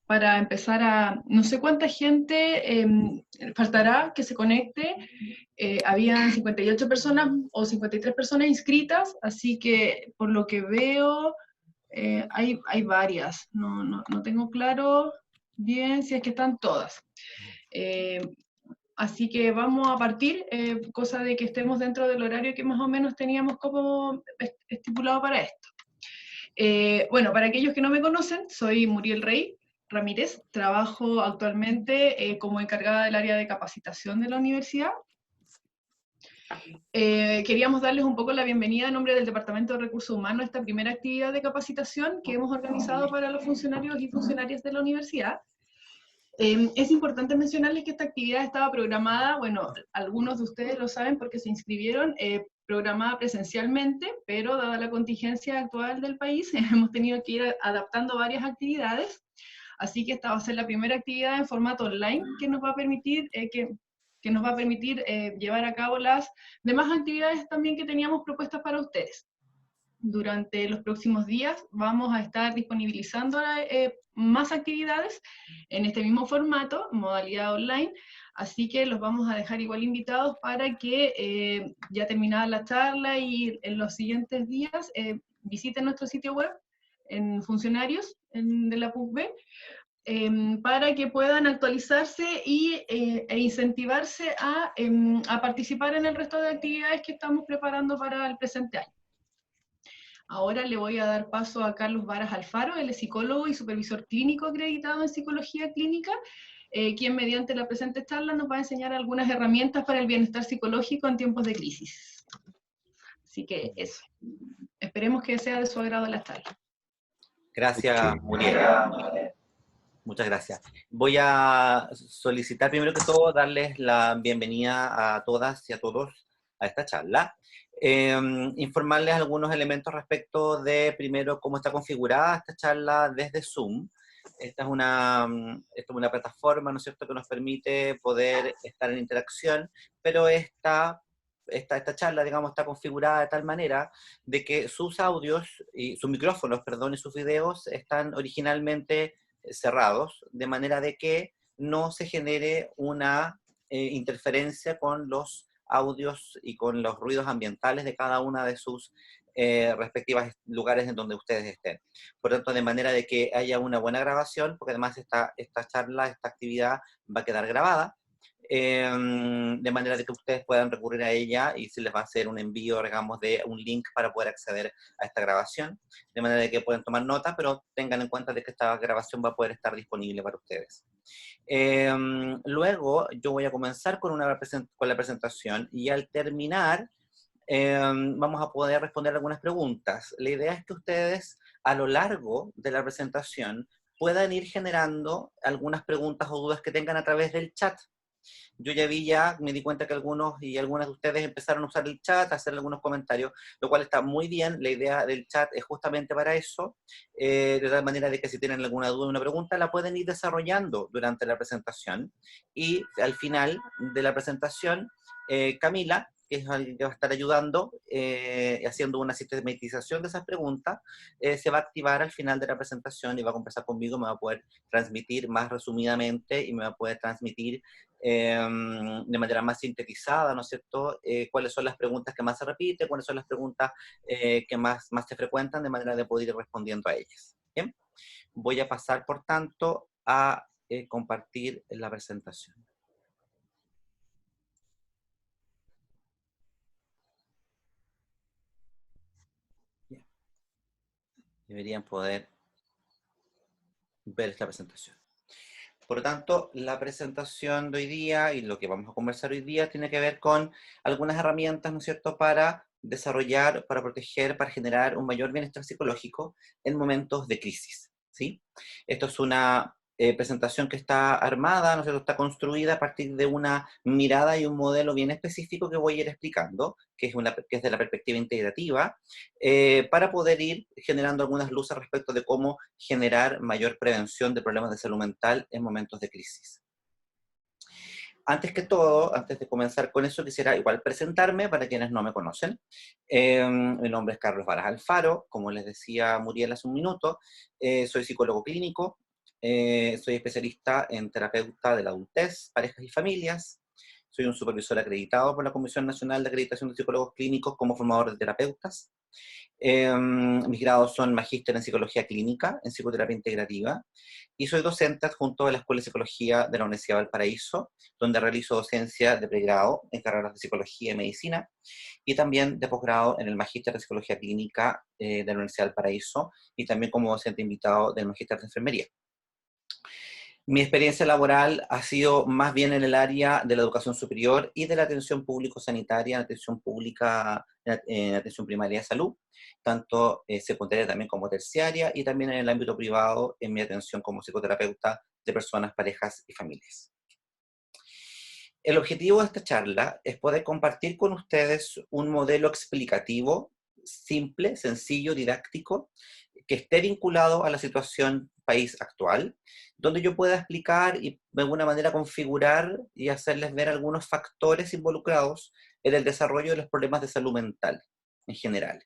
para empezar a, no sé cuánta gente faltará que se conecte. Habían 58 personas o 53 personas inscritas, así que por lo que veo hay varias. No tengo claro bien si es que están todas. Eh, Así que vamos a partir, cosa de que estemos dentro del horario que más o menos teníamos como estipulado para esto. Bueno, para aquellos que no me conocen, soy Muriel Rey Ramírez, trabajo actualmente como encargada del área de capacitación de la universidad. Queríamos darles un poco la bienvenida en nombre del Departamento de Recursos Humanos a esta primera actividad de capacitación que hemos organizado para los funcionarios y funcionarias de la universidad. Es importante mencionarles que esta actividad estaba programada, bueno, algunos de ustedes lo saben porque se inscribieron, programada presencialmente, pero dada la contingencia actual del país, hemos tenido que ir adaptando varias actividades, así que esta va a ser la primera actividad en formato online que nos va a permitir, llevar a cabo las demás actividades también que teníamos propuestas para ustedes. Durante los próximos días vamos a estar disponibilizando más actividades en este mismo formato, modalidad online, así que los vamos a dejar igual invitados para que ya terminada la charla y en los siguientes días visiten nuestro sitio web en funcionarios de la PUCB para que puedan actualizarse e incentivarse a participar en el resto de actividades que estamos preparando para el presente año. Ahora le voy a dar paso a Carlos Varas Alfaro, él es psicólogo y supervisor clínico acreditado en psicología clínica, quien mediante la presente charla nos va a enseñar algunas herramientas para el bienestar psicológico en tiempos de crisis. Así que eso. Esperemos que sea de su agrado la charla. Gracias, Muriel. Muchas gracias. Voy a solicitar primero que todo darles la bienvenida a todas y a todos a esta charla. Informarles algunos elementos respecto de, primero, cómo está configurada esta charla desde Zoom. Esta es una plataforma, ¿no es cierto?, que nos permite poder estar en interacción, pero esta charla, digamos, está configurada de tal manera de que sus audios, y sus micrófonos, perdón, y sus videos están originalmente cerrados, de manera de que no se genere una interferencia con los audios y con los ruidos ambientales de cada una de sus respectivos lugares en donde ustedes estén. Por tanto, de manera de que haya una buena grabación, porque además esta charla, esta actividad va a quedar grabada, de manera de que ustedes puedan recurrir a ella y se les va a hacer un envío, digamos, de un link para poder acceder a esta grabación, de manera de que pueden tomar nota, pero tengan en cuenta de que esta grabación va a poder estar disponible para ustedes. Luego yo voy a comenzar con la presentación y al terminar vamos a poder responder algunas preguntas. La idea es que ustedes a lo largo de la presentación puedan ir generando algunas preguntas o dudas que tengan a través del chat. Yo me di cuenta que algunos y algunas de ustedes empezaron a usar el chat, a hacer algunos comentarios, lo cual está muy bien. La idea del chat es justamente para eso, de tal manera de que si tienen alguna duda o una pregunta, la pueden ir desarrollando durante la presentación. Y al final de la presentación, Camila, que es alguien que va a estar ayudando, haciendo una sistematización de esas preguntas, se va a activar al final de la presentación y va a conversar conmigo, me va a poder transmitir más resumidamente y me va a poder transmitir de manera más sintetizada, ¿no es cierto?, cuáles son las preguntas que más se repiten, cuáles son las preguntas que más se frecuentan, de manera de poder ir respondiendo a ellas. ¿Bien? Voy a pasar, por tanto, a compartir la presentación. Bien. Deberían poder ver esta presentación. Por lo tanto, la presentación de hoy día y lo que vamos a conversar hoy día tiene que ver con algunas herramientas, ¿no es cierto?, para desarrollar, para proteger, para generar un mayor bienestar psicológico en momentos de crisis, ¿sí? Esto es una presentación que está armada, ¿no es cierto?, está construida a partir de una mirada y un modelo bien específico que voy a ir explicando, que es de la perspectiva integrativa, para poder ir generando algunas luces respecto de cómo generar mayor prevención de problemas de salud mental en momentos de crisis. Antes que todo, antes de comenzar con eso, quisiera igual presentarme para quienes no me conocen. Mi nombre es Carlos Varas Alfaro, como les decía Muriel hace un minuto, soy psicólogo clínico, soy especialista en terapeuta de la adultez, parejas y familias. Soy un supervisor acreditado por la Comisión Nacional de Acreditación de Psicólogos Clínicos como formador de terapeutas. Mis grados son magíster en Psicología Clínica, en Psicoterapia Integrativa, y soy docente adjunto de la Escuela de Psicología de la Universidad de Valparaíso, donde realizo docencia de pregrado en carreras de Psicología y Medicina, y también de posgrado en el Magíster de Psicología Clínica de la Universidad de Valparaíso, y también como docente invitado del Magíster de Enfermería. Mi experiencia laboral ha sido más bien en el área de la educación superior y de la atención público-sanitaria, atención pública, atención primaria de salud, tanto secundaria también como terciaria, y también en el ámbito privado, en mi atención como psicoterapeuta de personas, parejas y familias. El objetivo de esta charla es poder compartir con ustedes un modelo explicativo, simple, sencillo, didáctico, que esté vinculado a la situación país actual, donde yo pueda explicar y de alguna manera configurar y hacerles ver algunos factores involucrados en el desarrollo de los problemas de salud mental en general,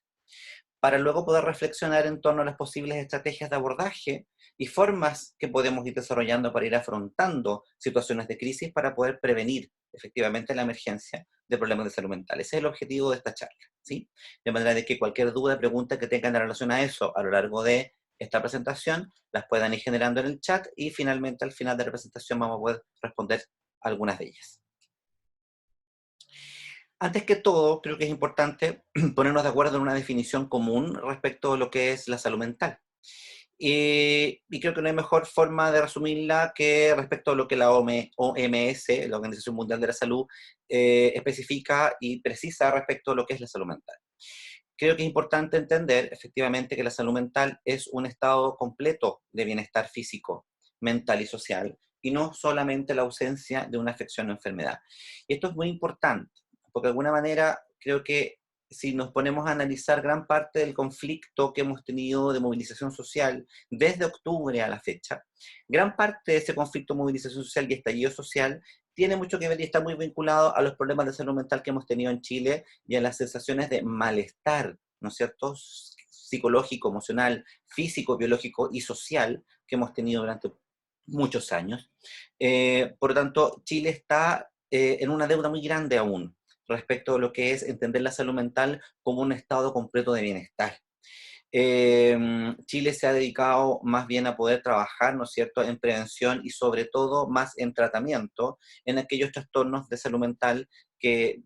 para luego poder reflexionar en torno a las posibles estrategias de abordaje y formas que podemos ir desarrollando para ir afrontando situaciones de crisis para poder prevenir efectivamente la emergencia de problemas de salud mental. Ese es el objetivo de esta charla, ¿sí? De manera de que cualquier duda, pregunta que tengan en relación a eso a lo largo de esta presentación, las puedan ir generando en el chat y finalmente al final de la presentación vamos a poder responder algunas de ellas. Antes que todo, creo que es importante ponernos de acuerdo en una definición común respecto a lo que es la salud mental. Y creo que no hay mejor forma de resumirla que respecto a lo que la OMS, la Organización Mundial de la Salud, especifica y precisa respecto a lo que es la salud mental. Creo que es importante entender efectivamente que la salud mental es un estado completo de bienestar físico, mental y social, y no solamente la ausencia de una afección o enfermedad. Y esto es muy importante, porque de alguna manera creo que si nos ponemos a analizar gran parte del conflicto que hemos tenido de movilización social desde octubre a la fecha, gran parte de ese conflicto, movilización social y estallido social tiene mucho que ver y está muy vinculado a los problemas de salud mental que hemos tenido en Chile y a las sensaciones de malestar, ¿no es cierto?, psicológico, emocional, físico, biológico y social que hemos tenido durante muchos años. Por lo tanto, Chile está en una deuda muy grande aún respecto a lo que es entender la salud mental como un estado completo de bienestar. Chile se ha dedicado más bien a poder trabajar, ¿no es cierto?, en prevención y sobre todo más en tratamiento en aquellos trastornos de salud mental que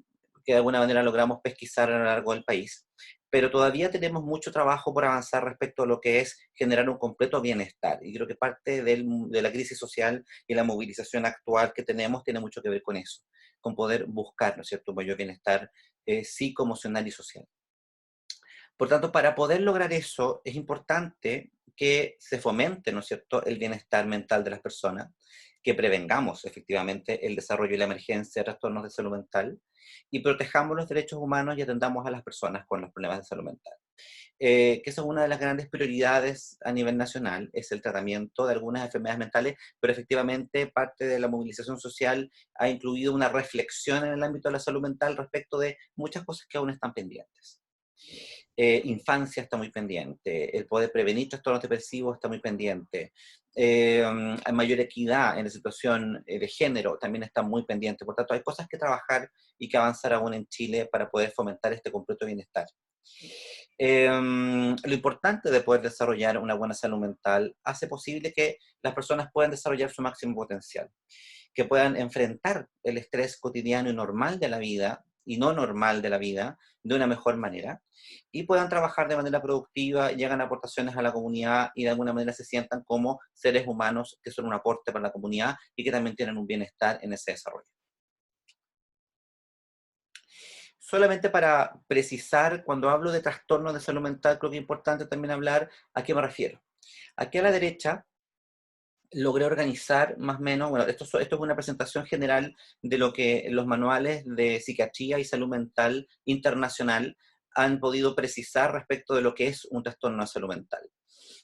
de alguna manera logramos pesquisar a lo largo del país. Pero todavía tenemos mucho trabajo por avanzar respecto a lo que es generar un completo bienestar. Y creo que parte de la crisis social y la movilización actual que tenemos tiene mucho que ver con eso, con poder buscar, ¿no es cierto?, un mayor bienestar psicoemocional y social. Por tanto, para poder lograr eso, es importante que se fomente, ¿no es cierto?, el bienestar mental de las personas, que prevengamos efectivamente el desarrollo y la emergencia de trastornos de salud mental, y protejamos los derechos humanos y atendamos a las personas con los problemas de salud mental. Que esa es una de las grandes prioridades a nivel nacional, es el tratamiento de algunas enfermedades mentales, pero efectivamente parte de la movilización social ha incluido una reflexión en el ámbito de la salud mental respecto de muchas cosas que aún están pendientes. Infancia está muy pendiente, el poder prevenir trastornos depresivos está muy pendiente, hay mayor equidad en la situación de género también está muy pendiente, por tanto hay cosas que trabajar y que avanzar aún en Chile para poder fomentar este completo bienestar. Lo importante de poder desarrollar una buena salud mental hace posible que las personas puedan desarrollar su máximo potencial, que puedan enfrentar el estrés cotidiano y normal de la vida, y no normal de la vida, de una mejor manera, y puedan trabajar de manera productiva, y hagan aportaciones a la comunidad y de alguna manera se sientan como seres humanos que son un aporte para la comunidad y que también tienen un bienestar en ese desarrollo. Solamente para precisar, cuando hablo de trastornos de salud mental, creo que es importante también hablar a qué me refiero. Aquí a la derecha logré organizar más o menos, bueno, esto es una presentación general de lo que los manuales de psiquiatría y salud mental internacional han podido precisar respecto de lo que es un trastorno de salud mental.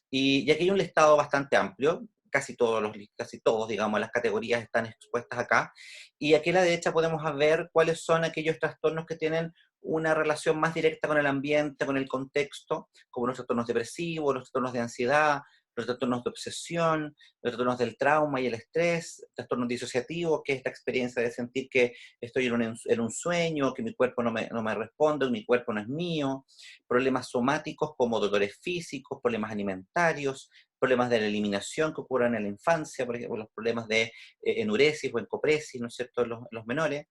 Y aquí hay un listado bastante amplio, casi todos, digamos, las categorías están expuestas acá, y aquí a la derecha podemos ver cuáles son aquellos trastornos que tienen una relación más directa con el ambiente, con el contexto, como los trastornos depresivos, los trastornos de ansiedad, los trastornos de obsesión, los trastornos del trauma y el estrés, trastornos disociativos, que es esta experiencia de sentir que estoy en un sueño, que mi cuerpo no me responde, mi cuerpo no es mío, problemas somáticos como dolores físicos, problemas alimentarios, problemas de la eliminación que ocurren en la infancia, por ejemplo, los problemas de enuresis o encopresis, ¿no es cierto?, los menores,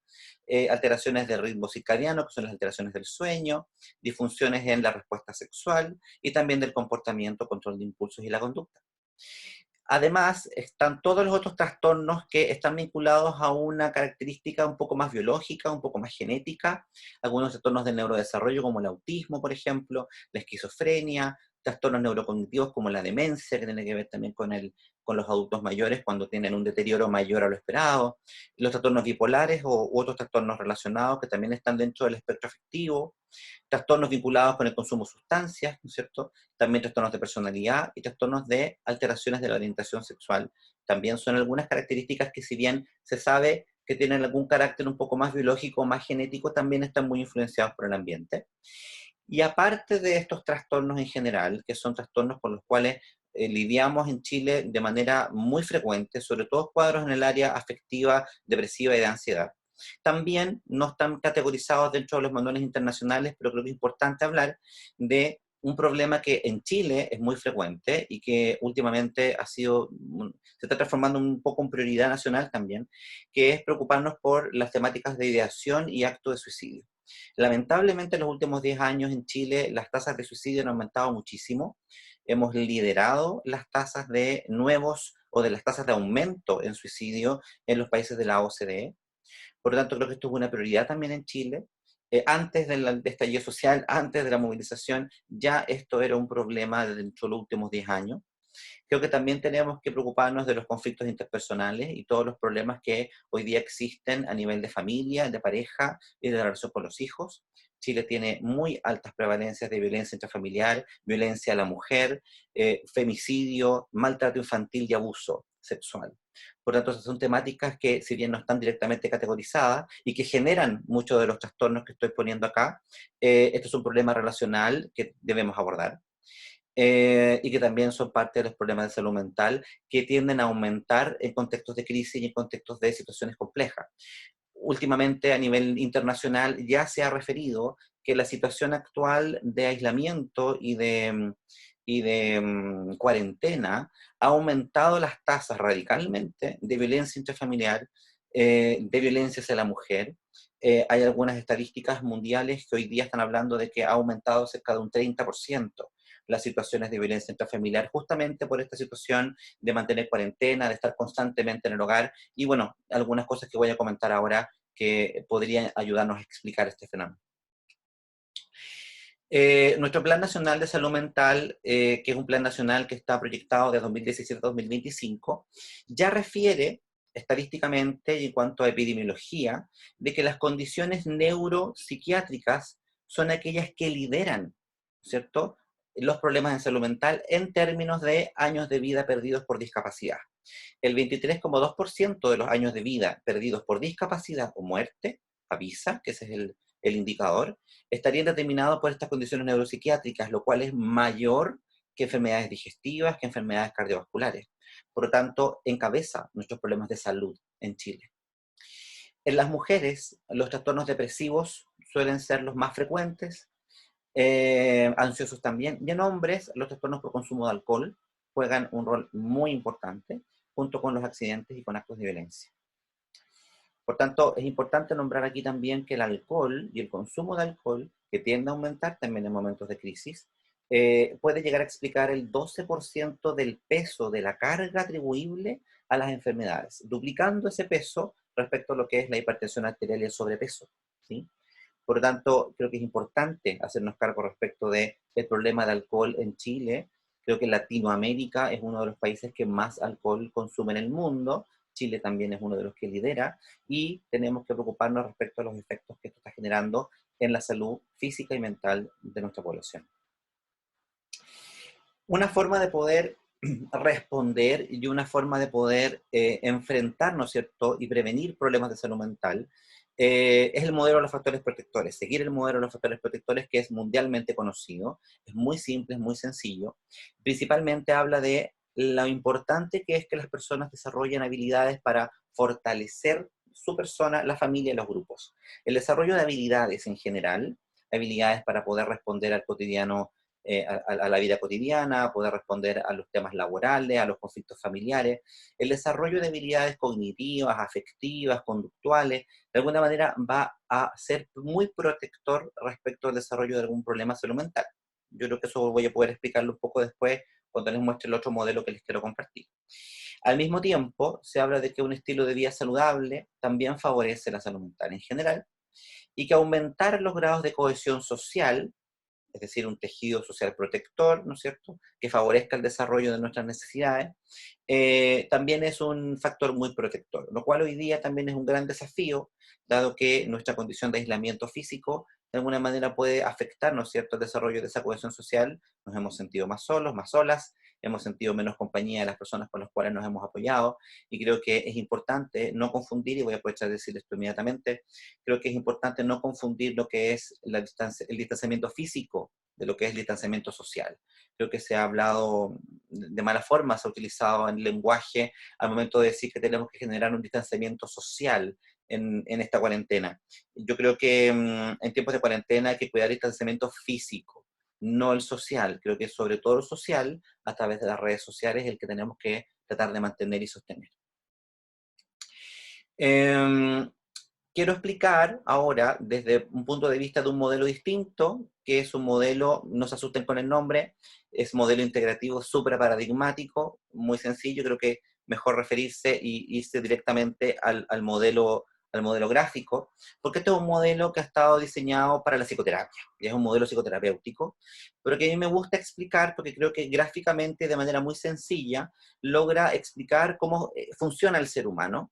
alteraciones del ritmo circadiano, que son las alteraciones del sueño, disfunciones en la respuesta sexual y también del comportamiento, control de impulsos y la conducta. Además, están todos los otros trastornos que están vinculados a una característica un poco más biológica, un poco más genética, algunos trastornos del neurodesarrollo como el autismo, por ejemplo, la esquizofrenia, trastornos neurocognitivos como la demencia, que tiene que ver también con los adultos mayores cuando tienen un deterioro mayor a lo esperado, los trastornos bipolares u otros trastornos relacionados que también están dentro del espectro afectivo, trastornos vinculados con el consumo de sustancias, ¿no es cierto? También trastornos de personalidad y trastornos de alteraciones de la orientación sexual. También son algunas características que, si bien se sabe que tienen algún carácter un poco más biológico, más genético, también están muy influenciados por el ambiente. Y aparte de estos trastornos en general, que son trastornos con los cuales lidiamos en Chile de manera muy frecuente, sobre todo cuadros en el área afectiva, depresiva y de ansiedad, también no están categorizados dentro de los manuales internacionales, pero creo que es importante hablar de un problema que en Chile es muy frecuente y que últimamente se está transformando un poco en prioridad nacional también, que es preocuparnos por las temáticas de ideación y acto de suicidio. Lamentablemente en los últimos 10 años en Chile las tasas de suicidio han aumentado muchísimo. Hemos liderado las tasas de nuevos o de las tasas de aumento en suicidio en los países de la OCDE. Por lo tanto, creo que esto es una prioridad también en Chile. Antes del estallido social, antes de la movilización, ya esto era un problema dentro de los últimos 10 años. Creo que también tenemos que preocuparnos de los conflictos interpersonales y todos los problemas que hoy día existen a nivel de familia, de pareja y de la relación con los hijos. Chile tiene muy altas prevalencias de violencia intrafamiliar, violencia a la mujer, femicidio, maltrato infantil y abuso sexual. Por lo tanto, son temáticas que, si bien no están directamente categorizadas y que generan muchos de los trastornos que estoy poniendo acá, esto es un problema relacional que debemos abordar. Y que también son parte de los problemas de salud mental que tienden a aumentar en contextos de crisis y en contextos de situaciones complejas. Últimamente, a nivel internacional, ya se ha referido que la situación actual de aislamiento y de cuarentena ha aumentado las tasas radicalmente de violencia intrafamiliar, de violencia hacia la mujer. Hay algunas estadísticas mundiales que hoy día están hablando de que ha aumentado cerca de un 30% las situaciones de violencia intrafamiliar, justamente por esta situación de mantener cuarentena, de estar constantemente en el hogar, y bueno, algunas cosas que voy a comentar ahora que podrían ayudarnos a explicar este fenómeno. Nuestro Plan Nacional de Salud Mental, que es un plan nacional que está proyectado de 2017 a 2025, ya refiere estadísticamente y en cuanto a epidemiología, de que las condiciones neuropsiquiátricas son aquellas que lideran, ¿cierto?, los problemas de salud mental en términos de años de vida perdidos por discapacidad. El 23,2% de los años de vida perdidos por discapacidad o muerte, avisa, que ese es el indicador, estarían determinados por estas condiciones neuropsiquiátricas, lo cual es mayor que enfermedades digestivas, que enfermedades cardiovasculares. Por lo tanto, encabeza nuestros problemas de salud en Chile. En las mujeres, los trastornos depresivos suelen ser los más frecuentes, ansiosos también, y en hombres, los trastornos por consumo de alcohol juegan un rol muy importante, junto con los accidentes y con actos de violencia. Por tanto, es importante nombrar aquí también que el alcohol y el consumo de alcohol, que tiende a aumentar también en momentos de crisis, puede llegar a explicar el 12% del peso de la carga atribuible a las enfermedades, duplicando ese peso respecto a lo que es la hipertensión arterial y el sobrepeso, ¿sí? Por lo tanto, creo que es importante hacernos cargo respecto del problema de alcohol en Chile. Creo que Latinoamérica es uno de los países que más alcohol consume en el mundo. Chile también es uno de los que lidera y tenemos que preocuparnos respecto a los efectos que esto está generando en la salud física y mental de nuestra población. Una forma de poder responder y una forma de poder enfrentarnos, ¿cierto?, y prevenir problemas de salud mental es el modelo de los factores protectores. Seguir el modelo de los factores protectores, que es mundialmente conocido, es muy simple, es muy sencillo. Principalmente habla de lo importante que es que las personas desarrollen habilidades para fortalecer su persona, la familia y los grupos. El desarrollo de habilidades en general, habilidades para poder responder al cotidiano, a la vida cotidiana, poder responder a los temas laborales, a los conflictos familiares, el desarrollo de habilidades cognitivas, afectivas, conductuales, de alguna manera va a ser muy protector respecto al desarrollo de algún problema de salud mental. Yo creo que eso voy a poder explicarlo un poco después cuando les muestre el otro modelo que les quiero compartir. Al mismo tiempo, se habla de que un estilo de vida saludable también favorece la salud mental en general y que aumentar los grados de cohesión social, es decir, un tejido social protector, ¿no es cierto?, que favorezca el desarrollo de nuestras necesidades, también es un factor muy protector, lo cual hoy día también es un gran desafío, dado que nuestra condición de aislamiento físico de alguna manera puede afectar, ¿no es cierto?, el desarrollo de esa cohesión social. Nos hemos sentido más solos, más solas, hemos sentido menos compañía de las personas con las cuales nos hemos apoyado, y creo que es importante no confundir, y voy a aprovechar de decir esto inmediatamente, creo que es importante no confundir lo que es el distanciamiento físico de lo que es el distanciamiento social. Creo que se ha hablado de mala forma, se ha utilizado en lenguaje al momento de decir que tenemos que generar un distanciamiento social en esta cuarentena. Yo creo que en tiempos de cuarentena hay que cuidar el distanciamiento físico, no el social. Creo que sobre todo el social, a través de las redes sociales, es el que tenemos que tratar de mantener y sostener. Quiero explicar ahora, desde un punto de vista de un modelo distinto, que es un modelo, no se asusten con el nombre, es modelo integrativo supraparadigmático, muy sencillo. Creo que mejor referirse y irse directamente al modelo gráfico, porque este es un modelo que ha estado diseñado para la psicoterapia, y es un modelo psicoterapéutico, pero que a mí me gusta explicar porque creo que gráficamente, de manera muy sencilla, logra explicar cómo funciona el ser humano.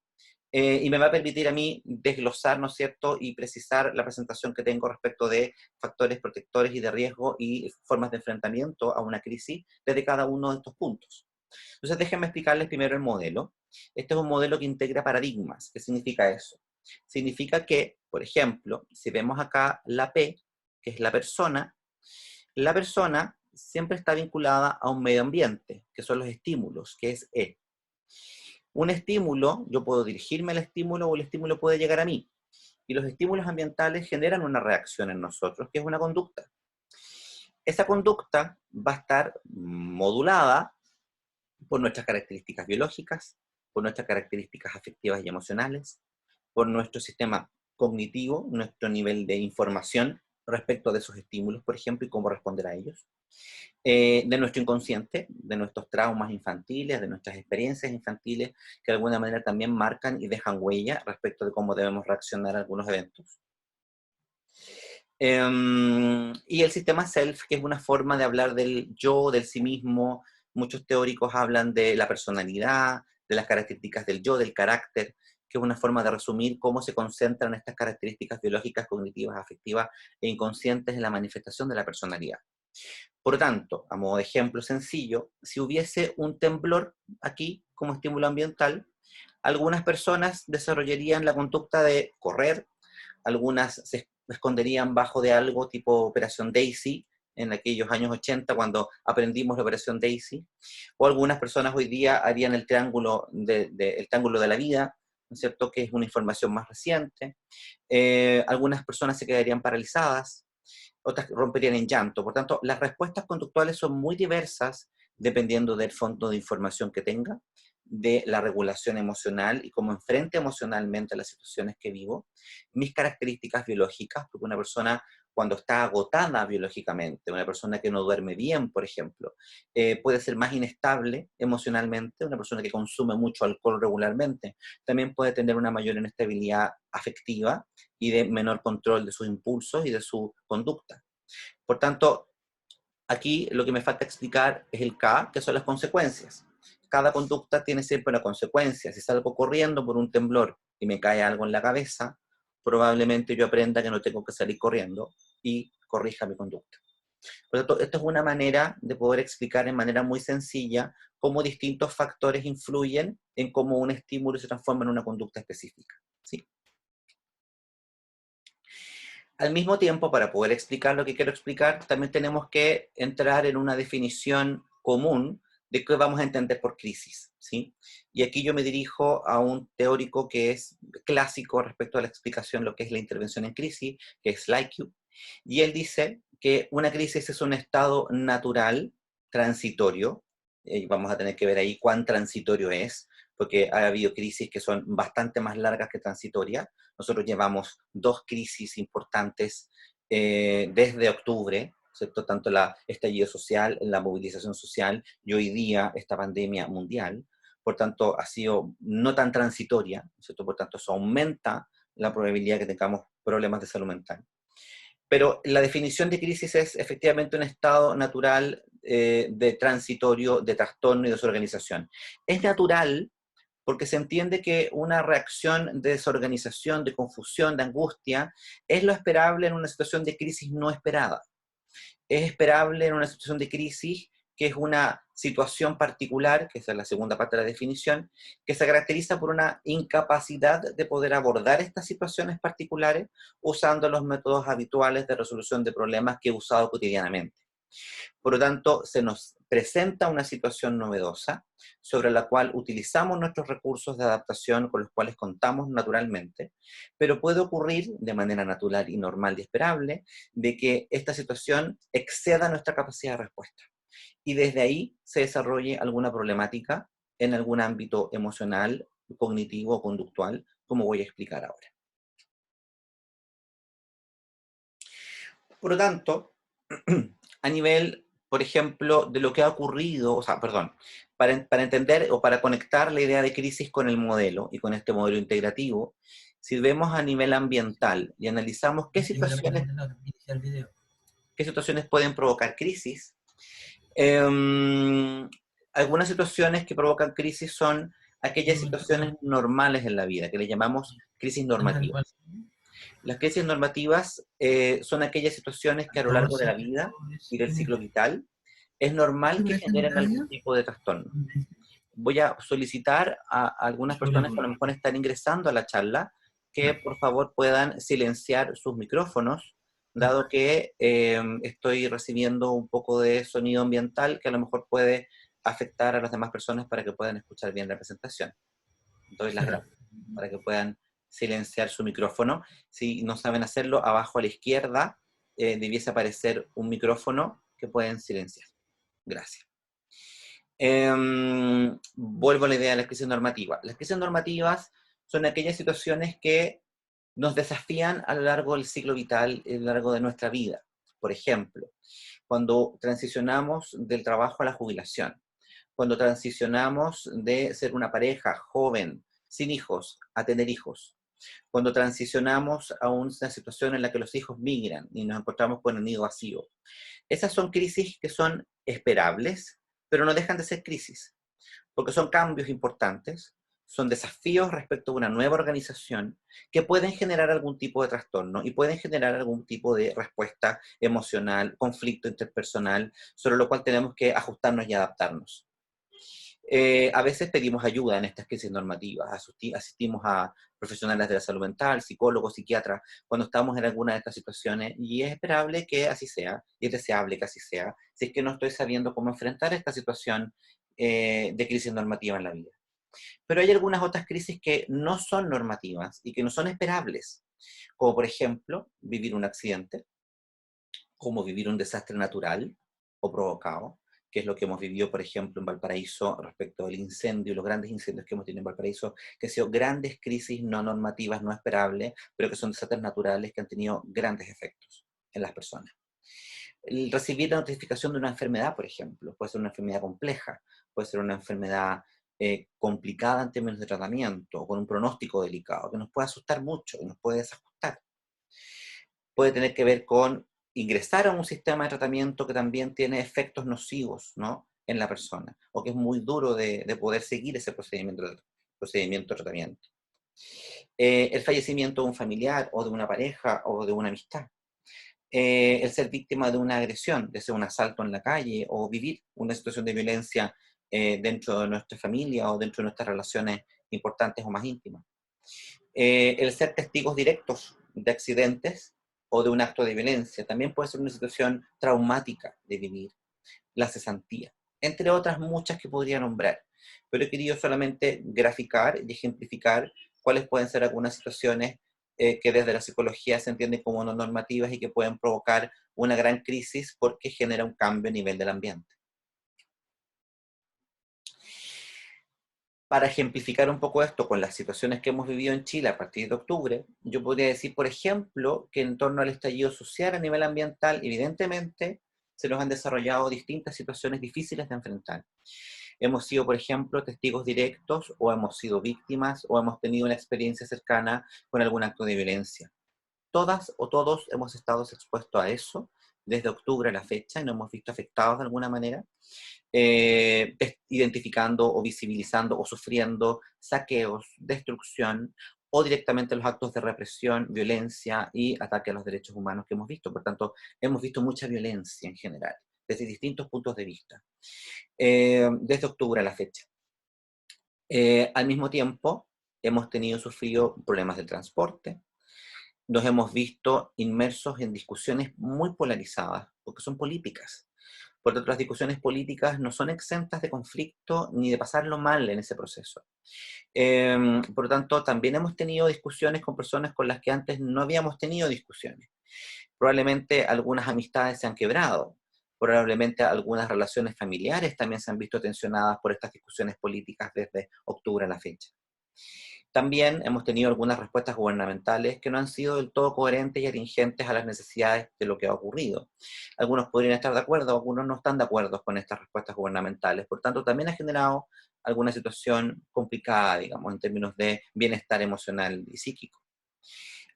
Y me va a permitir a mí desglosar, ¿no es cierto?, y precisar la presentación que tengo respecto de factores protectores y de riesgo y formas de enfrentamiento a una crisis desde cada uno de estos puntos. Entonces, déjenme explicarles primero el modelo. Este es un modelo que integra paradigmas. ¿Qué significa eso? Significa que, por ejemplo, si vemos acá la P, que es la persona siempre está vinculada a un medio ambiente, que son los estímulos, que es E. Un estímulo, yo puedo dirigirme al estímulo o el estímulo puede llegar a mí. Y los estímulos ambientales generan una reacción en nosotros, que es una conducta. Esa conducta va a estar modulada por nuestras características biológicas, por nuestras características afectivas y emocionales, por nuestro sistema cognitivo, nuestro nivel de información respecto de esos estímulos, por ejemplo, y cómo responder a ellos. De nuestro inconsciente, de nuestros traumas infantiles, de nuestras experiencias infantiles, que de alguna manera también marcan y dejan huella respecto de cómo debemos reaccionar a algunos eventos. Y el sistema self, que es una forma de hablar del yo, del sí mismo. Muchos teóricos hablan de la personalidad, de las características del yo, del carácter, que es una forma de resumir cómo se concentran estas características biológicas, cognitivas, afectivas e inconscientes en la manifestación de la personalidad. Por lo tanto, a modo de ejemplo sencillo, si hubiese un temblor aquí como estímulo ambiental, algunas personas desarrollarían la conducta de correr, algunas se esconderían bajo de algo tipo Operación Daisy, en aquellos años 80 cuando aprendimos la Operación Daisy, o algunas personas hoy día harían el triángulo el triángulo de la vida, ¿no es cierto?, que es una información más reciente. Algunas personas se quedarían paralizadas, otras romperían en llanto. Por tanto, las respuestas conductuales son muy diversas dependiendo del fondo de información que tenga, de la regulación emocional y cómo enfrente emocionalmente las situaciones que vivo, mis características biológicas, porque una persona cuando está agotada biológicamente, una persona que no duerme bien, por ejemplo, puede ser más inestable emocionalmente, una persona que consume mucho alcohol regularmente, también puede tener una mayor inestabilidad afectiva y de menor control de sus impulsos y de su conducta. Por tanto, aquí lo que me falta explicar es el K, que son las consecuencias. Cada conducta tiene siempre una consecuencia. Si salgo corriendo por un temblor y me cae algo en la cabeza, probablemente yo aprenda que no tengo que salir corriendo y corrija mi conducta. Por lo tanto, esto es una manera de poder explicar en manera muy sencilla cómo distintos factores influyen en cómo un estímulo se transforma en una conducta específica. ¿Sí? Al mismo tiempo, para poder explicar lo que quiero explicar, también tenemos que entrar en una definición común de qué vamos a entender por crisis, ¿sí? Y aquí yo me dirijo a un teórico que es clásico respecto a la explicación de lo que es la intervención en crisis, que es Slyke, y él dice que una crisis es un estado natural, transitorio, y vamos a tener que ver ahí cuán transitorio es, porque ha habido crisis que son bastante más largas que transitorias. Nosotros llevamos 2 crisis importantes desde octubre, ¿cierto? Tanto el estallido social, la movilización social y hoy día esta pandemia mundial. Por tanto, ha sido no tan transitoria, ¿cierto? Por tanto, eso aumenta la probabilidad de que tengamos problemas de salud mental. Pero la definición de crisis es efectivamente un estado natural de transitorio, de trastorno y desorganización. Es natural porque se entiende que una reacción de desorganización, de confusión, de angustia, es lo esperable en una situación de crisis no esperada. Es esperable en una situación de crisis, que es una situación particular, que esa es la segunda parte de la definición, que se caracteriza por una incapacidad de poder abordar estas situaciones particulares usando los métodos habituales de resolución de problemas que he usado cotidianamente. Por lo tanto, se nos presenta una situación novedosa sobre la cual utilizamos nuestros recursos de adaptación con los cuales contamos naturalmente, pero puede ocurrir de manera natural y normal y esperable de que esta situación exceda nuestra capacidad de respuesta. Y desde ahí se desarrolle alguna problemática en algún ámbito emocional, cognitivo o conductual, como voy a explicar ahora. Por lo tanto, a nivel, por ejemplo, de lo que ha ocurrido, o sea, perdón, para entender o para conectar la idea de crisis con el modelo y con este modelo integrativo, si vemos a nivel ambiental y analizamos qué situaciones pueden provocar crisis, algunas situaciones que provocan crisis son aquellas situaciones normales en la vida, que le llamamos crisis normativas. Las crisis normativas son aquellas situaciones que a lo largo de la vida y del ciclo vital es normal que generen algún tipo de trastorno. Voy a solicitar a algunas personas que a lo mejor están ingresando a la charla que por favor puedan silenciar sus micrófonos, dado que estoy recibiendo un poco de sonido ambiental que a lo mejor puede afectar a las demás personas para que puedan escuchar bien la presentación. Doy las gracias para que puedan silenciar su micrófono. Si no saben hacerlo, abajo a la izquierda debiese aparecer un micrófono que pueden silenciar. Gracias. Vuelvo a la idea de las crisis normativas. Las crisis normativas son aquellas situaciones que nos desafían a lo largo del ciclo vital, a lo largo de nuestra vida. Por ejemplo, cuando transicionamos del trabajo a la jubilación, cuando transicionamos de ser una pareja joven, sin hijos, a tener hijos, cuando transicionamos a una situación en la que los hijos migran y nos encontramos con el nido vacío. Esas son crisis que son esperables, pero no dejan de ser crisis, porque son cambios importantes, son desafíos respecto a una nueva organización que pueden generar algún tipo de trastorno y pueden generar algún tipo de respuesta emocional, conflicto interpersonal, sobre lo cual tenemos que ajustarnos y adaptarnos. A veces pedimos ayuda en estas crisis normativas, asistimos a profesionales de la salud mental, psicólogos, psiquiatras, cuando estamos en alguna de estas situaciones, y es esperable que así sea, y es deseable que así sea, si es que no estoy sabiendo cómo enfrentar esta situación de crisis normativa en la vida. Pero hay algunas otras crisis que no son normativas y que no son esperables, como por ejemplo vivir un accidente, como vivir un desastre natural o provocado, que es lo que hemos vivido, por ejemplo, en Valparaíso respecto al incendio, los grandes incendios que hemos tenido en Valparaíso, que han sido grandes crisis no normativas, no esperables, pero que son desastres naturales que han tenido grandes efectos en las personas. El recibir la notificación de una enfermedad, por ejemplo, puede ser una enfermedad compleja, puede ser una enfermedad complicada en términos de tratamiento, o con un pronóstico delicado, que nos puede asustar mucho y nos puede desajustar. Puede tener que ver con ingresar a un sistema de tratamiento que también tiene efectos nocivos, ¿no?, en la persona, o que es muy duro de poder seguir ese procedimiento de tratamiento. El fallecimiento de un familiar, o de una pareja, o de una amistad. El ser víctima de una agresión, de ser un asalto en la calle, o vivir una situación de violencia dentro de nuestra familia, o dentro de nuestras relaciones importantes o más íntimas. El ser testigos directos de accidentes, o de un acto de violencia, también puede ser una situación traumática de vivir. La cesantía. entre otras muchas que podría nombrar. Pero he querido solamente graficar y ejemplificar cuáles pueden ser algunas situaciones que desde la psicología se entienden como no normativas y que pueden provocar una gran crisis porque genera un cambio a nivel del ambiente. Para ejemplificar un poco esto con las situaciones que hemos vivido en Chile a partir de octubre, yo podría decir, por ejemplo, que en torno al estallido social a nivel ambiental, evidentemente, se nos han desarrollado distintas situaciones difíciles de enfrentar. Hemos sido, por ejemplo, testigos directos, o hemos sido víctimas, o hemos tenido una experiencia cercana con algún acto de violencia. Todas o todos hemos estado expuestos a eso desde octubre a la fecha y nos hemos visto afectados de alguna manera, identificando o visibilizando o sufriendo saqueos, destrucción o directamente los actos de represión, violencia y ataque a los derechos humanos que hemos visto. Por tanto, hemos visto mucha violencia en general, desde distintos puntos de vista, desde octubre a la fecha. Al mismo tiempo, hemos sufrido problemas de transporte, nos hemos visto inmersos en discusiones muy polarizadas, porque son políticas. Por lo tanto, las discusiones políticas no son exentas de conflicto ni de pasarlo mal en ese proceso. Por lo tanto, también hemos tenido discusiones con personas con las que antes no habíamos tenido discusiones. Probablemente algunas amistades se han quebrado, probablemente algunas relaciones familiares también se han visto tensionadas por estas discusiones políticas desde octubre a la fecha. También hemos tenido algunas respuestas gubernamentales que no han sido del todo coherentes y atingentes a las necesidades de lo que ha ocurrido. Algunos podrían estar de acuerdo, algunos no están de acuerdo con estas respuestas gubernamentales. Por tanto, también ha generado alguna situación complicada, digamos, en términos de bienestar emocional y psíquico.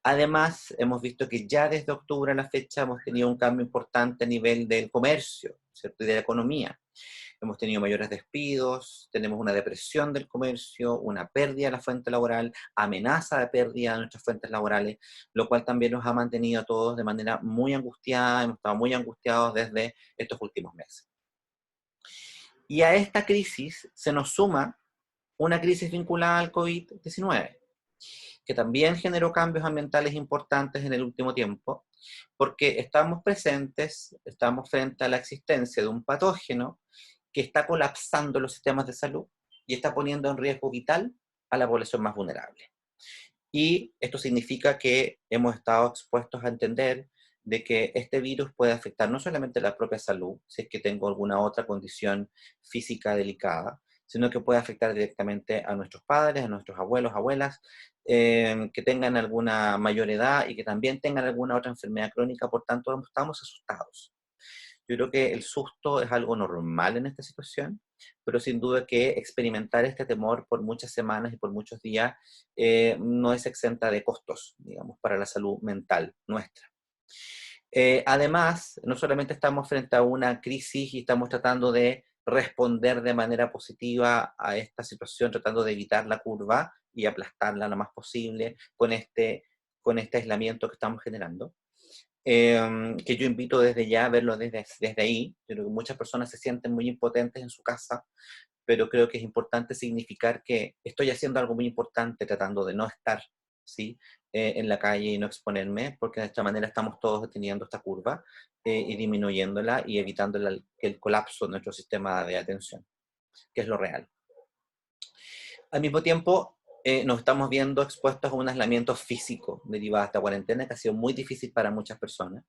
Además, hemos visto que ya desde octubre a la fecha hemos tenido un cambio importante a nivel del comercio, ¿cierto? Y de la economía. Hemos tenido mayores despidos, tenemos una depresión del comercio, una pérdida de la fuente laboral, amenaza de pérdida de nuestras fuentes laborales, lo cual también nos ha mantenido a todos de manera muy angustiada, hemos estado muy angustiados desde estos últimos meses. Y a esta crisis se nos suma una crisis vinculada al COVID-19, que también generó cambios ambientales importantes en el último tiempo, porque estamos frente a la existencia de un patógeno que está colapsando los sistemas de salud y está poniendo en riesgo vital a la población más vulnerable. Y esto significa que hemos estado expuestos a entender de que este virus puede afectar no solamente la propia salud, si es que tengo alguna otra condición física delicada, sino que puede afectar directamente a nuestros padres, a nuestros abuelos, abuelas, que tengan alguna mayor edad y que también tengan alguna otra enfermedad crónica, por tanto estamos asustados. Yo creo que el susto es algo normal en esta situación, pero sin duda que experimentar este temor por muchas semanas y por muchos días no es exenta de costos, digamos, para la salud mental nuestra. Además, no solamente estamos frente a una crisis y estamos tratando de responder de manera positiva a esta situación, tratando de evitar la curva y aplastarla lo más posible con este aislamiento que estamos generando, que yo invito desde ya a verlo desde ahí. Yo creo que muchas personas se sienten muy impotentes en su casa, pero creo que es importante significar que estoy haciendo algo muy importante tratando de no estar, ¿sí? En la calle y no exponerme, porque de esta manera estamos todos deteniendo esta curva y disminuyéndola y evitando el colapso de nuestro sistema de atención, que es lo real. Al mismo tiempo, nos estamos viendo expuestos a un aislamiento físico derivado de esta cuarentena que ha sido muy difícil para muchas personas,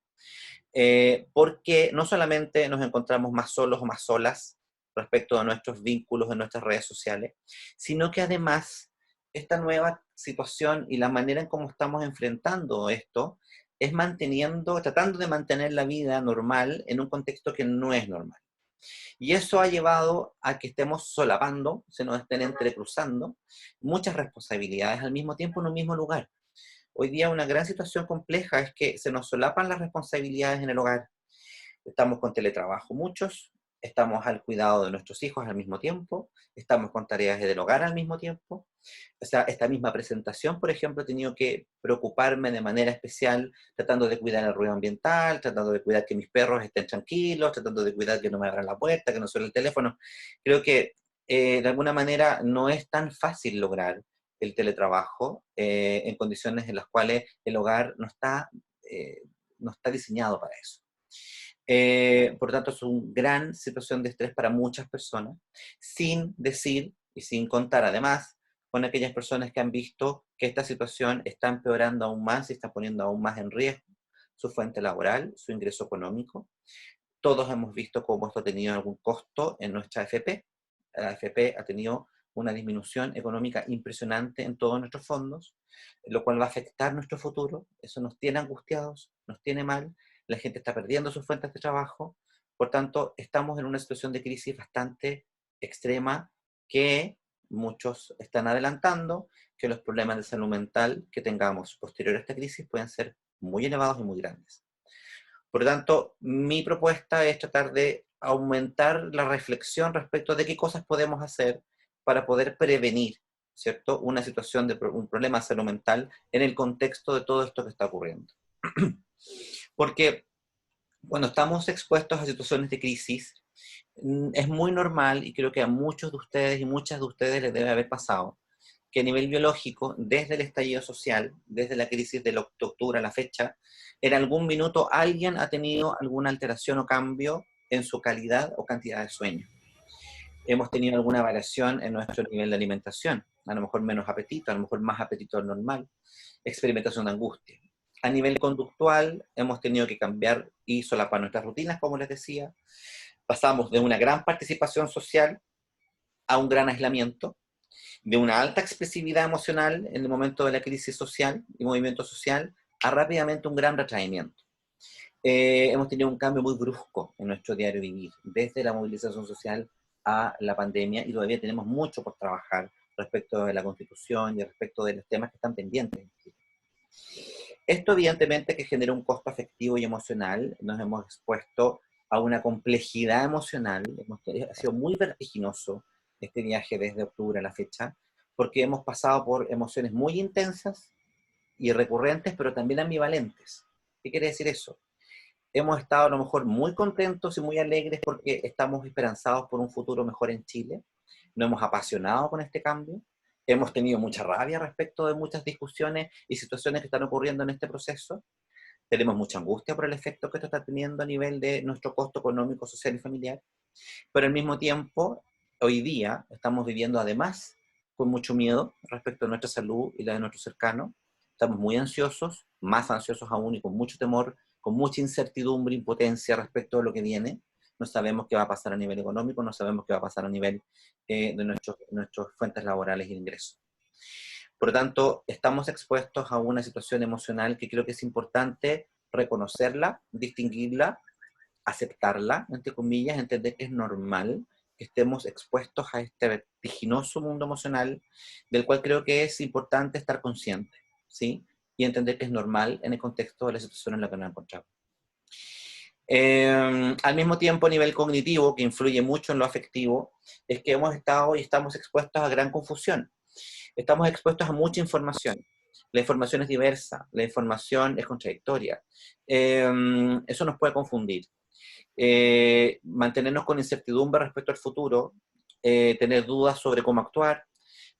porque no solamente nos encontramos más solos o más solas respecto a nuestros vínculos en nuestras redes sociales, sino que además esta nueva situación y la manera en cómo estamos enfrentando esto es tratando de mantener la vida normal en un contexto que no es normal. Y eso ha llevado a que estemos solapando, se nos estén entrecruzando muchas responsabilidades al mismo tiempo en un mismo lugar. Hoy día una gran situación compleja es que se nos solapan las responsabilidades en el hogar. Estamos con teletrabajo muchos, estamos al cuidado de nuestros hijos al mismo tiempo, estamos con tareas del hogar al mismo tiempo. O sea, esta misma presentación, por ejemplo, he tenido que preocuparme de manera especial tratando de cuidar el ruido ambiental, tratando de cuidar que mis perros estén tranquilos, tratando de cuidar que no me abran la puerta, que no suene el teléfono. Creo que de alguna manera no es tan fácil lograr el teletrabajo en condiciones en las cuales el hogar no está diseñado para eso. Por lo tanto, es una gran situación de estrés para muchas personas, sin decir y sin contar además con aquellas personas que han visto que esta situación está empeorando aún más y está poniendo aún más en riesgo su fuente laboral, su ingreso económico. Todos hemos visto cómo esto ha tenido algún costo en nuestra AFP. La AFP ha tenido una disminución económica impresionante en todos nuestros fondos, lo cual va a afectar nuestro futuro. Eso nos tiene angustiados, nos tiene mal, la gente está perdiendo sus fuentes de trabajo, por tanto, estamos en una situación de crisis bastante extrema que muchos están adelantando, que los problemas de salud mental que tengamos posterior a esta crisis pueden ser muy elevados y muy grandes. Por lo tanto, mi propuesta es tratar de aumentar la reflexión respecto de qué cosas podemos hacer para poder prevenir, ¿cierto?, una situación de un problema de salud mental en el contexto de todo esto que está ocurriendo. Porque cuando estamos expuestos a situaciones de crisis, es muy normal, y creo que a muchos de ustedes y muchas de ustedes les debe haber pasado, que a nivel biológico, desde el estallido social, desde la crisis de octubre a la fecha, en algún minuto alguien ha tenido alguna alteración o cambio en su calidad o cantidad de sueño. Hemos tenido alguna variación en nuestro nivel de alimentación, a lo mejor menos apetito, a lo mejor más apetito normal, experimentación de angustia. A nivel conductual, hemos tenido que cambiar y solapar nuestras rutinas, como les decía. Pasamos de una gran participación social a un gran aislamiento, de una alta expresividad emocional en el momento de la crisis social y movimiento social, a rápidamente un gran retraimiento. Hemos tenido un cambio muy brusco en nuestro diario vivir, desde la movilización social a la pandemia, y todavía tenemos mucho por trabajar respecto de la Constitución y respecto de los temas que están pendientes. Esto evidentemente que genera un costo afectivo y emocional. Nos hemos expuesto a una complejidad emocional, ha sido muy vertiginoso este viaje desde octubre a la fecha, porque hemos pasado por emociones muy intensas y recurrentes, pero también ambivalentes. ¿Qué quiere decir eso? Hemos estado a lo mejor muy contentos y muy alegres porque estamos esperanzados por un futuro mejor en Chile, nos hemos apasionado con este cambio, hemos tenido mucha rabia respecto de muchas discusiones y situaciones que están ocurriendo en este proceso, tenemos mucha angustia por el efecto que esto está teniendo a nivel de nuestro costo económico, social y familiar, pero al mismo tiempo, hoy día estamos viviendo además con mucho miedo respecto a nuestra salud y la de nuestros cercanos. Estamos muy ansiosos, más ansiosos aún y con mucho temor, con mucha incertidumbre, impotencia respecto a lo que viene. No sabemos qué va a pasar a nivel económico, no sabemos qué va a pasar a nivel de nuestras fuentes laborales y de ingresos. Por lo tanto, estamos expuestos a una situación emocional que creo que es importante reconocerla, distinguirla, aceptarla, entre comillas, entender que es normal que estemos expuestos a este vertiginoso mundo emocional, del cual creo que es importante estar consciente, ¿sí? Y entender que es normal en el contexto de la situación en la que nos encontramos. Al mismo tiempo, a nivel cognitivo, que influye mucho en lo afectivo, es que hemos estado y estamos expuestos a gran confusión. Estamos expuestos a mucha información. La información es diversa, la información es contradictoria. Eso nos puede confundir. Mantenernos con incertidumbre respecto al futuro, tener dudas sobre cómo actuar,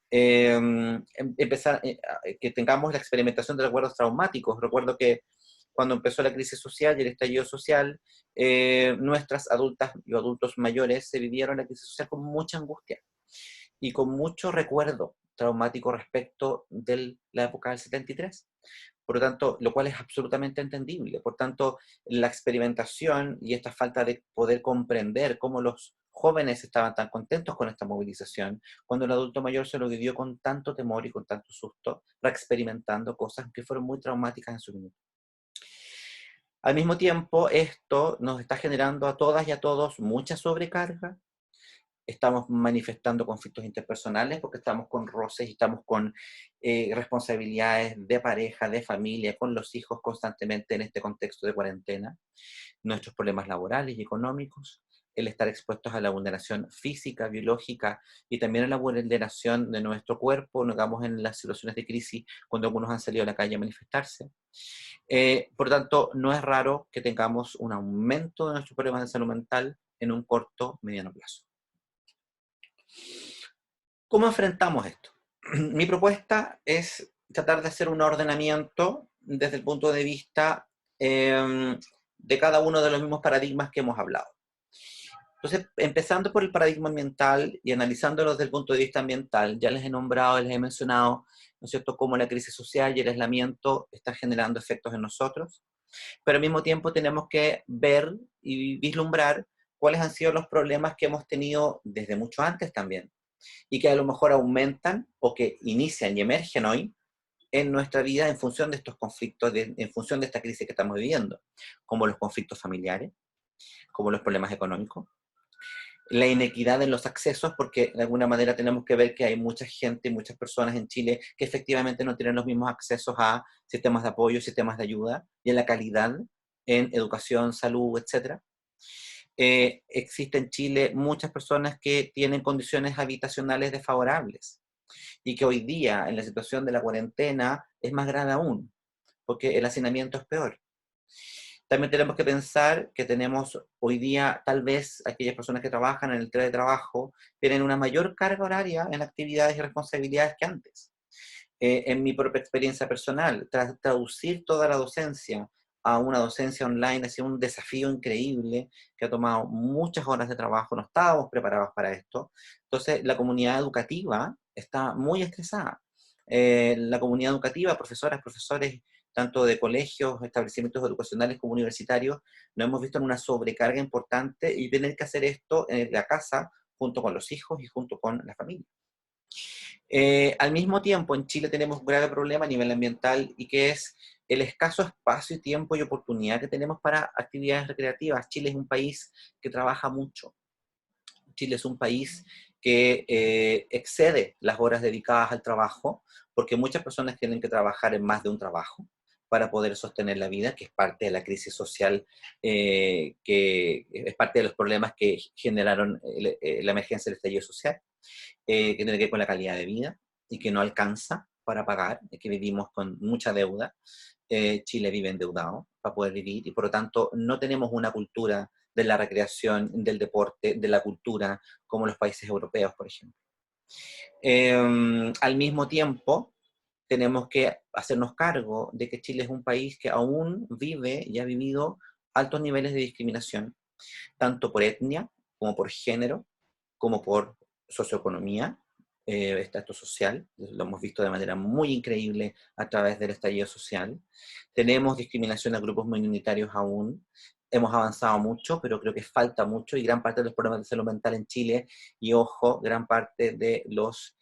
empezar, que tengamos la experimentación de recuerdos traumáticos. Recuerdo que cuando empezó la crisis social y el estallido social, nuestras adultas y adultos mayores se vivieron la crisis social con mucha angustia y con mucho recuerdo traumático respecto de la época del 73. Por lo tanto, lo cual es absolutamente entendible. Por tanto, la experimentación y esta falta de poder comprender cómo los jóvenes estaban tan contentos con esta movilización, cuando el adulto mayor se lo vivió con tanto temor y con tanto susto, experimentando cosas que fueron muy traumáticas en su minuto. Al mismo tiempo, esto nos está generando a todas y a todos mucha sobrecarga. Estamos manifestando conflictos interpersonales porque estamos con roces y estamos con responsabilidades de pareja, de familia, con los hijos constantemente en este contexto de cuarentena, nuestros problemas laborales y económicos, el estar expuestos a la vulneración física, biológica y también a la vulneración de nuestro cuerpo, digamos en las situaciones de crisis cuando algunos han salido a la calle a manifestarse. Por lo tanto, no es raro que tengamos un aumento de nuestros problemas de salud mental en un corto, mediano plazo. ¿Cómo enfrentamos esto? Mi propuesta es tratar de hacer un ordenamiento desde el punto de vista de cada uno de los mismos paradigmas que hemos hablado. Entonces, empezando por el paradigma ambiental y analizándolo desde el punto de vista ambiental, ya les he nombrado, les he mencionado, ¿no es cierto?, cómo la crisis social y el aislamiento están generando efectos en nosotros, pero al mismo tiempo tenemos que ver y vislumbrar cuáles han sido los problemas que hemos tenido desde mucho antes también, y que a lo mejor aumentan o que inician y emergen hoy en nuestra vida en función de estos conflictos, en función de esta crisis que estamos viviendo, como los conflictos familiares, como los problemas económicos, la inequidad en los accesos, porque de alguna manera tenemos que ver que hay mucha gente, muchas personas en Chile que efectivamente no tienen los mismos accesos a sistemas de apoyo, sistemas de ayuda y en la calidad en educación, salud, etc. Existe en Chile muchas personas que tienen condiciones habitacionales desfavorables y que hoy día, en la situación de la cuarentena, es más grave aún, porque el hacinamiento es peor. También tenemos que pensar que tenemos hoy día, tal vez, aquellas personas que trabajan en el teletrabajo, tienen una mayor carga horaria en actividades y responsabilidades que antes. En mi propia experiencia personal, traducir toda la docencia a una docencia online ha sido un desafío increíble que ha tomado muchas horas de trabajo, no estábamos preparados para esto. Entonces, la comunidad educativa está muy estresada. La comunidad educativa, profesoras, profesores, tanto de colegios, establecimientos educacionales como universitarios, nos hemos visto en una sobrecarga importante y tener que hacer esto en la casa junto con los hijos y junto con la familia. Al mismo tiempo, en Chile tenemos un grave problema a nivel ambiental y que es el escaso espacio y tiempo y oportunidad que tenemos para actividades recreativas. Chile es un país que trabaja mucho. Chile es un país que excede las horas dedicadas al trabajo, porque muchas personas tienen que trabajar en más de un trabajo para poder sostener la vida, que es parte de la crisis social, que es parte de los problemas que generaron la emergencia del estallido social, que tiene que ver con la calidad de vida y que no alcanza para pagar, que vivimos con mucha deuda. Chile vive endeudado para poder vivir y por lo tanto no tenemos una cultura de la recreación, del deporte, de la cultura, como los países europeos, por ejemplo. Al mismo tiempo, tenemos que hacernos cargo de que Chile es un país que aún vive y ha vivido altos niveles de discriminación, tanto por etnia, como por género, como por socioeconomía, estatus social, lo hemos visto de manera muy increíble a través del estallido social. Tenemos discriminación a grupos minoritarios aún, hemos avanzado mucho, pero creo que falta mucho y gran parte de los problemas de salud mental en Chile, y ojo, gran parte de los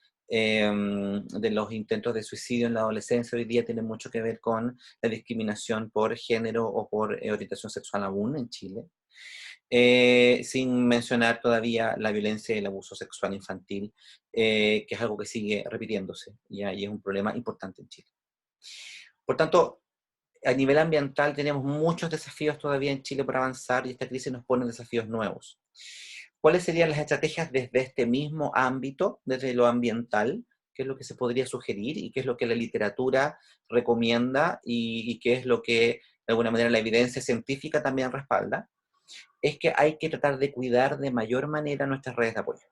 intentos de suicidio en la adolescencia hoy día tienen mucho que ver con la discriminación por género o por orientación sexual aún en Chile. Sin mencionar todavía la violencia y el abuso sexual infantil, que es algo que sigue repitiéndose y es un problema importante en Chile. Por tanto, a nivel ambiental tenemos muchos desafíos todavía en Chile por avanzar y esta crisis nos pone desafíos nuevos. ¿Cuáles serían las estrategias desde este mismo ámbito, desde lo ambiental? ¿Qué es lo que se podría sugerir y qué es lo que la literatura recomienda y qué es lo que de alguna manera la evidencia científica también respalda? Es que hay que tratar de cuidar de mayor manera nuestras redes de apoyo.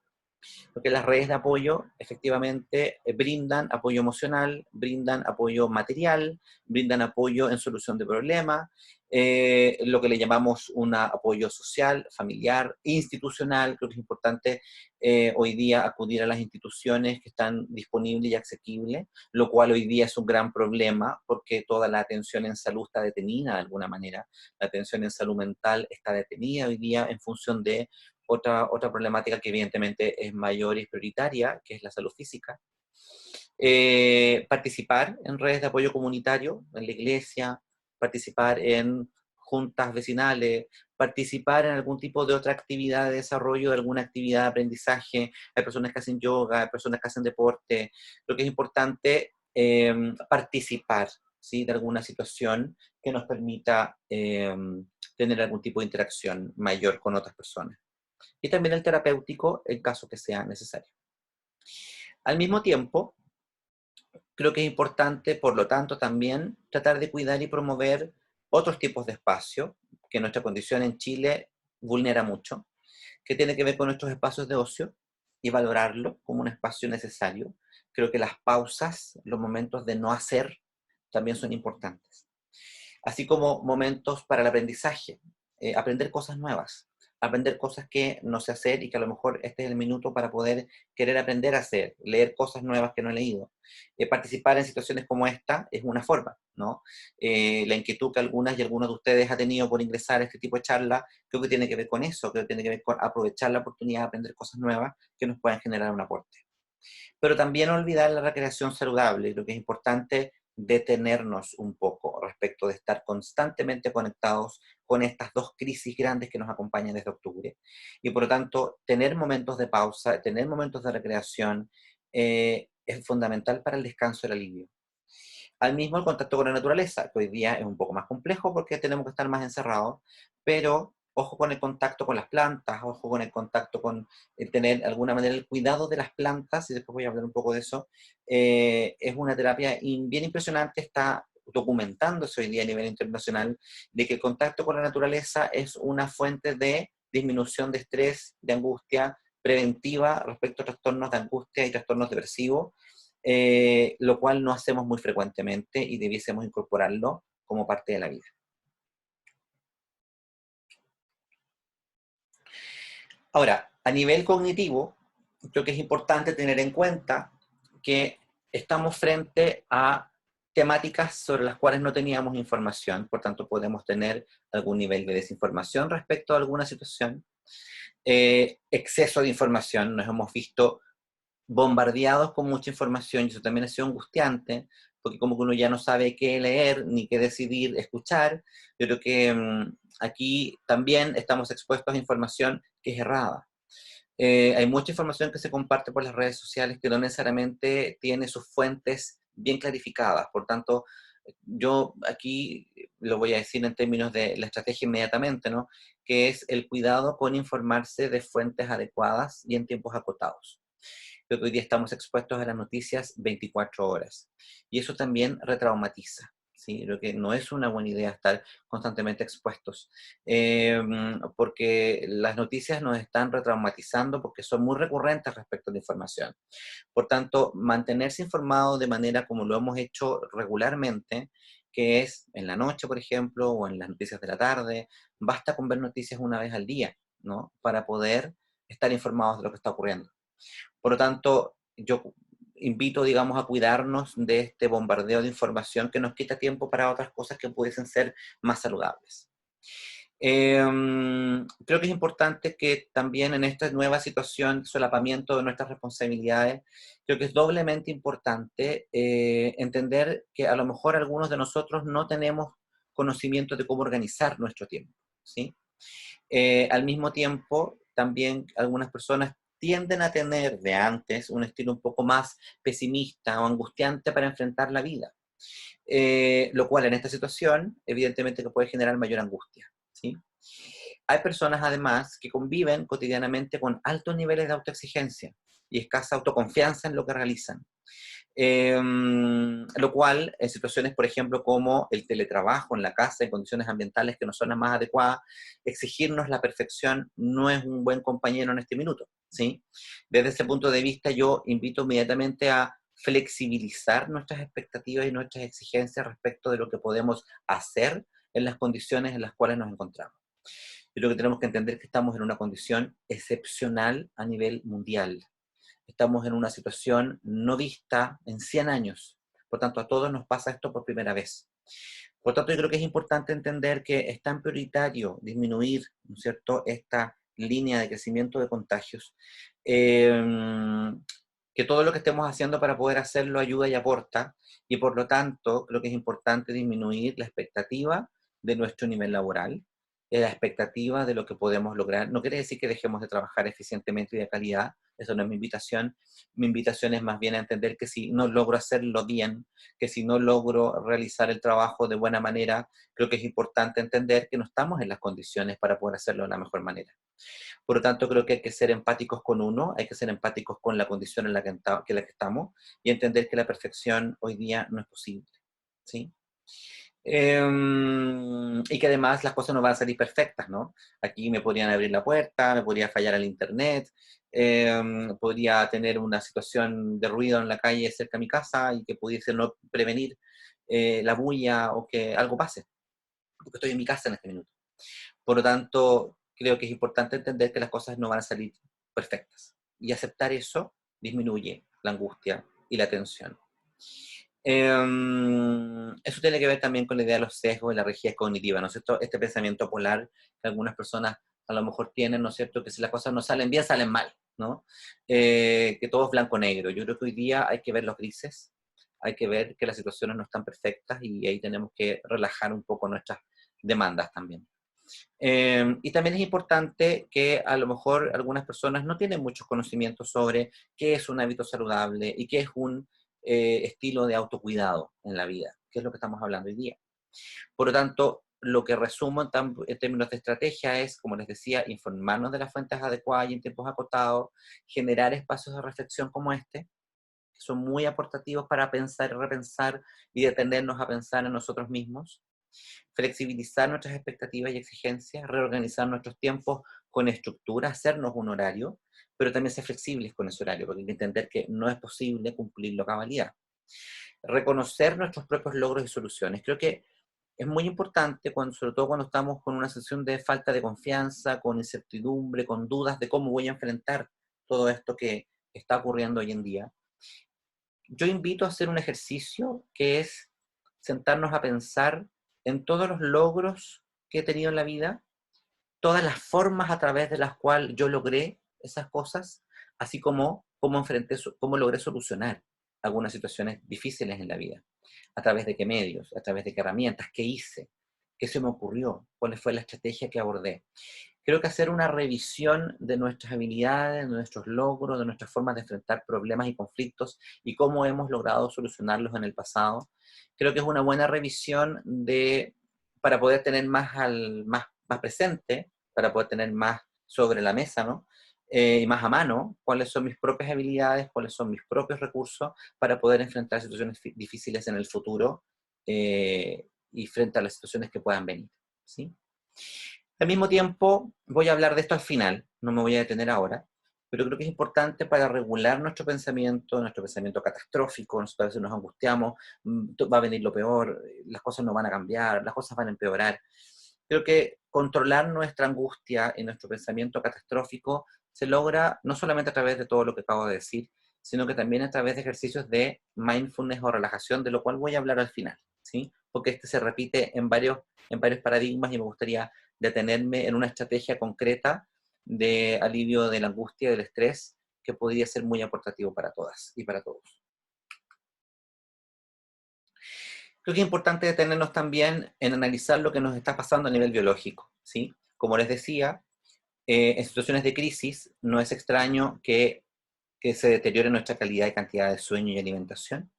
Porque las redes de apoyo efectivamente brindan apoyo emocional, brindan apoyo material, brindan apoyo en solución de problemas, lo que le llamamos un apoyo social, familiar, institucional. Creo que es importante hoy día acudir a las instituciones que están disponibles y asequibles, lo cual hoy día es un gran problema porque toda la atención en salud está detenida de alguna manera. La atención en salud mental está detenida hoy día en función de otra problemática que evidentemente es mayor y prioritaria, que es la salud física. Participar en redes de apoyo comunitario, en la iglesia, participar en juntas vecinales, participar en algún tipo de otra actividad de desarrollo, de alguna actividad de aprendizaje. Hay personas que hacen yoga, hay personas que hacen deporte. Lo que es importante participar, ¿sí?, de alguna situación que nos permita tener algún tipo de interacción mayor con otras personas. Y también el terapéutico en caso que sea necesario. Al mismo tiempo, creo que es importante, por lo tanto, también tratar de cuidar y promover otros tipos de espacio que nuestra condición en Chile vulnera mucho, que tiene que ver con nuestros espacios de ocio y valorarlo como un espacio necesario. Creo que las pausas, los momentos de no hacer, también son importantes. así como momentos para el aprendizaje, aprender cosas nuevas, aprender cosas que no sé hacer y que a lo mejor este es el minuto para poder querer aprender a hacer, leer cosas nuevas que no he leído. Participar en situaciones como esta es una forma, ¿no? La inquietud que algunas y algunos de ustedes ha tenido por ingresar a este tipo de charla, creo que tiene que ver con eso, creo que tiene que ver con aprovechar la oportunidad de aprender cosas nuevas que nos puedan generar un aporte. Pero también olvidar la recreación saludable, creo que es importante detenernos un poco respecto de estar constantemente conectados con estas dos crisis grandes que nos acompañan desde octubre. Y por lo tanto, tener momentos de pausa, tener momentos de recreación, es fundamental para el descanso y el alivio. Al mismo el contacto con la naturaleza, que hoy día es un poco más complejo porque tenemos que estar más encerrados, pero ojo con el contacto con las plantas, ojo con el contacto con tener de alguna manera el cuidado de las plantas, y después voy a hablar un poco de eso. Es una terapia bien impresionante, está documentándose hoy día a nivel internacional, de que el contacto con la naturaleza es una fuente de disminución de estrés, de angustia preventiva respecto a trastornos de angustia y trastornos depresivos, lo cual no hacemos muy frecuentemente y debiésemos incorporarlo como parte de la vida. Ahora, a nivel cognitivo, creo que es importante tener en cuenta que estamos frente a temáticas sobre las cuales no teníamos información, por tanto podemos tener algún nivel de desinformación respecto a alguna situación, exceso de información, nos hemos visto bombardeados con mucha información y eso también ha sido angustiante, porque como que uno ya no sabe qué leer ni qué decidir escuchar. Yo creo que aquí también estamos expuestos a información que es errada. Hay mucha información que se comparte por las redes sociales que no necesariamente tiene sus fuentes bien clarificadas, por tanto, yo aquí lo voy a decir en términos de la estrategia inmediatamente, ¿no? Que es el cuidado con informarse de fuentes adecuadas y en tiempos acotados. Creo que hoy día estamos expuestos a las noticias 24 horas. Y eso también retraumatiza. ¿Sí? Creo que no es una buena idea estar constantemente expuestos, porque las noticias nos están retraumatizando porque son muy recurrentes respecto a la información. Por tanto, mantenerse informado de manera como lo hemos hecho regularmente, que es en la noche, por ejemplo, o en las noticias de la tarde, basta con ver noticias una vez al día, ¿no? Para poder estar informados de lo que está ocurriendo. Por lo tanto, yo invito, digamos, a cuidarnos de este bombardeo de información que nos quita tiempo para otras cosas que pudiesen ser más saludables. Creo que es importante que también en esta nueva situación, solapamiento de nuestras responsabilidades, creo que es doblemente importante entender que a lo mejor algunos de nosotros no tenemos conocimiento de cómo organizar nuestro tiempo, ¿sí? Al mismo tiempo, también algunas personas tienden a tener de antes un estilo un poco más pesimista o angustiante para enfrentar la vida, lo cual en esta situación evidentemente que puede generar mayor angustia, ¿sí? Hay personas además que conviven cotidianamente con altos niveles de autoexigencia y escasa autoconfianza en lo que realizan. Lo cual, en situaciones, por ejemplo, como el teletrabajo en la casa, en condiciones ambientales que no son las más adecuadas, exigirnos la perfección no es un buen compañero en este minuto, ¿sí? Desde ese punto de vista, yo invito inmediatamente a flexibilizar nuestras expectativas y nuestras exigencias respecto de lo que podemos hacer en las condiciones en las cuales nos encontramos. Yo creo que tenemos que entender que estamos en una condición excepcional a nivel mundial. Estamos en una situación no vista en 100 años. Por tanto, a todos nos pasa esto por primera vez. Por tanto, yo creo que es importante entender que es tan prioritario disminuir, ¿no es cierto?, esta línea de crecimiento de contagios, que todo lo que estemos haciendo para poder hacerlo ayuda y aporta, y por lo tanto, creo que es importante disminuir la expectativa de nuestro nivel laboral, la expectativa de lo que podemos lograr. No quiere decir que dejemos de trabajar eficientemente y de calidad, eso no es mi invitación. Mi invitación es más bien a entender que si no logro hacerlo bien, que si no logro realizar el trabajo de buena manera, creo que es importante entender que no estamos en las condiciones para poder hacerlo de la mejor manera. Por lo tanto, creo que hay que ser empáticos con uno, hay que ser empáticos con la condición en la que estamos y entender que la perfección hoy día no es posible, ¿sí? Y que además las cosas no van a salir perfectas, ¿no? Aquí me podrían abrir la puerta, me podría fallar el internet, podría tener una situación de ruido en la calle cerca de mi casa y que pudiese no prevenir la bulla o que algo pase, porque estoy en mi casa en este minuto. Por lo tanto, creo que es importante entender que las cosas no van a salir perfectas. Y aceptar eso disminuye la angustia y la tensión. Eso tiene que ver también con la idea de los sesgos y la rigidez cognitiva, ¿no es cierto? Este pensamiento polar que algunas personas a lo mejor tienen, ¿no es cierto? Que si las cosas no salen bien, salen mal, ¿no? Que todo es blanco-negro. Yo creo que hoy día hay que ver los grises, hay que ver que las situaciones no están perfectas y ahí tenemos que relajar un poco nuestras demandas también. Y también es importante que a lo mejor algunas personas no tienen muchos conocimientos sobre qué es un hábito saludable y qué es un estilo de autocuidado en la vida, que es lo que estamos hablando hoy día. Por lo tanto, lo que resumo en términos de estrategia es, como les decía, informarnos de las fuentes adecuadas y en tiempos acotados, generar espacios de reflexión como este, que son muy aportativos para pensar y repensar y detenernos a pensar en nosotros mismos, flexibilizar nuestras expectativas y exigencias, reorganizar nuestros tiempos con estructura, hacernos un horario, pero también ser flexibles con ese horario, porque hay que entender que no es posible cumplirlo a cabalidad. Reconocer nuestros propios logros y soluciones. Creo que es muy importante, sobre todo cuando estamos con una sensación de falta de confianza, con incertidumbre, con dudas de cómo voy a enfrentar todo esto que está ocurriendo hoy en día. Yo invito a hacer un ejercicio que es sentarnos a pensar en todos los logros que he tenido en la vida, todas las formas a través de las cuales yo logré esas cosas, así como cómo logré solucionar algunas situaciones difíciles en la vida, a través de qué medios, a través de qué herramientas, qué hice, qué se me ocurrió, cuál fue la estrategia que abordé. Creo que hacer una revisión de nuestras habilidades, de nuestros logros, de nuestras formas de enfrentar problemas y conflictos y cómo hemos logrado solucionarlos en el pasado, creo que es una buena revisión para poder tener más presente, para poder tener más sobre la mesa, ¿no? Y más a mano, cuáles son mis propias habilidades, cuáles son mis propios recursos para poder enfrentar situaciones difíciles en el futuro y frente a las situaciones que puedan venir, ¿sí? Al mismo tiempo, voy a hablar de esto al final, no me voy a detener ahora, pero creo que es importante para regular nuestro pensamiento catastrófico. Nosotros a veces nos angustiamos, va a venir lo peor, las cosas no van a cambiar, las cosas van a empeorar. Creo que controlar nuestra angustia y nuestro pensamiento catastrófico se logra no solamente a través de todo lo que acabo de decir, sino que también a través de ejercicios de mindfulness o relajación, de lo cual voy a hablar al final, ¿sí? Porque este se repite en varios paradigmas y me gustaría detenerme en una estrategia concreta de alivio de la angustia y del estrés que podría ser muy aportativo para todas y para todos. Creo que es importante detenernos también en analizar lo que nos está pasando a nivel biológico, ¿sí? Como les decía, en situaciones de crisis no es extraño que se deteriore nuestra calidad y cantidad de sueño y alimentación.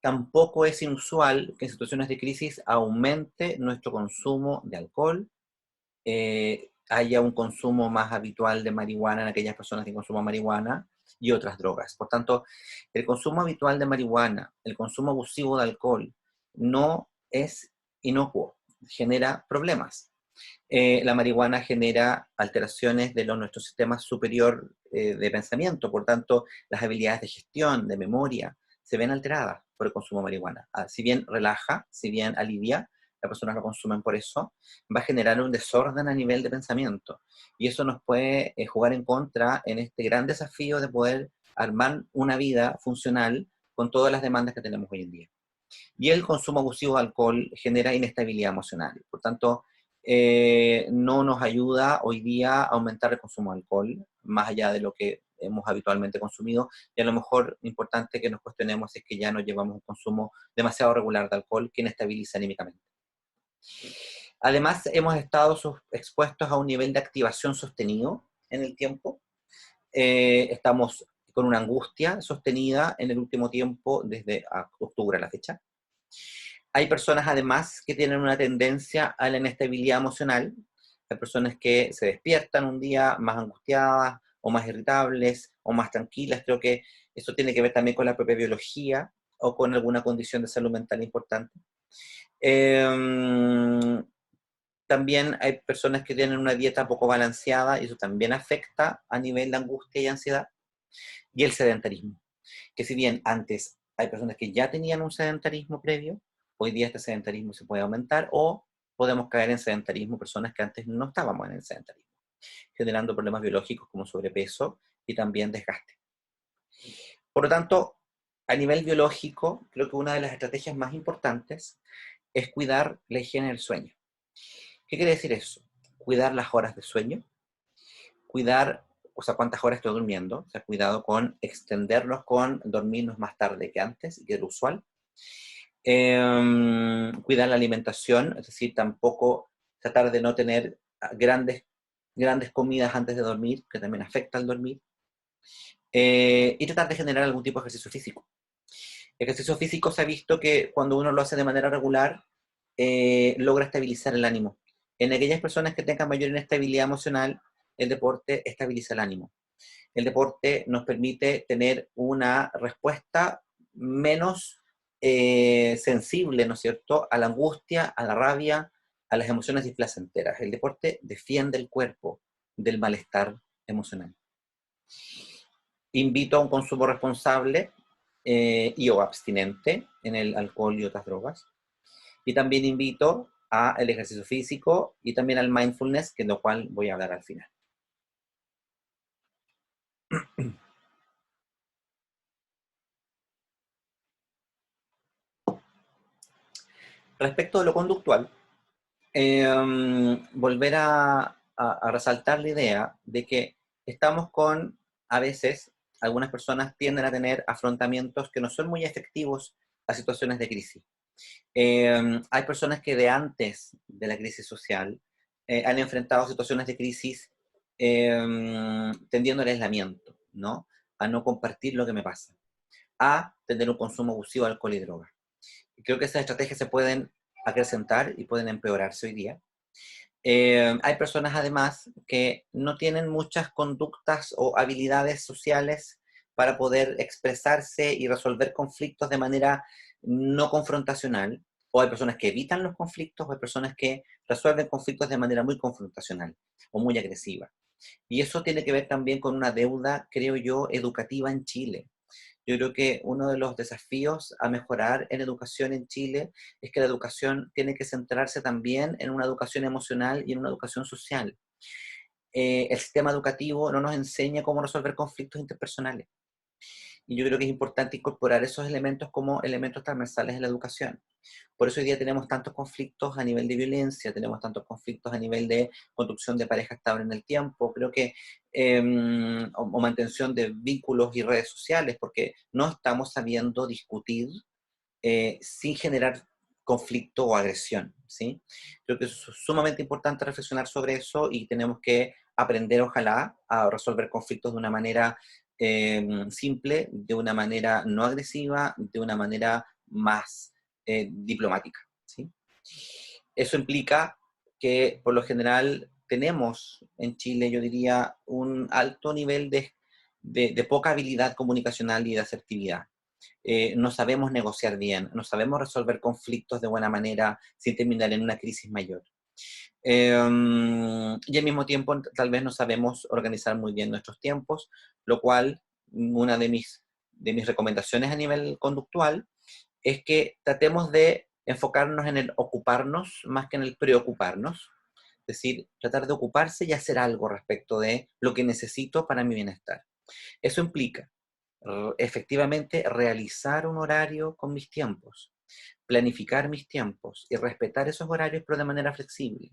Tampoco es inusual que en situaciones de crisis aumente nuestro consumo de alcohol, haya un consumo más habitual de marihuana en aquellas personas que consuman marihuana y otras drogas. Por tanto, el consumo habitual de marihuana, el consumo abusivo de alcohol, no es inocuo, genera problemas. La marihuana genera alteraciones de nuestro sistema superior de pensamiento, por tanto, las habilidades de gestión, de memoria, se ven alteradas por el consumo de marihuana. Si bien relaja, si bien alivia, las personas lo consumen por eso, va a generar un desorden a nivel de pensamiento. Y eso nos puede jugar en contra en este gran desafío de poder armar una vida funcional con todas las demandas que tenemos hoy en día. Y el consumo abusivo de alcohol genera inestabilidad emocional. Por tanto, no nos ayuda hoy día a aumentar el consumo de alcohol, más allá de lo que hemos habitualmente consumido, y a lo mejor importante que nos cuestionemos si es que ya no llevamos un consumo demasiado regular de alcohol que inestabiliza anímicamente. Además, hemos estado expuestos a un nivel de activación sostenido en el tiempo. Estamos con una angustia sostenida en el último tiempo, desde octubre a la fecha. Hay personas además que tienen una tendencia a la inestabilidad emocional. Hay personas que se despiertan un día más angustiadas o más irritables o más tranquilas. Creo que eso tiene que ver también con la propia biología o con alguna condición de salud mental importante. También hay personas que tienen una dieta poco balanceada y eso también afecta a nivel de angustia y ansiedad. Y el sedentarismo, que si bien antes hay personas que ya tenían un sedentarismo previo, hoy día este sedentarismo se puede aumentar o podemos caer en sedentarismo, personas que antes no estábamos en el sedentarismo, generando problemas biológicos como sobrepeso y también desgaste. Por lo tanto, a nivel biológico, creo que una de las estrategias más importantes es cuidar la higiene del sueño. ¿Qué quiere decir eso? Cuidar las horas de sueño, cuidar, o sea, cuántas horas estoy durmiendo, o sea, cuidado con extendernos con dormirnos más tarde que antes, que es lo usual. Cuidar la alimentación, es decir, tampoco tratar de no tener grandes comidas antes de dormir, que también afecta al dormir. Y tratar de generar algún tipo de ejercicio físico. El ejercicio físico se ha visto que cuando uno lo hace de manera regular, logra estabilizar el ánimo. En aquellas personas que tengan mayor inestabilidad emocional, el deporte estabiliza el ánimo. El deporte nos permite tener una respuesta menos sensible, ¿no es cierto?, a la angustia, a la rabia, a las emociones displacenteras. El deporte defiende el cuerpo del malestar emocional. Invito a un consumo responsable y o abstinente en el alcohol y otras drogas. Y también invito al ejercicio físico y también al mindfulness, que es lo cual voy a hablar al final. Respecto de lo conductual, volver a resaltar la idea de que estamos con, a veces, algunas personas tienden a tener afrontamientos que no son muy efectivos a situaciones de crisis. Hay personas que de antes de la crisis social han enfrentado situaciones de crisis tendiendo al aislamiento, ¿no? A no compartir lo que me pasa, a tener un consumo abusivo de alcohol y droga. Y creo que esas estrategias se pueden acrecentar y pueden empeorarse hoy día. Hay personas además que no tienen muchas conductas o habilidades sociales para poder expresarse y resolver conflictos de manera no confrontacional, o hay personas que evitan los conflictos, o hay personas que resuelven conflictos de manera muy confrontacional o muy agresiva. Y eso tiene que ver también con una deuda, creo yo, educativa en Chile. Yo creo que uno de los desafíos a mejorar en educación en Chile es que la educación tiene que centrarse también en una educación emocional y en una educación social. El sistema educativo no nos enseña cómo resolver conflictos interpersonales. Y yo creo que es importante incorporar esos elementos como elementos transversales en la educación. Por eso hoy día tenemos tantos conflictos a nivel de violencia, tenemos tantos conflictos a nivel de construcción de pareja estable en el tiempo, creo que, o mantención de vínculos y redes sociales, porque no estamos sabiendo discutir sin generar conflicto o agresión, ¿sí? Creo que es sumamente importante reflexionar sobre eso y tenemos que aprender, ojalá, a resolver conflictos de una manera simple, de una manera no agresiva, de una manera más diplomática, ¿sí? Eso implica que, por lo general, tenemos en Chile, yo diría, un alto nivel de poca habilidad comunicacional y de asertividad. No sabemos negociar bien, no sabemos resolver conflictos de buena manera sin terminar en una crisis mayor. Y al mismo tiempo, tal vez no sabemos organizar muy bien nuestros tiempos, lo cual, una de mis recomendaciones a nivel conductual es que tratemos de enfocarnos en el ocuparnos más que en el preocuparnos. Es decir, tratar de ocuparse y hacer algo respecto de lo que necesito para mi bienestar. Eso implica efectivamente realizar un horario con mis tiempos, planificar mis tiempos y respetar esos horarios, pero de manera flexible.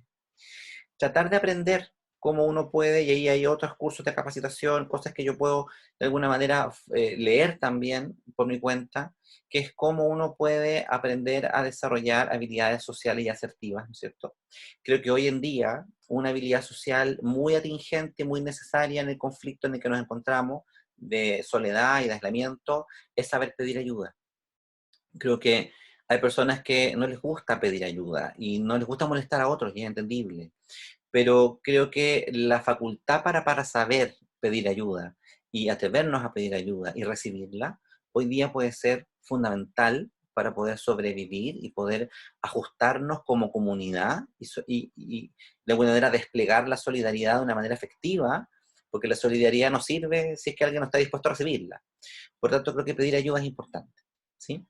Tratar de aprender cómo uno puede, y ahí hay otros cursos de capacitación, cosas que yo puedo de alguna manera leer también por mi cuenta, que es cómo uno puede aprender a desarrollar habilidades sociales y asertivas, ¿no es cierto? Creo que hoy en día una habilidad social muy atingente, muy necesaria en el conflicto en el que nos encontramos, de soledad y de aislamiento, es saber pedir ayuda. Creo que hay personas que no les gusta pedir ayuda y no les gusta molestar a otros, y es entendible, pero creo que la facultad para saber pedir ayuda y atrevernos a pedir ayuda y recibirla, hoy día puede ser fundamental para poder sobrevivir y poder ajustarnos como comunidad y de alguna manera desplegar la solidaridad de una manera efectiva, porque la solidaridad no sirve si es que alguien no está dispuesto a recibirla. Por tanto, creo que pedir ayuda es importante, ¿sí?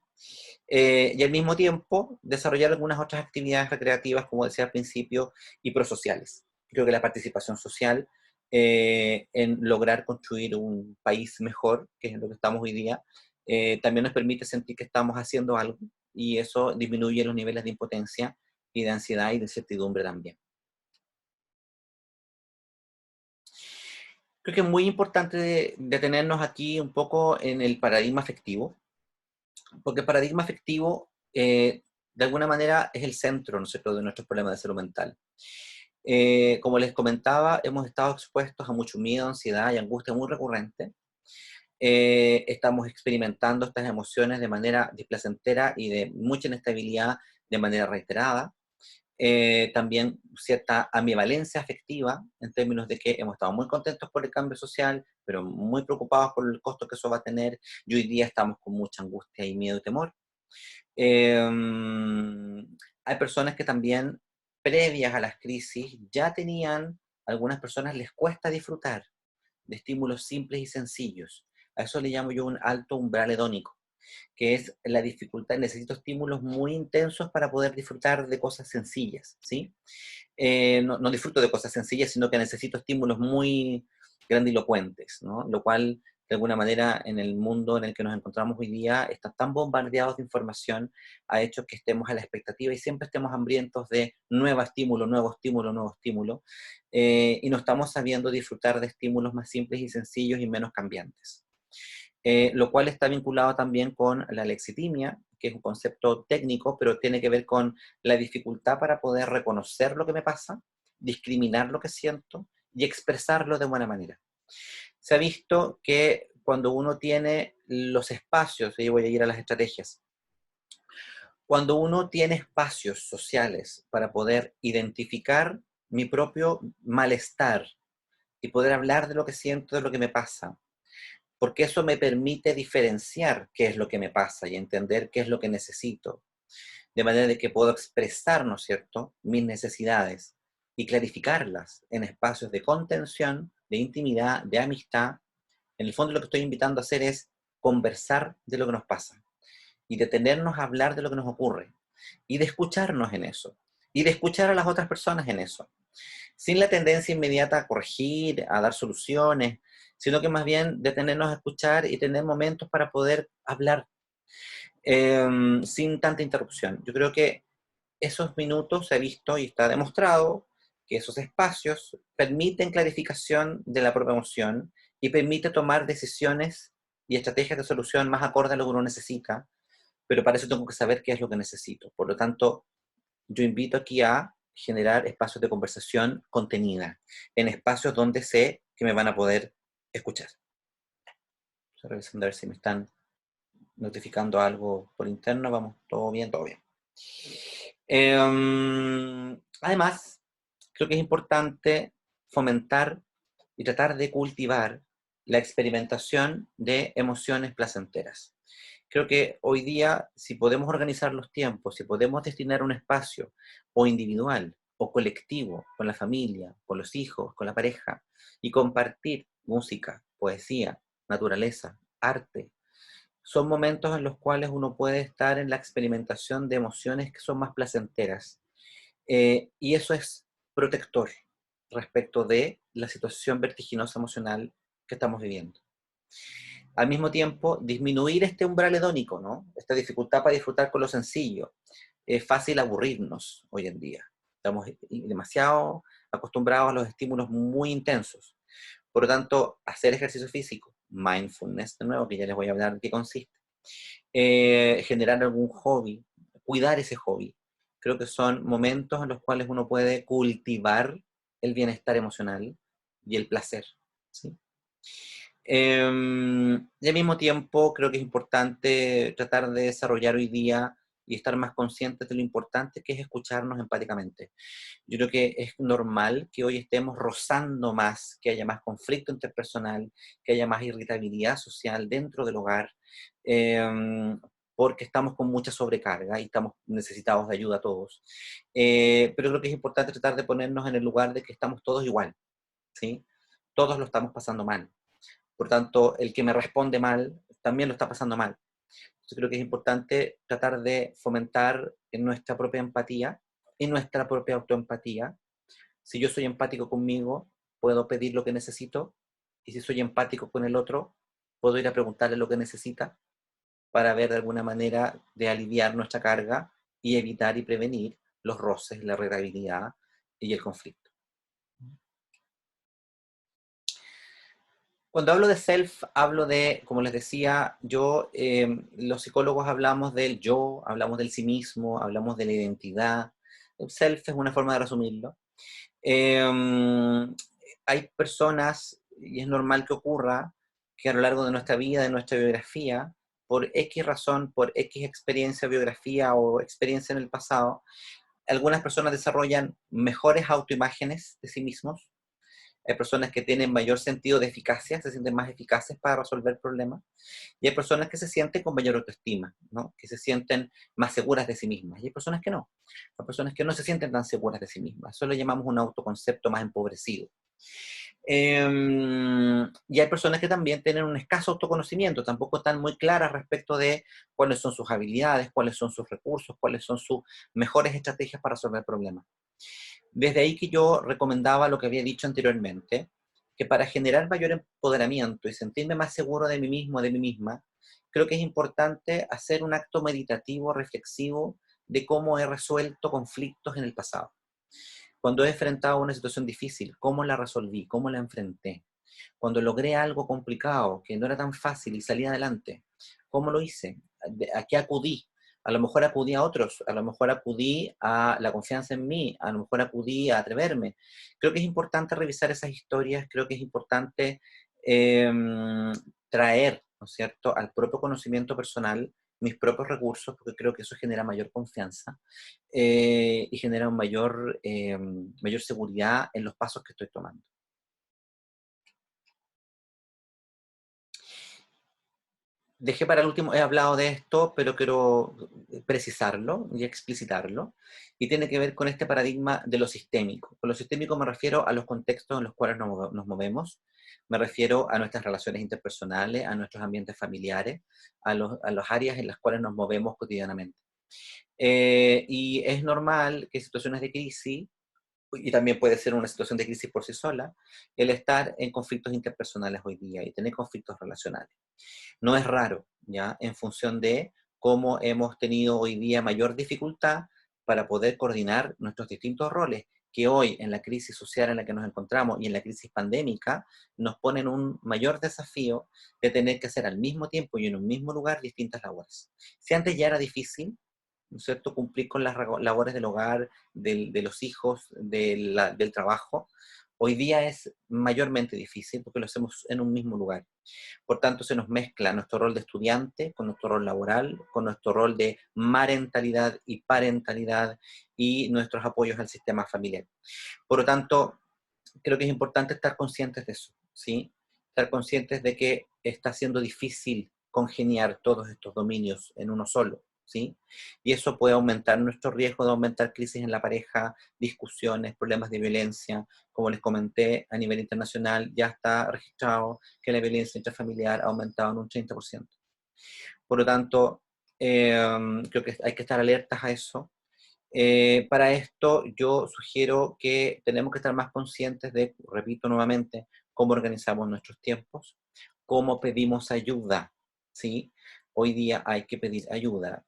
Y al mismo tiempo desarrollar algunas otras actividades recreativas, como decía al principio, y prosociales. Creo que la participación social en lograr construir un país mejor, que es lo que estamos hoy día, también nos permite sentir que estamos haciendo algo, y eso disminuye los niveles de impotencia y de ansiedad y de incertidumbre también. Creo que es muy importante detenernos aquí un poco en el paradigma afectivo, porque el paradigma afectivo, de alguna manera, es el centro, ¿no es cierto?, de nuestros problemas de salud mental. Como les comentaba, hemos estado expuestos a mucho miedo, ansiedad y angustia muy recurrente. Estamos experimentando estas emociones de manera displacentera y de mucha inestabilidad de manera reiterada. También cierta ambivalencia afectiva, en términos de que hemos estado muy contentos por el cambio social, pero muy preocupados por el costo que eso va a tener, y hoy día estamos con mucha angustia y miedo y temor. Eh, Hay personas que también, previas a las crisis, ya tenían, algunas personas les cuesta disfrutar de estímulos simples y sencillos. A eso le llamo yo un alto umbral hedónico, que es la dificultad, necesito estímulos muy intensos para poder disfrutar de cosas sencillas, ¿sí? No disfruto de cosas sencillas, sino que necesito estímulos muy grandilocuentes, ¿no? Lo cual, de alguna manera, en el mundo en el que nos encontramos hoy día, está tan bombardeados de información, ha hecho que estemos a la expectativa y siempre estemos hambrientos de nuevo estímulo, nuevo estímulo, nuevo estímulo, y no estamos sabiendo disfrutar de estímulos más simples y sencillos y menos cambiantes. Lo cual está vinculado también con la lexitimia, que es un concepto técnico, pero tiene que ver con la dificultad para poder reconocer lo que me pasa, discriminar lo que siento y expresarlo de buena manera. Se ha visto que cuando uno tiene los espacios, y voy a ir a las estrategias, cuando uno tiene espacios sociales para poder identificar mi propio malestar y poder hablar de lo que siento, de lo que me pasa, porque eso me permite diferenciar qué es lo que me pasa y entender qué es lo que necesito, de manera de que puedo expresar, ¿no es cierto?, mis necesidades y clarificarlas en espacios de contención, de intimidad, de amistad. En el fondo lo que estoy invitando a hacer es conversar de lo que nos pasa y detenernos a hablar de lo que nos ocurre y de escucharnos en eso y de escuchar a las otras personas en eso, sin la tendencia inmediata a corregir, a dar soluciones, sino que más bien detenernos a escuchar y tener momentos para poder hablar sin tanta interrupción. Yo creo que esos minutos se ha visto y está demostrado que esos espacios permiten clarificación de la propia emoción y permite tomar decisiones y estrategias de solución más acorde a lo que uno necesita, pero para eso tengo que saber qué es lo que necesito. Por lo tanto, yo invito aquí a generar espacios de conversación contenida, en espacios donde sé que me van a poder escuchar. Estoy revisando a ver si me están notificando algo por interno. Vamos, todo bien, todo bien. Además, creo que es importante fomentar y tratar de cultivar la experimentación de emociones placenteras. Creo que hoy día, si podemos organizar los tiempos, si podemos destinar un espacio o individual o colectivo con la familia, con los hijos, con la pareja, y compartir música, poesía, naturaleza, arte, son momentos en los cuales uno puede estar en la experimentación de emociones que son más placenteras. Y eso es protector respecto de la situación vertiginosa emocional que estamos viviendo. Al mismo tiempo, disminuir este umbral hedónico, ¿no? Esta dificultad para disfrutar con lo sencillo. Es fácil aburrirnos hoy en día. Estamos demasiado acostumbrados a los estímulos muy intensos. Por lo tanto, hacer ejercicio físico, mindfulness de nuevo, que ya les voy a hablar de qué consiste, generar algún hobby, cuidar ese hobby. Creo que son momentos en los cuales uno puede cultivar el bienestar emocional y el placer, ¿sí? Y al mismo tiempo creo que es importante tratar de desarrollar hoy día y estar más conscientes de lo importante que es escucharnos empáticamente. Yo creo que es normal que hoy estemos rozando más, que haya más conflicto interpersonal, que haya más irritabilidad social dentro del hogar, porque estamos con mucha sobrecarga y estamos necesitados de ayuda todos. Pero creo que es importante tratar de ponernos en el lugar de que estamos todos igual, ¿sí? Todos lo estamos pasando mal. Por tanto, el que me responde mal, también lo está pasando mal. Entonces Entonces creo que es importante tratar de fomentar en nuestra propia empatía y nuestra propia autoempatía. Si yo soy empático conmigo, puedo pedir lo que necesito, y si soy empático con el otro, puedo ir a preguntarle lo que necesita para ver de alguna manera de aliviar nuestra carga y evitar y prevenir los roces, la irritabilidad y el conflicto. Cuando hablo de self, hablo de, como les decía, los psicólogos hablamos del yo, hablamos del sí mismo, hablamos de la identidad. El self es una forma de resumirlo. Hay personas, y es normal que ocurra, que a lo largo de nuestra vida, de nuestra biografía, por X razón, por X experiencia, biografía o experiencia en el pasado, algunas personas desarrollan mejores autoimágenes de sí mismos. Hay personas que tienen mayor sentido de eficacia, se sienten más eficaces para resolver problemas, y hay personas que se sienten con mayor autoestima, ¿no? Que se sienten más seguras de sí mismas, y hay personas que no. Hay personas que no se sienten tan seguras de sí mismas. Eso lo llamamos un autoconcepto más empobrecido. Y hay personas que también tienen un escaso autoconocimiento, tampoco están muy claras respecto de cuáles son sus habilidades, cuáles son sus recursos, cuáles son sus mejores estrategias para resolver problemas. Desde ahí que yo recomendaba lo que había dicho anteriormente, que para generar mayor empoderamiento y sentirme más seguro de mí mismo, de mí misma, creo que es importante hacer un acto meditativo, reflexivo, de cómo he resuelto conflictos en el pasado. Cuando he enfrentado una situación difícil, cómo la resolví, cómo la enfrenté. Cuando logré algo complicado, que no era tan fácil y salí adelante, ¿cómo lo hice? ¿A qué acudí? A lo mejor acudí a otros, a lo mejor acudí a la confianza en mí, a lo mejor acudí a atreverme. Creo que es importante revisar esas historias, creo que es importante eh, traer, ¿no es cierto?, al propio conocimiento personal mis propios recursos, porque creo que eso genera mayor confianza y genera mayor seguridad en los pasos que estoy tomando. Dejé para el último, he hablado de esto, pero quiero precisarlo y explicitarlo, y tiene que ver con este paradigma de lo sistémico. Con lo sistémico me refiero a los contextos en los cuales nos movemos, me refiero a nuestras relaciones interpersonales, a nuestros ambientes familiares, a las áreas en las cuales nos movemos cotidianamente. Y es normal que en situaciones de crisis, y también puede ser una situación de crisis por sí sola, el estar en conflictos interpersonales hoy día y tener conflictos relacionales. No es raro, ¿ya? En función de cómo hemos tenido hoy día mayor dificultad para poder coordinar nuestros distintos roles, que hoy en la crisis social en la que nos encontramos y en la crisis pandémica nos ponen un mayor desafío de tener que hacer al mismo tiempo y en un mismo lugar distintas labores. Si antes ya era difícil, ¿no es cierto?, cumplir con las labores del hogar, de los hijos, del trabajo, hoy día es mayormente difícil porque lo hacemos en un mismo lugar. Por tanto, se nos mezcla nuestro rol de estudiante con nuestro rol laboral, con nuestro rol de marentalidad y parentalidad y nuestros apoyos al sistema familiar. Por lo tanto, creo que es importante estar conscientes de eso, ¿sí? Estar conscientes de que está siendo difícil congeniar todos estos dominios en uno solo, ¿sí? Y eso puede aumentar nuestro riesgo de aumentar crisis en la pareja, discusiones, problemas de violencia. Como les comenté, a nivel internacional ya está registrado que la violencia intrafamiliar ha aumentado en un 30%. Por lo tanto, creo que hay que estar alertas a eso. Para esto yo sugiero que tenemos que estar más conscientes de, repito nuevamente, cómo organizamos nuestros tiempos, cómo pedimos ayuda, ¿sí? Hoy día hay que pedir ayuda.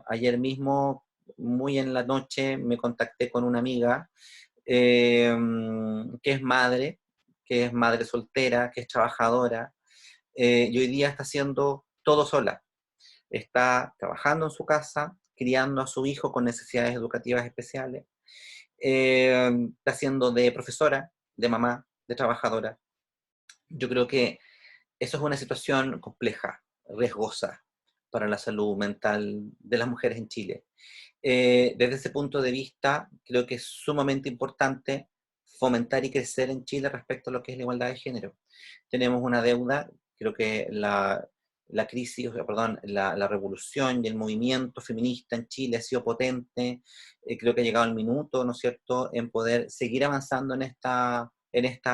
Ayer mismo, muy en la noche, me contacté con una amiga eh, que es madre soltera, que es trabajadora, y hoy día está haciendo todo sola. Está trabajando en su casa, criando a su hijo con necesidades educativas especiales, está haciendo de profesora, de mamá, de trabajadora. Yo creo que eso es una situación compleja, riesgosa para la salud mental de las mujeres en Chile. Desde ese punto de vista, creo que es sumamente importante fomentar y crecer en Chile respecto a lo que es la igualdad de género. Tenemos una deuda, creo que la crisis, perdón, la revolución y el movimiento feminista en Chile ha sido potente, creo que ha llegado el minuto, ¿no es cierto?, en poder seguir avanzando en esta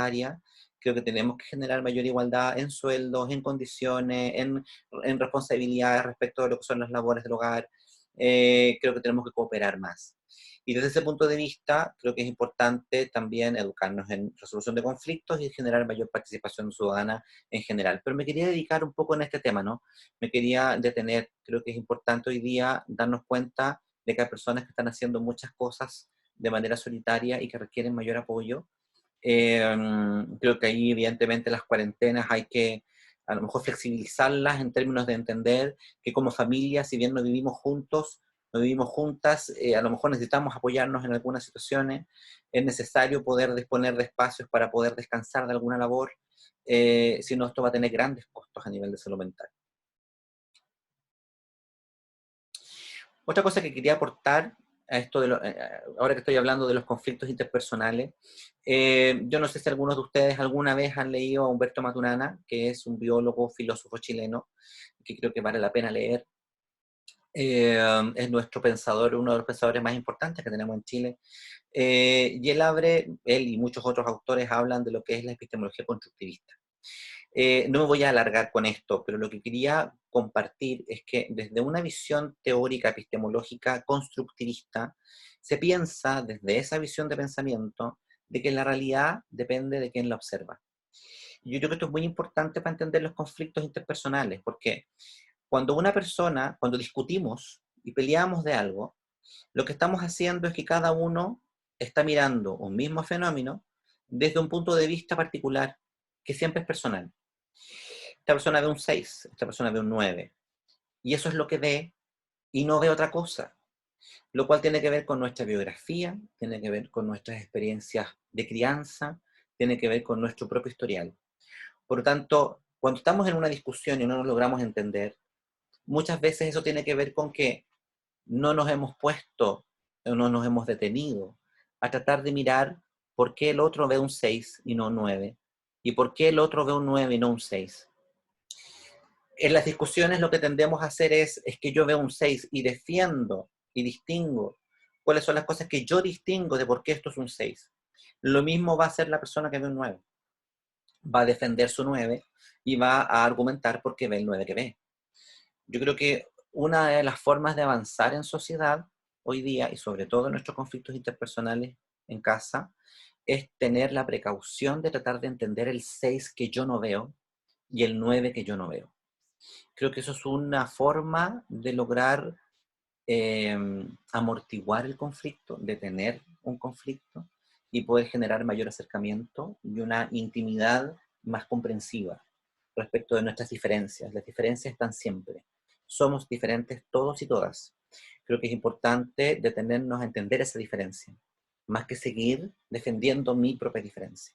área. Creo que tenemos que generar mayor igualdad en sueldos, en condiciones, en responsabilidades respecto de lo que son las labores del hogar. Creo que tenemos que cooperar más. Y desde ese punto de vista, creo que es importante también educarnos en resolución de conflictos y generar mayor participación ciudadana en general. Pero me quería dedicar un poco en este tema, ¿no? Me quería detener. Creo que es importante hoy día darnos cuenta de que hay personas que están haciendo muchas cosas de manera solitaria y que requieren mayor apoyo. Creo que ahí evidentemente las cuarentenas hay que a lo mejor flexibilizarlas en términos de entender que como familia, si bien no vivimos juntos, no vivimos juntas, a lo mejor necesitamos apoyarnos en algunas situaciones, es necesario poder disponer de espacios para poder descansar de alguna labor, si no esto va a tener grandes costos a nivel de salud mental. Otra cosa que quería aportar a esto, ahora que estoy hablando de los conflictos interpersonales, yo no sé si algunos de ustedes alguna vez han leído a Humberto Maturana, que es un biólogo, filósofo chileno, que creo que vale la pena leer. Es nuestro pensador, uno de los pensadores más importantes que tenemos en Chile. Y él y muchos otros autores hablan de lo que es la epistemología constructivista. No me voy a alargar con esto, pero lo que quería compartir es que desde una visión teórica epistemológica constructivista, se piensa desde esa visión de pensamiento de que la realidad depende de quien la observa. Yo creo que esto es muy importante para entender los conflictos interpersonales, porque cuando discutimos y peleamos de algo, lo que estamos haciendo es que cada uno está mirando un mismo fenómeno desde un punto de vista particular, que siempre es personal. Esta persona ve un 6, esta persona ve un 9. Y eso es lo que ve y no ve otra cosa. Lo cual tiene que ver con nuestra biografía, tiene que ver con nuestras experiencias de crianza, tiene que ver con nuestro propio historial. Por lo tanto, cuando estamos en una discusión y no nos logramos entender, muchas veces eso tiene que ver con que no nos hemos puesto, no nos hemos detenido a tratar de mirar por qué el otro ve un 6 y no un 9, y por qué el otro ve un 9 y no un 6. En las discusiones lo que tendemos a hacer es que yo veo un 6 y defiendo y distingo cuáles son las cosas que yo distingo de por qué esto es un 6. Lo mismo va a hacer la persona que ve un 9. Va a defender su 9 y va a argumentar por qué ve el 9 que ve. Yo creo que una de las formas de avanzar en sociedad hoy día, y sobre todo en nuestros conflictos interpersonales en casa, es tener la precaución de tratar de entender el 6 que yo no veo y el 9 que yo no veo. Creo que eso es una forma de lograr amortiguar el conflicto, detener un conflicto y poder generar mayor acercamiento y una intimidad más comprensiva respecto de nuestras diferencias. Las diferencias están siempre. Somos diferentes todos y todas. Creo que es importante detenernos a entender esa diferencia, más que seguir defendiendo mi propia diferencia.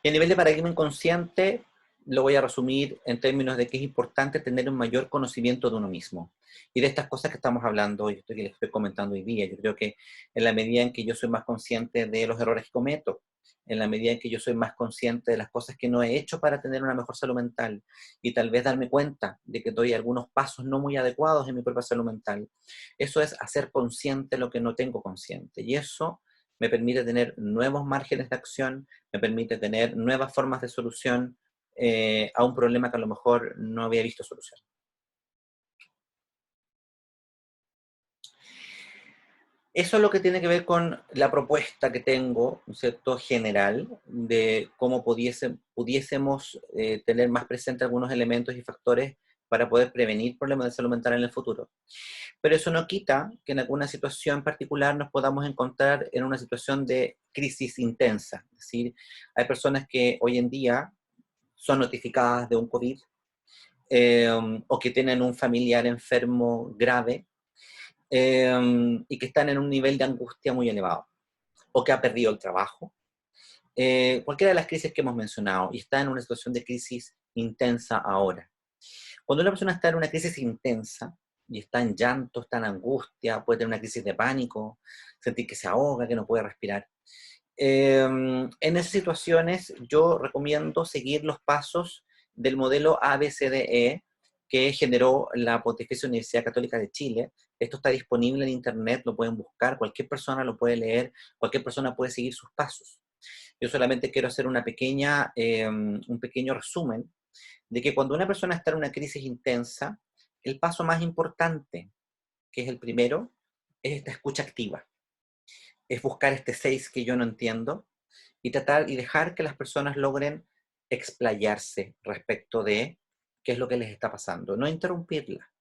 Y a nivel de paradigma inconsciente, lo voy a resumir en términos de que es importante tener un mayor conocimiento de uno mismo. Y de estas cosas que estamos hablando hoy, que les estoy comentando hoy día, yo creo que en la medida en que yo soy más consciente de los errores que cometo, en la medida en que yo soy más consciente de las cosas que no he hecho para tener una mejor salud mental, y tal vez darme cuenta de que doy algunos pasos no muy adecuados en mi propia salud mental, eso es hacer consciente lo que no tengo consciente. Y eso me permite tener nuevos márgenes de acción, me permite tener nuevas formas de solución a un problema que a lo mejor no había visto solución. Eso es lo que tiene que ver con la propuesta que tengo, ¿no es cierto?, general, de cómo pudiésemos tener más presente algunos elementos y factores para poder prevenir problemas de salud mental en el futuro. Pero eso no quita que en alguna situación particular nos podamos encontrar en una situación de crisis intensa. Es decir, hay personas que hoy en día son notificadas de un COVID o que tienen un familiar enfermo grave y que están en un nivel de angustia muy elevado o que ha perdido el trabajo. Cualquiera de las crisis que hemos mencionado y está en una situación de crisis intensa ahora. Cuando una persona está en una crisis intensa y está en llanto, está en angustia, puede tener una crisis de pánico, sentir que se ahoga, que no puede respirar. En esas situaciones yo recomiendo seguir los pasos del modelo ABCDE que generó la Pontificia Universidad Católica de Chile. Esto está disponible en internet, lo pueden buscar, cualquier persona lo puede leer, cualquier persona puede seguir sus pasos. Yo solamente quiero hacer un pequeño resumen de que cuando una persona está en una crisis intensa, el paso más importante, que es el primero, es esta escucha activa. Es buscar este 6 que yo no entiendo y tratar y dejar que las personas logren explayarse respecto de qué es lo que les está pasando, no interrumpirla.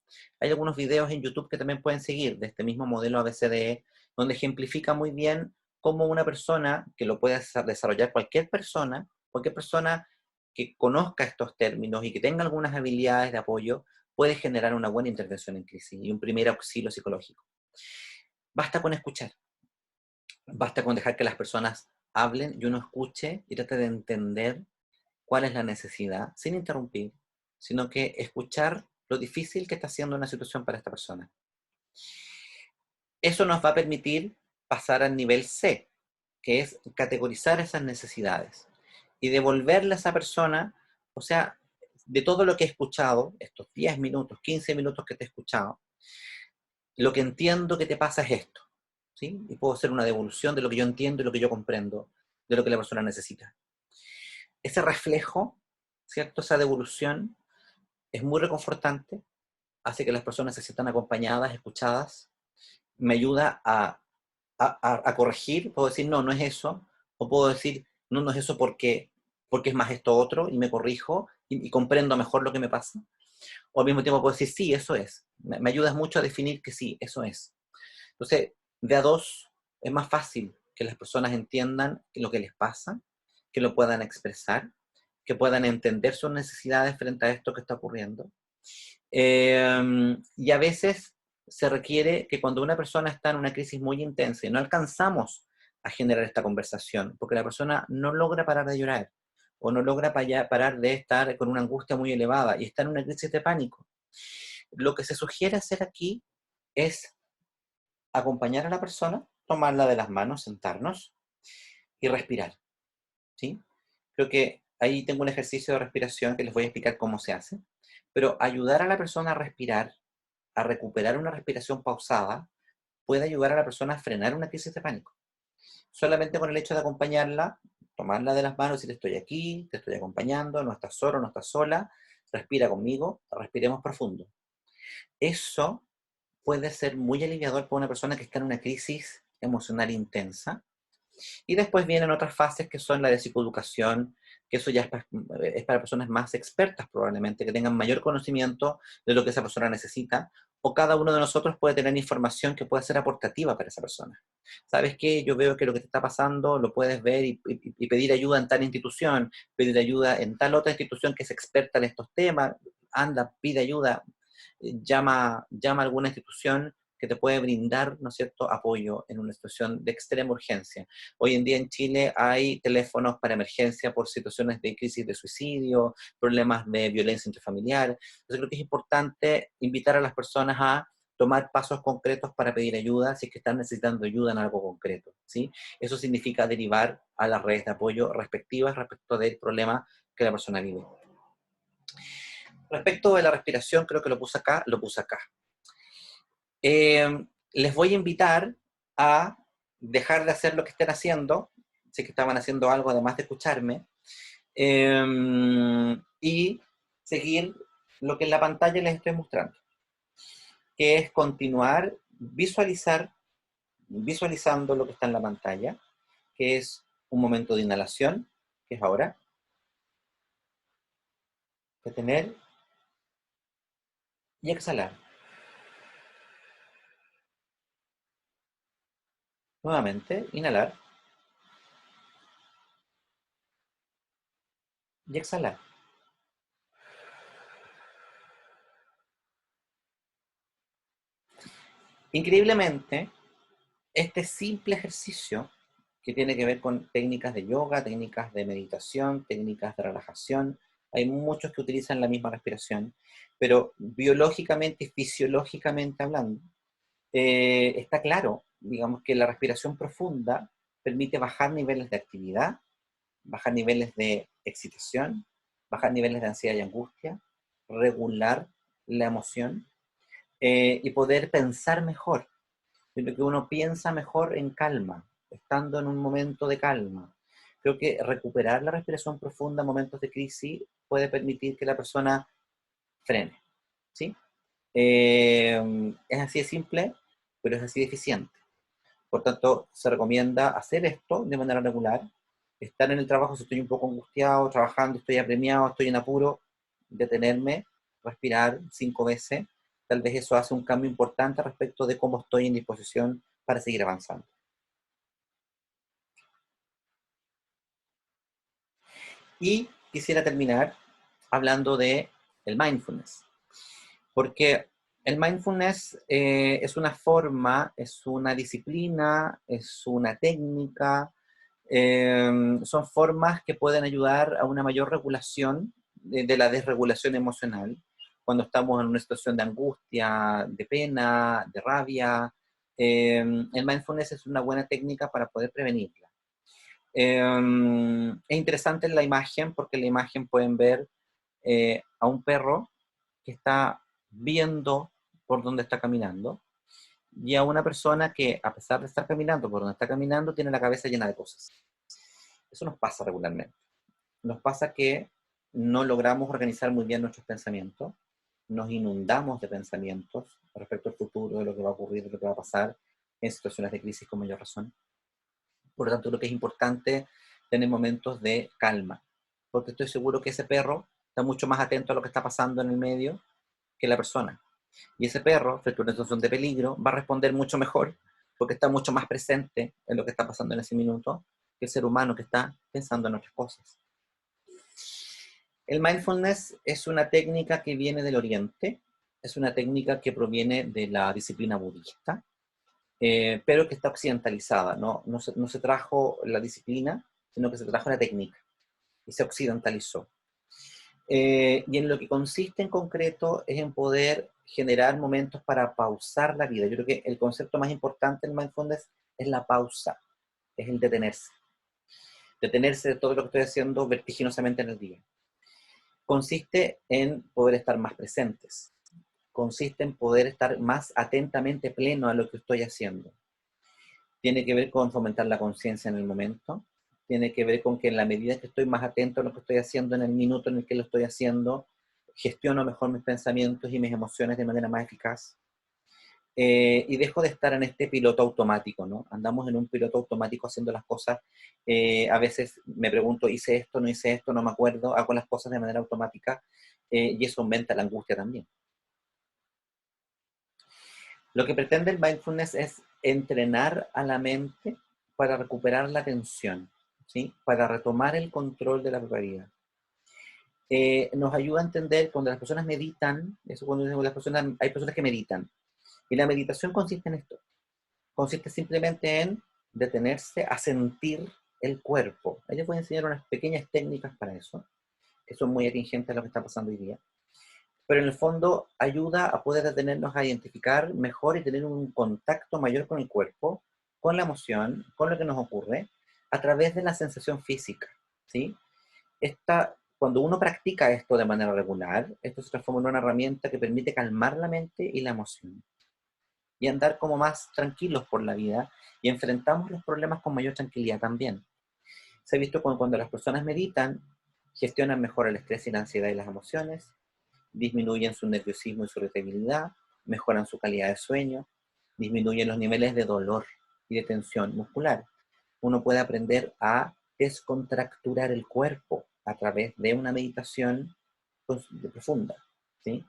Hay algunos videos en YouTube que también pueden seguir de este mismo modelo ABCDE, donde ejemplifica muy bien cómo una persona, que lo puede desarrollar cualquier persona que conozca estos términos y que tenga algunas habilidades de apoyo, puede generar una buena intervención en crisis y un primer auxilio psicológico. Basta con escuchar. Basta con dejar que las personas hablen y uno escuche y trate de entender cuál es la necesidad, sin interrumpir, sino que escuchar lo difícil que está haciendo una situación para esta persona. Eso nos va a permitir pasar al nivel C, que es categorizar esas necesidades y devolverle a esa persona, o sea, de todo lo que he escuchado, estos 10 minutos, 15 minutos que te he escuchado, lo que entiendo que te pasa es esto, ¿sí? Y puedo hacer una devolución de lo que yo entiendo y lo que yo comprendo de lo que la persona necesita. Ese reflejo, ¿cierto? Esa devolución es muy reconfortante, hace que las personas se sientan acompañadas, escuchadas, me ayuda a corregir, puedo decir, no, no es eso, o puedo decir, no, no es eso porque es más esto otro, y me corrijo, y comprendo mejor lo que me pasa, o al mismo tiempo puedo decir, sí, eso es. Me ayudas mucho a definir que sí, eso es. Entonces, de a dos, es más fácil que las personas entiendan lo que les pasa, que lo puedan expresar, que puedan entender sus necesidades frente a esto que está ocurriendo. Y a veces se requiere que cuando una persona está en una crisis muy intensa y no alcanzamos a generar esta conversación, porque la persona no logra parar de llorar, o no logra parar de estar con una angustia muy elevada y está en una crisis de pánico, lo que se sugiere hacer aquí es acompañar a la persona, tomarla de las manos, sentarnos y respirar, ¿sí? Creo que ahí tengo un ejercicio de respiración que les voy a explicar cómo se hace, pero ayudar a la persona a respirar, a recuperar una respiración pausada, puede ayudar a la persona a frenar una crisis de pánico. Solamente con el hecho de acompañarla, tomarla de las manos y decirle, estoy aquí, te estoy acompañando, no estás solo, no estás sola, respira conmigo, respiremos profundo. Eso puede ser muy aliviador para una persona que está en una crisis emocional intensa. Y después vienen otras fases que son la de psicoeducación, que eso ya es para personas más expertas probablemente, que tengan mayor conocimiento de lo que esa persona necesita, o cada uno de nosotros puede tener información que pueda ser aportativa para esa persona. ¿Sabes qué? Yo veo que lo que te está pasando lo puedes ver y pedir ayuda en tal institución, pedir ayuda en tal otra institución que es experta en estos temas, anda, pide ayuda, llama a alguna institución que te puede brindar, ¿no es cierto?, apoyo en una situación de extrema urgencia. Hoy en día en Chile hay teléfonos para emergencia por situaciones de crisis de suicidio, problemas de violencia intrafamiliar. Entonces creo que es importante invitar a las personas a tomar pasos concretos para pedir ayuda si es que están necesitando ayuda en algo concreto, ¿sí? Eso significa derivar a las redes de apoyo respectivas respecto del problema que la persona vive. Respecto de la respiración, creo que lo puse acá. Les voy a invitar a dejar de hacer lo que estén haciendo, si es que estaban haciendo algo además de escucharme, y seguir lo que en la pantalla les estoy mostrando, que es continuar visualizando lo que está en la pantalla, que es un momento de inhalación, que es ahora, retener y exhalar. Nuevamente, inhalar y exhalar. Increíblemente, este simple ejercicio, que tiene que ver con técnicas de yoga, técnicas de meditación, técnicas de relajación, hay muchos que utilizan la misma respiración, pero biológicamente y fisiológicamente hablando, está claro, digamos, que la respiración profunda permite bajar niveles de actividad, bajar niveles de excitación, bajar niveles de ansiedad y angustia, regular la emoción y poder pensar mejor. Yo creo que uno piensa mejor en calma, estando en un momento de calma. Creo que recuperar la respiración profunda en momentos de crisis puede permitir que la persona frene, ¿sí? Es así de simple, pero es así de eficiente. Por tanto, se recomienda hacer esto de manera regular. Estar en el trabajo, si estoy un poco angustiado, trabajando, estoy apremiado, estoy en apuro, detenerme, respirar 5 veces. Tal vez eso hace un cambio importante respecto de cómo estoy en disposición para seguir avanzando. Y quisiera terminar hablando de el mindfulness, porque el mindfulness es una forma, es una disciplina, es una técnica, son formas que pueden ayudar a una mayor regulación de la desregulación emocional cuando estamos en una situación de angustia, de pena, de rabia. El mindfulness es una buena técnica para poder prevenirla. Es interesante la imagen, porque en la imagen pueden ver a un perro que está viendo por dónde está caminando, y a una persona que, a pesar de estar caminando por donde está caminando, tiene la cabeza llena de cosas. Eso nos pasa regularmente. Nos pasa que no logramos organizar muy bien nuestros pensamientos, nos inundamos de pensamientos respecto al futuro, de lo que va a ocurrir, de lo que va a pasar en situaciones de crisis con mayor razón. Por lo tanto, lo que es importante tener momentos de calma, porque estoy seguro que ese perro está mucho más atento a lo que está pasando en el medio que la persona. Y ese perro, frente a una situación de peligro, va a responder mucho mejor, porque está mucho más presente en lo que está pasando en ese minuto que el ser humano que está pensando en otras cosas. El mindfulness es una técnica que viene del Oriente, es una técnica que proviene de la disciplina budista, pero que está occidentalizada, no se trajo la disciplina, sino que se trajo la técnica y se occidentalizó. Y en lo que consiste en concreto es en poder generar momentos para pausar la vida. Yo creo que el concepto más importante en mindfulness es la pausa, es el detenerse. Detenerse de todo lo que estoy haciendo vertiginosamente en el día. Consiste en poder estar más presentes. Consiste en poder estar más atentamente pleno a lo que estoy haciendo. Tiene que ver con fomentar la conciencia en el momento. Tiene que ver con que en la medida que estoy más atento a lo que estoy haciendo en el minuto en el que lo estoy haciendo, gestiono mejor mis pensamientos y mis emociones de manera más eficaz. Y dejo de estar en este piloto automático, ¿no? Andamos en un piloto automático haciendo las cosas. A veces me pregunto, ¿hice esto, no hice esto? No me acuerdo. Hago las cosas de manera automática y eso aumenta la angustia también. Lo que pretende el mindfulness es entrenar a la mente para recuperar la atención, ¿sí? Para retomar el control de la propia vida. Nos ayuda a entender cuando las personas meditan, eso cuando las personas, hay personas que meditan, y la meditación consiste en esto, consiste simplemente en detenerse a sentir el cuerpo. Yo les voy a enseñar unas pequeñas técnicas para eso, que son muy atingentes a lo que está pasando hoy día, pero en el fondo ayuda a poder detenernos a identificar mejor y tener un contacto mayor con el cuerpo, con la emoción, con lo que nos ocurre, a través de la sensación física, ¿sí? Cuando uno practica esto de manera regular, esto se transforma en una herramienta que permite calmar la mente y la emoción y andar como más tranquilos por la vida y enfrentamos los problemas con mayor tranquilidad también. Se ha visto cuando las personas meditan, gestionan mejor el estrés y la ansiedad y las emociones, disminuyen su nerviosismo y su irritabilidad, mejoran su calidad de sueño, disminuyen los niveles de dolor y de tensión muscular. Uno puede aprender a descontracturar el cuerpo a través de una meditación profunda, ¿sí?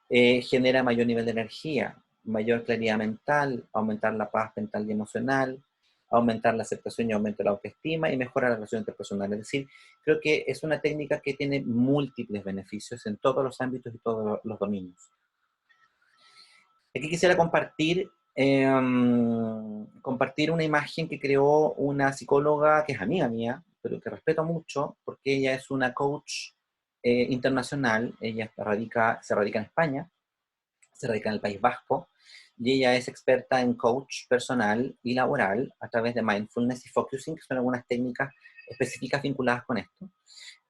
Genera mayor nivel de energía, mayor claridad mental, aumentar la paz mental y emocional, aumentar la aceptación y aumenta la autoestima y mejora la relación interpersonal. Es decir, creo que es una técnica que tiene múltiples beneficios en todos los ámbitos y todos los dominios. Aquí quisiera compartir una imagen que creó una psicóloga que es amiga mía, pero que respeto mucho, porque ella es una coach internacional. Ella se radica en España, se radica en el País Vasco, y ella es experta en coach personal y laboral a través de mindfulness y focusing, que son algunas técnicas específicas vinculadas con esto.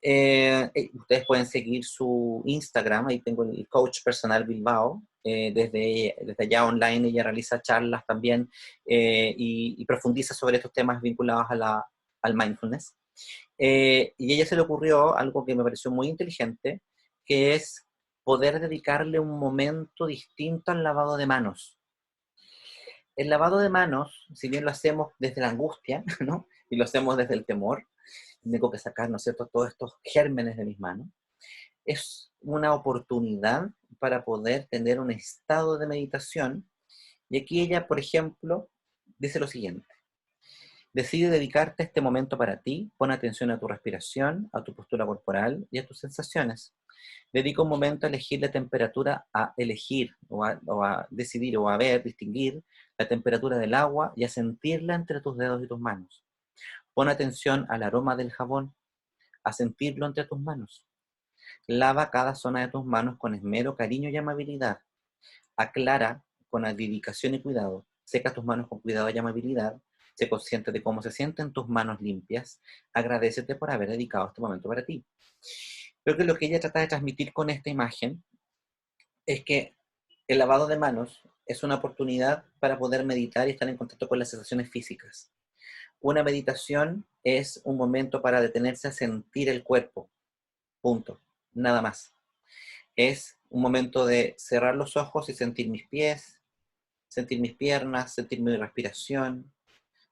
Ustedes pueden seguir su Instagram, ahí tengo el Coach Personal Bilbao, desde allá online ella realiza charlas también y profundiza sobre estos temas vinculados al mindfulness. Y a ella se le ocurrió algo que me pareció muy inteligente, que es poder dedicarle un momento distinto al lavado de manos. El lavado de manos, si bien lo hacemos desde la angustia, ¿no? Y lo hacemos desde el temor, tengo que sacar, ¿no es cierto?, todos estos gérmenes de mis manos, es una oportunidad para poder tener un estado de meditación. Y aquí ella, por ejemplo, dice lo siguiente: decide dedicarte este momento para ti, pon atención a tu respiración, a tu postura corporal y a tus sensaciones. Dedica un momento a elegir la temperatura, a elegir o a decidir o a ver, distinguir la temperatura del agua y a sentirla entre tus dedos y tus manos. Pon atención al aroma del jabón, a sentirlo entre tus manos. Lava cada zona de tus manos con esmero, cariño y amabilidad. Aclara con dedicación y cuidado. Seca tus manos con cuidado y amabilidad. Sé consciente de cómo se sienten tus manos limpias. Agradécete por haber dedicado este momento para ti. Creo que lo que ella trata de transmitir con esta imagen es que el lavado de manos es una oportunidad para poder meditar y estar en contacto con las sensaciones físicas. Una meditación es un momento para detenerse a sentir el cuerpo. Punto. Nada más. Es un momento de cerrar los ojos y sentir mis pies, sentir mis piernas, sentir mi respiración,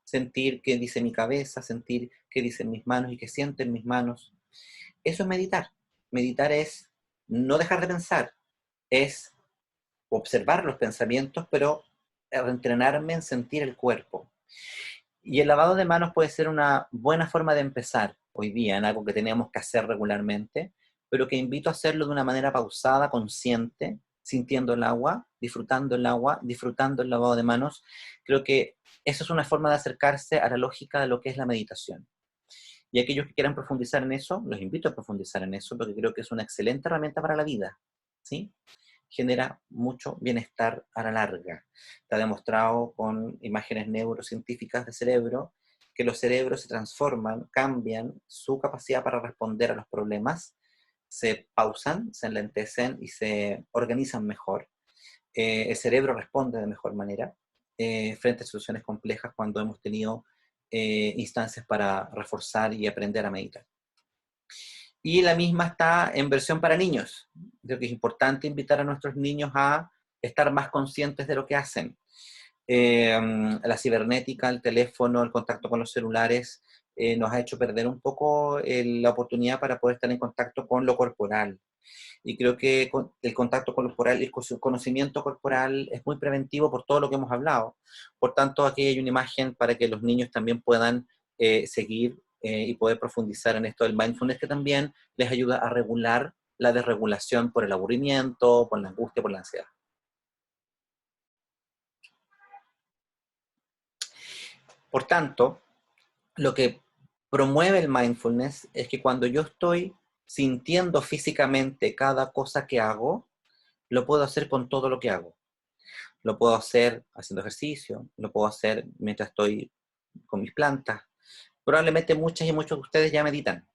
sentir qué dice mi cabeza, sentir qué dicen mis manos y qué sienten mis manos. Eso es meditar. Meditar es no dejar de pensar, es observar los pensamientos, pero entrenarme en sentir el cuerpo. Y el lavado de manos puede ser una buena forma de empezar hoy día en algo que tenemos que hacer regularmente, pero que invito a hacerlo de una manera pausada, consciente, sintiendo el agua, disfrutando el lavado de manos. Creo que eso es una forma de acercarse a la lógica de lo que es la meditación. Y aquellos que quieran profundizar en eso, los invito a profundizar en eso, porque creo que es una excelente herramienta para la vida, ¿sí? Genera mucho bienestar a la larga. Está demostrado con imágenes neurocientíficas de cerebro que los cerebros se transforman, cambian su capacidad para responder a los problemas, se pausan, se enlentecen y se organizan mejor. El cerebro responde de mejor manera frente a situaciones complejas cuando hemos tenido instancias para reforzar y aprender a meditar. Y la misma está en versión para niños. Creo que es importante invitar a nuestros niños a estar más conscientes de lo que hacen. La cibernética, el teléfono, el contacto con los celulares nos ha hecho perder un poco la oportunidad para poder estar en contacto con lo corporal. Y creo que el contacto con lo corporal, el conocimiento corporal es muy preventivo por todo lo que hemos hablado. Por tanto, aquí hay una imagen para que los niños también puedan seguir y poder profundizar en esto del mindfulness, que también les ayuda a regular la desregulación por el aburrimiento, por la angustia, por la ansiedad. Por tanto, lo que promueve el mindfulness es que cuando yo estoy sintiendo físicamente cada cosa que hago, lo puedo hacer con todo lo que hago. Lo puedo hacer haciendo ejercicio, lo puedo hacer mientras estoy con mis plantas. Probablemente muchas y muchos de ustedes ya meditan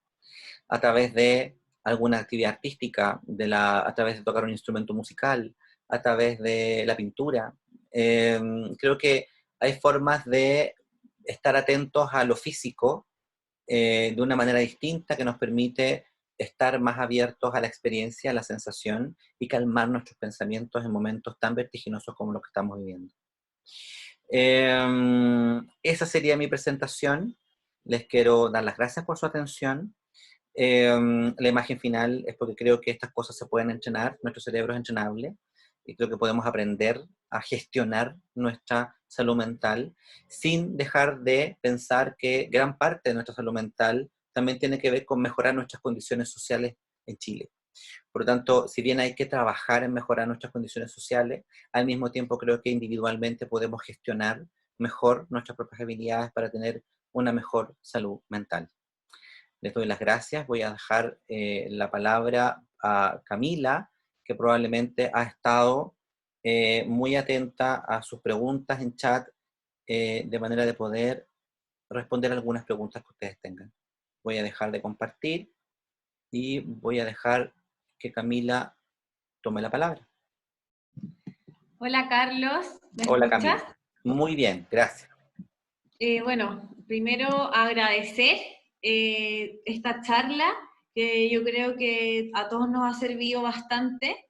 a través de alguna actividad artística, a través de tocar un instrumento musical, a través de la pintura. Creo que hay formas de estar atentos a lo físico de una manera distinta que nos permite estar más abiertos a la experiencia, a la sensación y calmar nuestros pensamientos en momentos tan vertiginosos como los que estamos viviendo. Esa sería mi presentación. Les quiero dar las gracias por su atención. La imagen final es porque creo que estas cosas se pueden entrenar, nuestro cerebro es entrenable y creo que podemos aprender a gestionar nuestra salud mental sin dejar de pensar que gran parte de nuestra salud mental también tiene que ver con mejorar nuestras condiciones sociales en Chile. Por lo tanto, si bien hay que trabajar en mejorar nuestras condiciones sociales, al mismo tiempo creo que individualmente podemos gestionar mejor nuestras propias habilidades para tener una mejor salud mental. Les doy las gracias. Voy a dejar la palabra a Camila, que probablemente ha estado muy atenta a sus preguntas en chat, de manera de poder responder algunas preguntas que ustedes tengan. Voy a dejar de compartir. y voy a dejar que Camila tome la palabra. Hola Carlos, ¿me Hola escuchas? Camila. Muy bien, gracias. Bueno, primero agradecer esta charla, que yo creo que a todos nos ha servido bastante.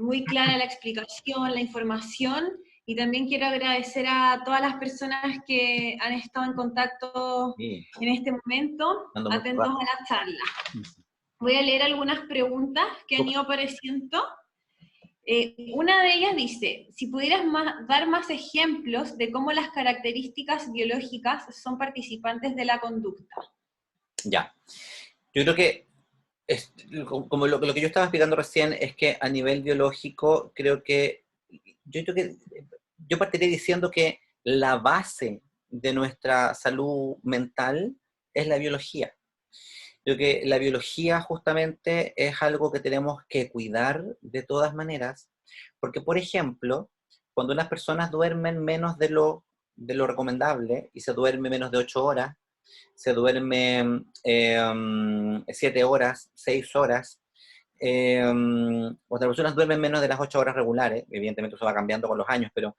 Muy clara la explicación, la información, y también quiero agradecer a todas las personas que han estado en contacto Sí. en este momento, Ando muy atentos rápido. a la charla. Voy a leer algunas preguntas que han ido apareciendo. Una de ellas dice, si pudieras dar más ejemplos de cómo las características biológicas son participantes de la conducta. Ya. Yo creo que, como lo que yo estaba explicando recién, es que a nivel biológico, yo partiría diciendo que la base de nuestra salud mental es la biología. Creo que la biología justamente es algo que tenemos que cuidar de todas maneras, porque, por ejemplo, cuando unas personas duermen menos de lo recomendable y se duerme menos de 8 horas, se duerme 7 horas, 6 horas, otras personas duermen menos de las 8 horas regulares, evidentemente eso va cambiando con los años, pero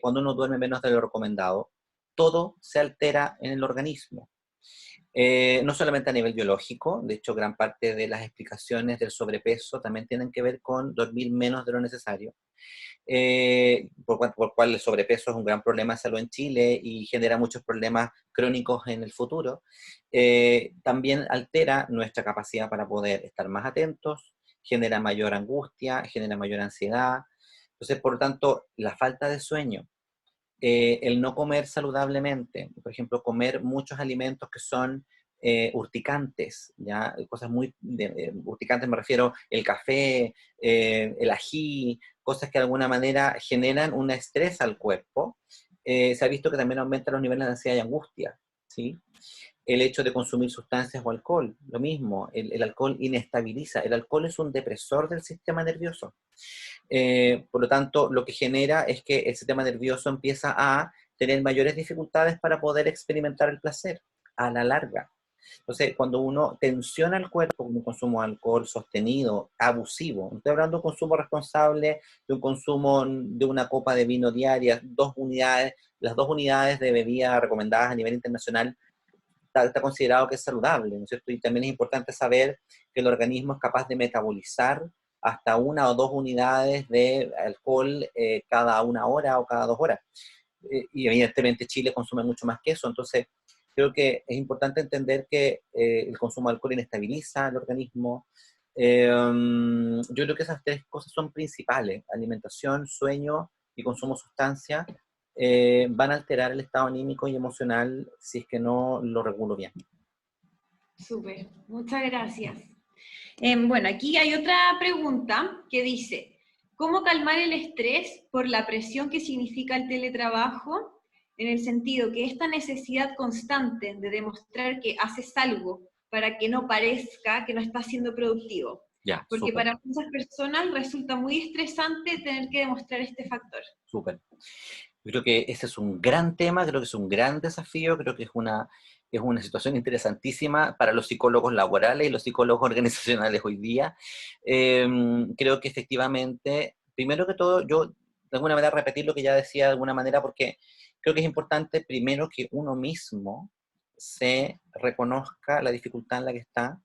cuando uno duerme menos de lo recomendado, todo se altera en el organismo. No solamente a nivel biológico, de hecho gran parte de las explicaciones del sobrepeso también tienen que ver con dormir menos de lo necesario, por cual el sobrepeso es un gran problema de salud en Chile y genera muchos problemas crónicos en el futuro. También altera nuestra capacidad para poder estar más atentos, genera mayor angustia, genera mayor ansiedad. Entonces, por lo tanto, la falta de sueño, el no comer saludablemente, por ejemplo, comer muchos alimentos que son urticantes, ¿ya? Cosas muy urticantes, me refiero el café, el ají, cosas que de alguna manera generan un estrés al cuerpo. Se ha visto que también aumenta los niveles de ansiedad y angustia, ¿sí? El hecho de consumir sustancias o alcohol, lo mismo, el alcohol inestabiliza, el alcohol es un depresor del sistema nervioso. Por lo tanto, lo que genera es que el sistema nervioso empieza a tener mayores dificultades para poder experimentar el placer a la larga. Entonces, cuando uno tensiona el cuerpo con un consumo de alcohol sostenido, abusivo, no estoy hablando de un consumo responsable, de un consumo de una copa de vino diaria, 2 unidades, las 2 unidades de bebida recomendadas a nivel internacional, está considerado que es saludable, ¿no es cierto? Y también es importante saber que el organismo es capaz de metabolizar hasta 1 o 2 unidades de alcohol cada 1 hora o cada 2 horas. Y evidentemente Chile consume mucho más que eso, entonces creo que es importante entender que el consumo de alcohol inestabiliza el organismo. Yo creo que esas 3 cosas son principales: alimentación, sueño y consumo de sustancia. Van a alterar el estado anímico y emocional si es que no lo regulo bien. Súper, muchas gracias. Bueno, aquí hay otra pregunta que dice, ¿cómo calmar el estrés por la presión que significa el teletrabajo? En el sentido que esta necesidad constante de demostrar que haces algo para que no parezca que no estás siendo productivo. Ya, Porque súper. para muchas personas resulta muy estresante tener que demostrar este factor. Súper. Yo creo que ese es un gran tema, creo que es un gran desafío, creo que es una situación interesantísima para los psicólogos laborales y los psicólogos organizacionales hoy día. Creo que efectivamente, primero que todo, yo de alguna manera repetir lo que ya decía de alguna manera, porque creo que es importante primero que uno mismo se reconozca la dificultad en la que está,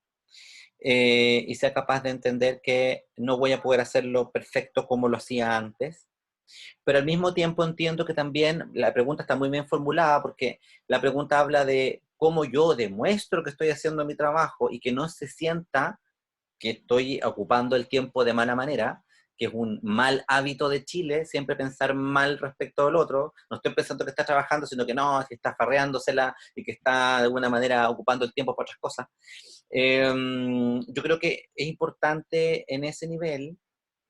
y sea capaz de entender que no voy a poder hacerlo perfecto como lo hacía antes, pero al mismo tiempo entiendo que también la pregunta está muy bien formulada, porque la pregunta habla de cómo yo demuestro que estoy haciendo mi trabajo y que no se sienta que estoy ocupando el tiempo de mala manera, que es un mal hábito de Chile, siempre pensar mal respecto al otro. No estoy pensando que está trabajando, sino que no, que está farreándosela y que está de alguna manera ocupando el tiempo para otras cosas. Yo creo que es importante en ese nivel.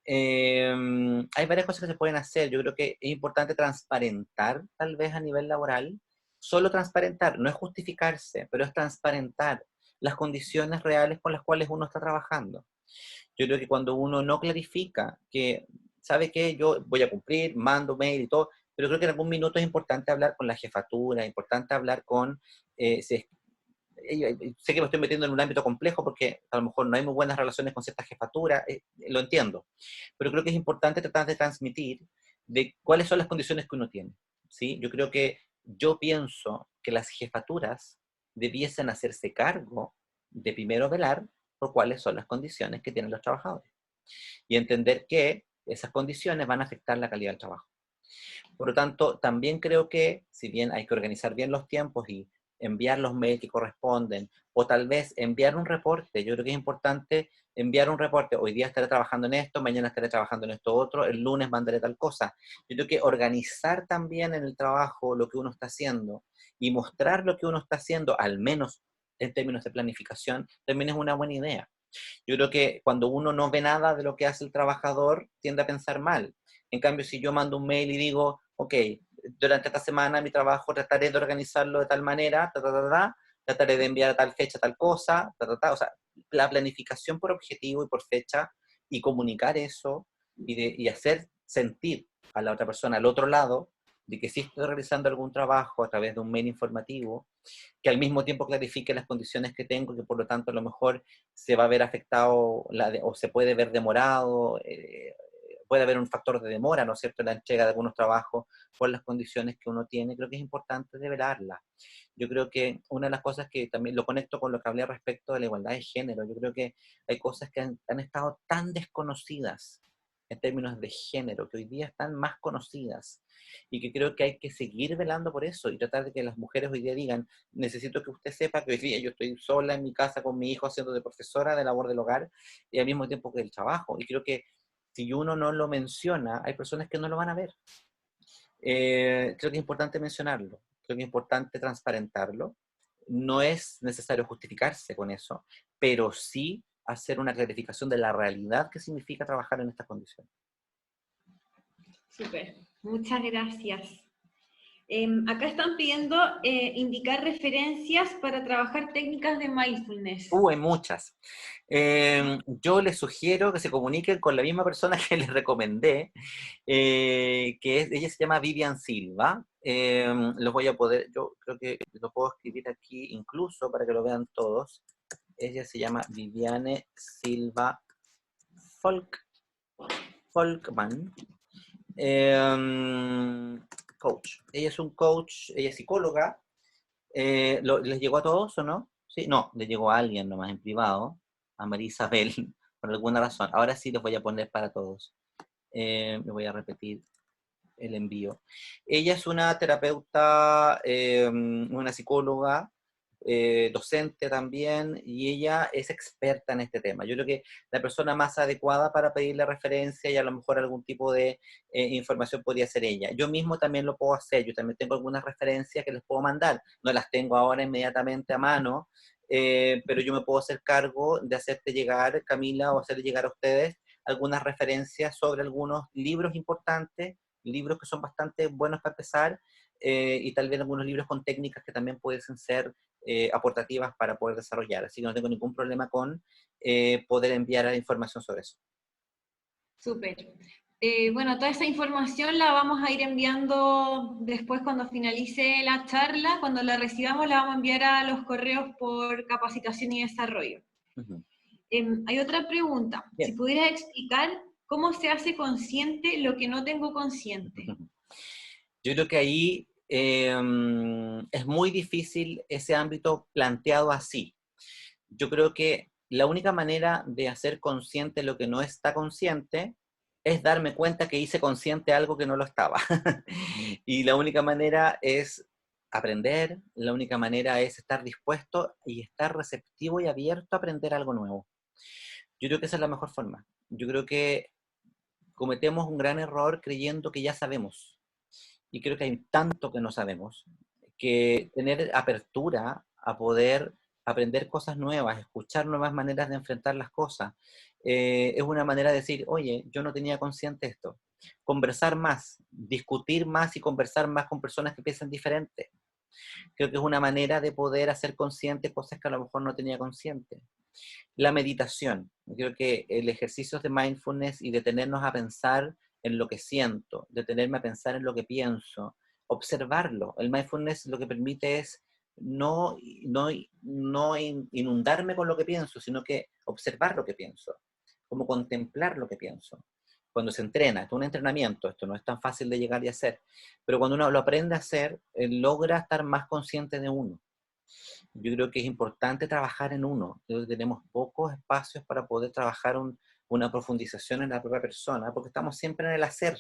Hay varias cosas que se pueden hacer. Yo creo que es importante transparentar, tal vez a nivel laboral. Solo transparentar, no es justificarse, pero es transparentar las condiciones reales con las cuales uno está trabajando. Yo creo que cuando uno no clarifica que, ¿sabe qué? Yo voy a cumplir, mando mail y todo, pero creo que en algún minuto es importante hablar con la jefatura, es importante hablar con, sé que me estoy metiendo en un ámbito complejo porque a lo mejor no hay muy buenas relaciones con cierta jefatura, lo entiendo, pero creo que es importante tratar de transmitir de cuáles son las condiciones que uno tiene, ¿sí? Yo pienso que las jefaturas debiesen hacerse cargo de primero velar por cuáles son las condiciones que tienen los trabajadores y entender que esas condiciones van a afectar la calidad del trabajo. Por lo tanto, también creo que, si bien hay que organizar bien los tiempos y enviar los mails que corresponden, o tal vez enviar un reporte, yo creo que es importante enviar un reporte, hoy día estaré trabajando en esto, mañana estaré trabajando en esto otro, el lunes mandaré tal cosa. Yo creo que organizar también en el trabajo lo que uno está haciendo y mostrar lo que uno está haciendo, al menos en términos de planificación, también es una buena idea. Yo creo que cuando uno no ve nada de lo que hace el trabajador, tiende a pensar mal. En cambio, si yo mando un mail y digo, ok, durante esta semana mi trabajo trataré de organizarlo de tal manera, trataré de enviar a tal fecha tal cosa, o sea, la planificación por objetivo y por fecha y comunicar eso y hacer sentir a la otra persona al otro lado de que sí estoy realizando algún trabajo a través de un mail informativo, que al mismo tiempo clarifique las condiciones que tengo, que por lo tanto a lo mejor se va a ver afectado o se puede ver demorado, puede haber un factor de demora, ¿no es cierto?, en la entrega de algunos trabajos por las condiciones que uno tiene. Creo que es importante develarlas. Yo creo que una de las cosas que también lo conecto con lo que hablé respecto de la igualdad de género, yo creo que hay cosas que han estado tan desconocidas en términos de género, que hoy día están más conocidas, y que creo que hay que seguir velando por eso y tratar de que las mujeres hoy día digan, necesito que usted sepa que hoy día yo estoy sola en mi casa con mi hijo haciendo de profesora de labor del hogar y al mismo tiempo que el trabajo. Y creo que si uno no lo menciona, hay personas que no lo van a ver. Creo que es importante mencionarlo, creo que es importante transparentarlo. No es necesario justificarse con eso, pero sí hacer una clarificación de la realidad que significa trabajar en estas condiciones. Súper, muchas gracias. Acá están pidiendo indicar referencias para trabajar técnicas de mindfulness. Hay muchas. Yo les sugiero que se comuniquen con la misma persona que les recomendé, ella se llama Vivian Silva. Los voy a poder, yo creo que lo puedo escribir aquí incluso para que lo vean todos. Ella se llama Viviane Silva Folkman. Coach. Ella es un coach, ella es psicóloga. ¿Les llegó a todos o no? Sí, no, le llegó a alguien nomás en privado, a María Isabel, por alguna razón. Ahora sí les voy a poner para todos. Me voy a repetir el envío. Ella es una terapeuta, una psicóloga, docente también, y ella es experta en este tema. Yo creo que la persona más adecuada para pedirle referencia y a lo mejor algún tipo de información podría ser ella. Yo mismo también lo puedo hacer, yo también tengo algunas referencias que les puedo mandar, no las tengo ahora inmediatamente a mano, pero yo me puedo hacer cargo de hacerte llegar, Camila, o hacerle llegar a ustedes algunas referencias sobre algunos libros importantes, libros que son bastante buenos para empezar, y tal vez algunos libros con técnicas que también pueden ser aportativas para poder desarrollar. Así que no tengo ningún problema con poder enviar información sobre eso. Súper. Bueno, toda esa información la vamos a ir enviando después cuando finalice la charla. Cuando la recibamos la vamos a enviar a los correos por capacitación y desarrollo. Hay otra pregunta. Bien. Si pudieras explicar cómo se hace consciente lo que no tengo consciente. Yo creo que ahí es muy difícil ese ámbito planteado así. Yo creo que la única manera de hacer consciente lo que no está consciente es darme cuenta que hice consciente algo que no lo estaba. Y la única manera es aprender, la única manera es estar dispuesto y estar receptivo y abierto a aprender algo nuevo. Yo creo que esa es la mejor forma. Yo creo que cometemos un gran error creyendo que ya sabemos. Y creo que hay tanto que no sabemos, que tener apertura a poder aprender cosas nuevas, escuchar nuevas maneras de enfrentar las cosas, es una manera de decir, oye, yo no tenía consciente esto. Conversar más, discutir más y conversar más con personas que piensan diferente. Creo que es una manera de poder hacer consciente cosas que a lo mejor no tenía consciente. La meditación. Creo que el ejercicio de mindfulness y detenernos a pensar en lo que siento, detenerme a pensar en lo que pienso, observarlo. El mindfulness lo que permite es no inundarme con lo que pienso, sino que observar lo que pienso, como contemplar lo que pienso. Cuando se entrena, esto es un entrenamiento, esto no es tan fácil de llegar y hacer, pero cuando uno lo aprende a hacer, logra estar más consciente de uno. Yo creo que es importante trabajar en uno. Tenemos pocos espacios para poder trabajar una profundización en la propia persona, porque estamos siempre en el hacer.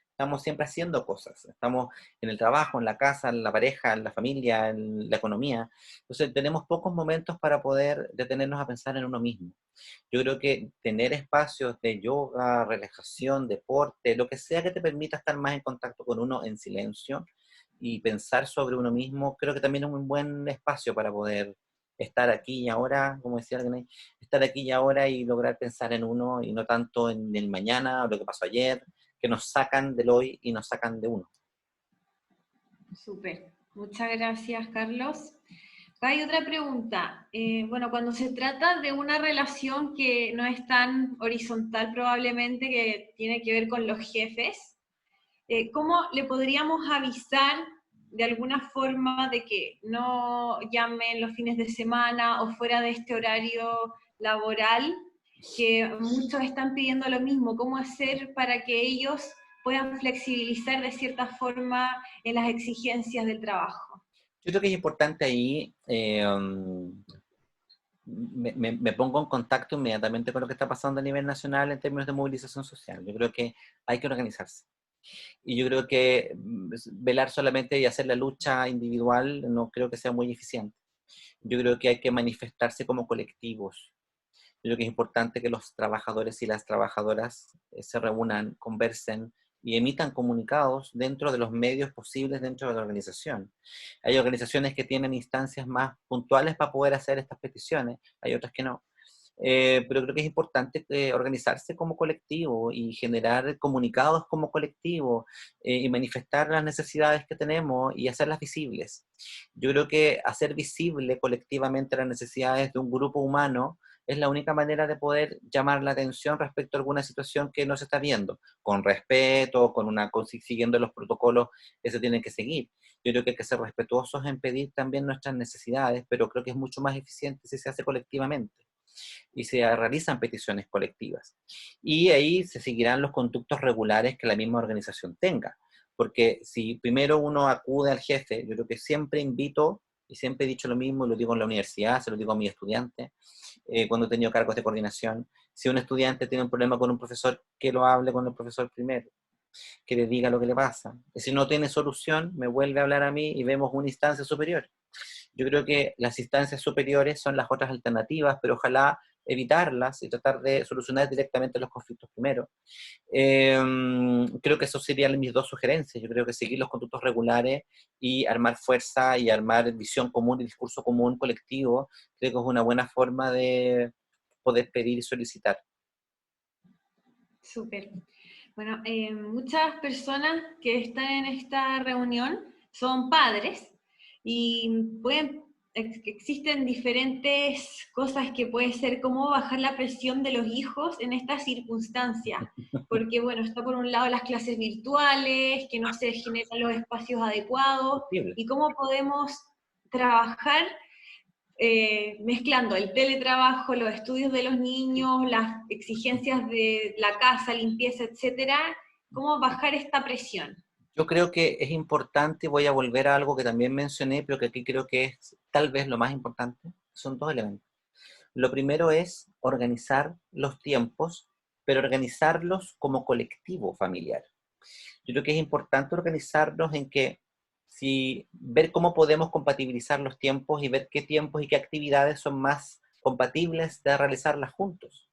Estamos siempre haciendo cosas, estamos en el trabajo, en la casa, en la pareja, en la familia, en la economía. Entonces tenemos pocos momentos para poder detenernos a pensar en uno mismo. Yo creo que tener espacios de yoga, relajación, deporte, lo que sea que te permita estar más en contacto con uno en silencio y pensar sobre uno mismo, creo que también es un buen espacio para poder estar aquí y ahora, como decía alguien ahí, estar aquí y ahora y lograr pensar en uno y no tanto en el mañana o lo que pasó ayer, que nos sacan del hoy y nos sacan de uno. Súper. Muchas gracias, Carlos. Hay otra pregunta. Bueno, cuando se trata de una relación que no es tan horizontal probablemente, que tiene que ver con los jefes, ¿cómo le podríamos avisar de alguna forma de que no llamen los fines de semana o fuera de este horario laboral, que muchos están pidiendo lo mismo? ¿Cómo hacer para que ellos puedan flexibilizar de cierta forma en las exigencias del trabajo? Yo creo que es importante ahí, me pongo en contacto inmediatamente con lo que está pasando a nivel nacional en términos de movilización social. Yo creo que hay que organizarse. Y yo creo que velar solamente y hacer la lucha individual no creo que sea muy eficiente. Yo creo que hay que manifestarse como colectivos. Yo creo que es importante que los trabajadores y las trabajadoras se reúnan, conversen y emitan comunicados dentro de los medios posibles dentro de la organización. Hay organizaciones que tienen instancias más puntuales para poder hacer estas peticiones, hay otras que no. Pero creo que es importante organizarse como colectivo y generar comunicados como colectivo y manifestar las necesidades que tenemos y hacerlas visibles. Yo creo que hacer visible colectivamente las necesidades de un grupo humano es la única manera de poder llamar la atención respecto a alguna situación que no se está viendo, con respeto, siguiendo los protocolos que se tienen que seguir. Yo creo que hay que ser respetuosos en pedir también nuestras necesidades, pero creo que es mucho más eficiente si se hace colectivamente y se realizan peticiones colectivas. Y ahí se seguirán los conductos regulares que la misma organización tenga. Porque si primero uno acude al jefe, yo creo que siempre invito, y siempre he dicho lo mismo, y lo digo en la universidad, se lo digo a mis estudiantes, cuando he tenido cargos de coordinación, si un estudiante tiene un problema con un profesor, que lo hable con el profesor primero, que le diga lo que le pasa. Y si no tiene solución, me vuelve a hablar a mí y vemos una instancia superior. Yo creo que las instancias superiores son las otras alternativas, pero ojalá evitarlas y tratar de solucionar directamente los conflictos primero. Creo que eso serían mis dos sugerencias. Yo creo que seguir los conductos regulares y armar fuerza y armar visión común y discurso común colectivo, creo que es una buena forma de poder pedir y solicitar. Súper. Bueno, muchas personas que están en esta reunión son padres y existen diferentes cosas que puede ser cómo bajar la presión de los hijos en estas circunstancias, porque bueno, está por un lado las clases virtuales, que no se generan los espacios adecuados, y cómo podemos trabajar mezclando el teletrabajo, los estudios de los niños, las exigencias de la casa, limpieza, etcétera, cómo bajar esta presión. Yo creo que es importante, voy a volver a algo que también mencioné, pero que aquí creo que es tal vez lo más importante, son dos elementos. Lo primero es organizar los tiempos, pero organizarlos como colectivo familiar. Yo creo que es importante organizarnos en que ver cómo podemos compatibilizar los tiempos y ver qué tiempos y qué actividades son más compatibles de realizarlas juntos.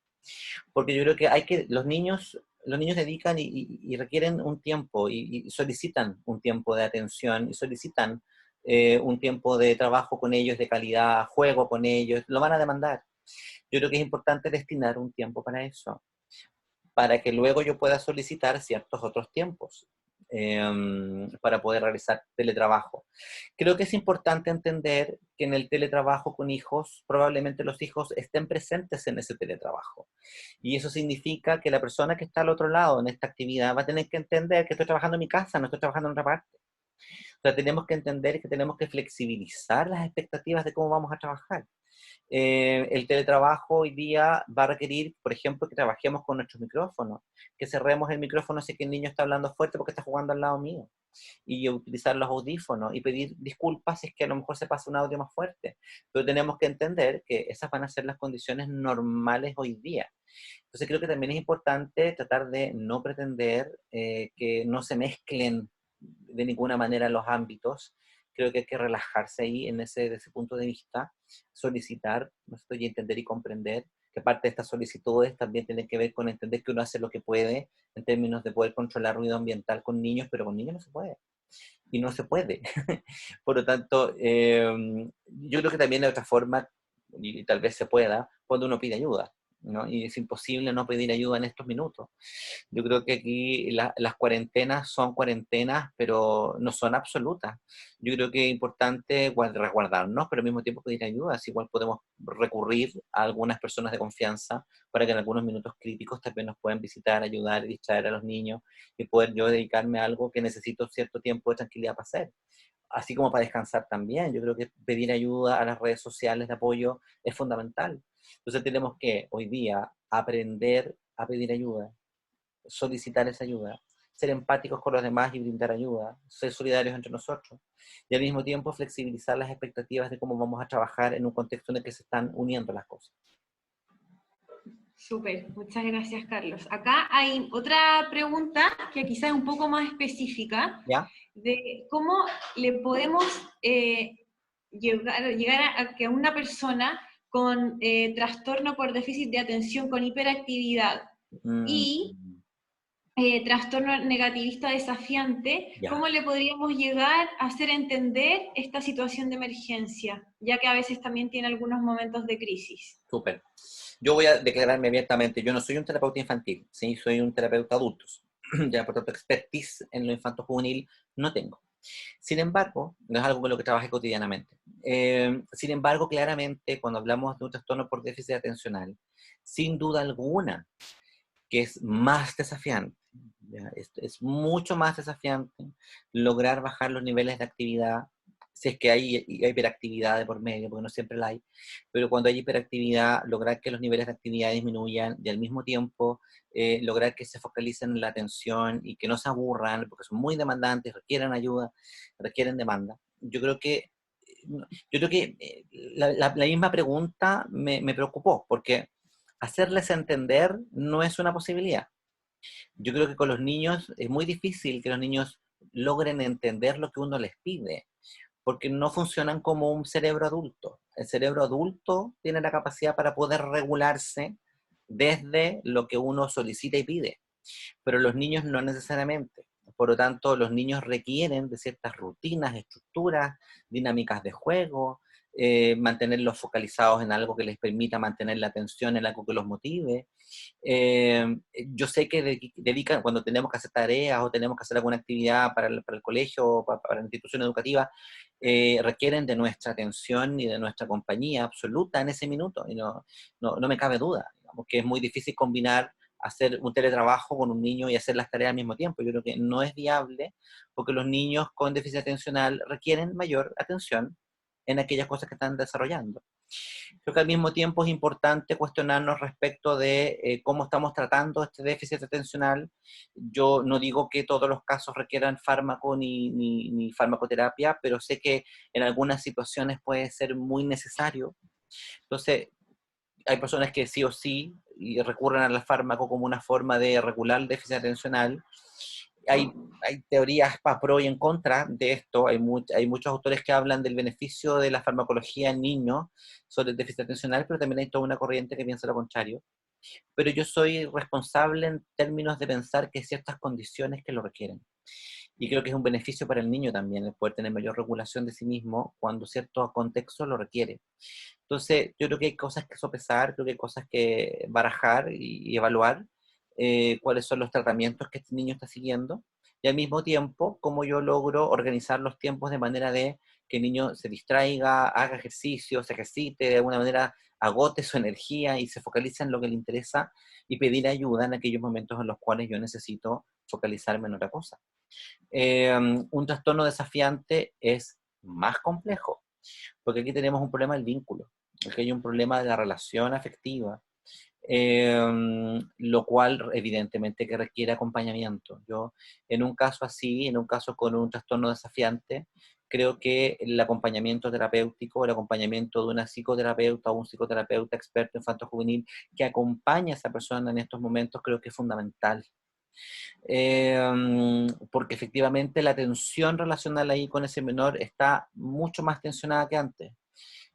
Porque yo creo que los niños dedican y requieren un tiempo y solicitan un tiempo de atención y solicitan un tiempo de trabajo con ellos, de calidad, juego con ellos, lo van a demandar. Yo creo que es importante destinar un tiempo para eso, para que luego yo pueda solicitar ciertos otros tiempos para poder realizar teletrabajo. Creo que es importante entender que en el teletrabajo con hijos, probablemente los hijos estén presentes en ese teletrabajo. Y eso significa que la persona que está al otro lado en esta actividad va a tener que entender que estoy trabajando en mi casa, no estoy trabajando en otra parte. O sea, tenemos que entender que tenemos que flexibilizar las expectativas de cómo vamos a trabajar. El teletrabajo hoy día va a requerir, por ejemplo, que trabajemos con nuestros micrófonos, que cerremos el micrófono si es que el niño está hablando fuerte porque está jugando al lado mío, y utilizar los audífonos y pedir disculpas si es que a lo mejor se pasa un audio más fuerte. Pero tenemos que entender que esas van a ser las condiciones normales hoy día. Entonces creo que también es importante tratar de no pretender que no se mezclen de ninguna manera los ámbitos. Creo que hay que relajarse ahí desde ese punto de vista, solicitar, ¿no? Y entender y comprender que parte de estas solicitudes también tiene que ver con entender que uno hace lo que puede en términos de poder controlar ruido ambiental con niños, pero con niños no se puede. Y no se puede. Por lo tanto, yo creo que también hay otra forma, y tal vez se pueda, cuando uno pide ayuda, ¿no? Y es imposible no pedir ayuda en estos minutos. Yo creo que aquí las cuarentenas son cuarentenas, pero no son absolutas. Yo creo que es importante resguardarnos, pero al mismo tiempo pedir ayuda. Así igual podemos recurrir a algunas personas de confianza para que en algunos minutos críticos también nos puedan visitar, ayudar y distraer a los niños y poder yo dedicarme a algo que necesito cierto tiempo de tranquilidad para hacer. Así como para descansar también. Yo creo que pedir ayuda a las redes sociales de apoyo es fundamental. Entonces tenemos que hoy día aprender a pedir ayuda, solicitar esa ayuda, ser empáticos con los demás y brindar ayuda, ser solidarios entre nosotros, y al mismo tiempo flexibilizar las expectativas de cómo vamos a trabajar en un contexto en el que se están uniendo las cosas. Súper, muchas gracias, Carlos. Acá hay otra pregunta que quizás es un poco más específica, ¿Ya? de cómo le podemos llegar a que una persona con trastorno por déficit de atención con hiperactividad Mm, y trastorno negativista desafiante, ya, ¿cómo le podríamos llegar a hacer entender esta situación de emergencia? Ya que a veces también tiene algunos momentos de crisis. súper. Yo voy a declararme abiertamente, yo no soy un terapeuta infantil, ¿sí? Soy un terapeuta adultos. Ya, por tanto, expertise en lo infanto juvenil no tengo. Sin embargo, no es algo con lo que trabaje cotidianamente. Sin embargo, claramente, cuando hablamos de un trastorno por déficit atencional, sin duda alguna, que es más desafiante, ¿ya? Es mucho más desafiante lograr bajar los niveles de actividad, si es que hay hiperactividad de por medio, porque no siempre la hay, pero cuando hay hiperactividad, lograr que los niveles de actividad disminuyan y al mismo tiempo lograr que se focalicen en la atención y que no se aburran, porque son muy demandantes, requieren ayuda, requieren demanda. Yo creo que la misma pregunta me preocupó, porque hacerles entender no es una posibilidad. Yo creo que con los niños es muy difícil que los niños logren entender lo que uno les pide, porque no funcionan como un cerebro adulto. El cerebro adulto tiene la capacidad para poder regularse desde lo que uno solicita y pide, pero los niños no necesariamente. Por lo tanto, los niños requieren de ciertas rutinas, estructuras, dinámicas de juego, mantenerlos focalizados en algo que les permita mantener la atención en algo que los motive. Yo sé que dedican, cuando tenemos que hacer tareas o tenemos que hacer alguna actividad para el colegio o para la institución educativa, requieren de nuestra atención y de nuestra compañía absoluta en ese minuto. Y no me cabe duda, digamos, que es muy difícil combinar hacer un teletrabajo con un niño y hacer las tareas al mismo tiempo. Yo creo que no es viable porque los niños con déficit atencional requieren mayor atención en aquellas cosas que están desarrollando. Creo que al mismo tiempo es importante cuestionarnos respecto de cómo estamos tratando este déficit atencional. Yo no digo que todos los casos requieran fármaco ni farmacoterapia, pero sé que en algunas situaciones puede ser muy necesario. Entonces, hay personas que sí o sí y recurren al fármaco como una forma de regular el déficit atencional. Hay teorías para pro y en contra de esto. Hay muchos autores que hablan del beneficio de la farmacología en niños sobre el déficit atencional, pero también hay toda una corriente que piensa lo contrario. Pero yo soy responsable en términos de pensar que hay ciertas condiciones que lo requieren. Y creo que es un beneficio para el niño también el poder tener mayor regulación de sí mismo cuando cierto contexto lo requiere. Entonces, yo creo que hay cosas que sopesar, creo que hay cosas que barajar y evaluar cuáles son los tratamientos que este niño está siguiendo y al mismo tiempo cómo yo logro organizar los tiempos de manera de que el niño se distraiga, haga ejercicio, se ejercite, de alguna manera agote su energía y se focalice en lo que le interesa y pedir ayuda en aquellos momentos en los cuales yo necesito focalizarme en otra cosa. Un trastorno desafiante es más complejo, porque aquí tenemos un problema del vínculo, aquí hay un problema de la relación afectiva, lo cual evidentemente que requiere acompañamiento. Yo, en un caso así, en un caso con un trastorno desafiante, creo que el acompañamiento terapéutico, el acompañamiento de una psicoterapeuta o un psicoterapeuta experto infanto-juvenil que acompaña a esa persona en estos momentos, creo que es fundamental. Porque efectivamente la tensión relacional ahí con ese menor está mucho más tensionada que antes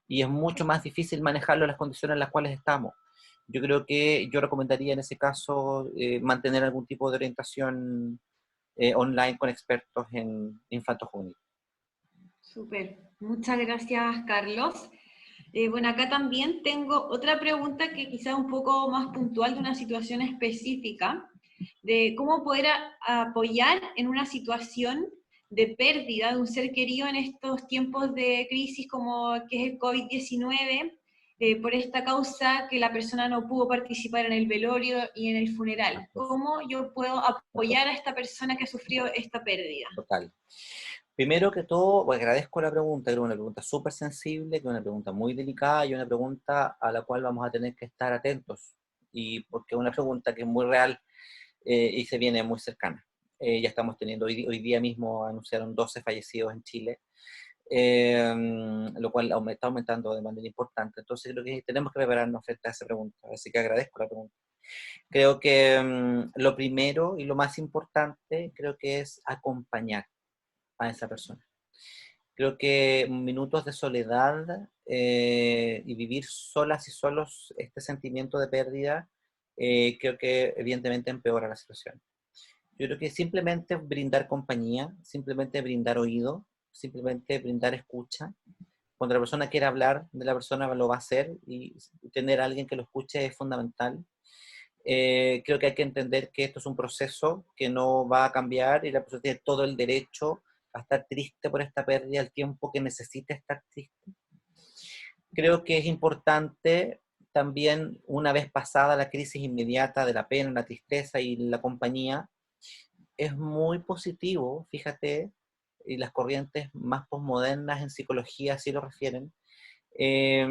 y es mucho más difícil manejarlo en las condiciones en las cuales estamos. Yo creo que yo recomendaría en ese caso mantener algún tipo de orientación online con expertos en infanto juvenil. Súper, muchas gracias, Carlos. Bueno, acá también tengo otra pregunta que quizá es un poco más puntual de una situación específica, de cómo poder apoyar en una situación de pérdida de un ser querido en estos tiempos de crisis como que es el COVID-19, por esta causa que la persona no pudo participar en el velorio y en el funeral. ¿Cómo yo puedo apoyar a esta persona que ha sufrido esta pérdida? Total. Primero que todo, pues agradezco la pregunta, que es una pregunta súper sensible, que es una pregunta muy delicada y una pregunta a la cual vamos a tener que estar atentos, y porque es una pregunta que es muy real y se viene muy cercana. Ya estamos teniendo, hoy día mismo anunciaron 12 fallecidos en Chile, lo cual está aumentando de manera importante. Entonces creo que tenemos que prepararnos frente a esa pregunta, así que agradezco la pregunta. Creo que lo primero y lo más importante creo que es acompañar a esa persona. Creo que minutos de soledad y vivir solas y solos este sentimiento de pérdida, creo que evidentemente empeora la situación. Yo creo que simplemente brindar compañía, simplemente brindar oído, simplemente brindar escucha. Cuando la persona quiera hablar de la persona lo va a hacer, y tener a alguien que lo escuche es fundamental. Creo que hay que entender que esto es un proceso que no va a cambiar y la persona tiene todo el derecho a estar triste por esta pérdida el tiempo que necesite estar triste. Creo que es importante también, una vez pasada la crisis inmediata de la pena, la tristeza y la compañía, es muy positivo, fíjate, y las corrientes más posmodernas en psicología así lo refieren, eh,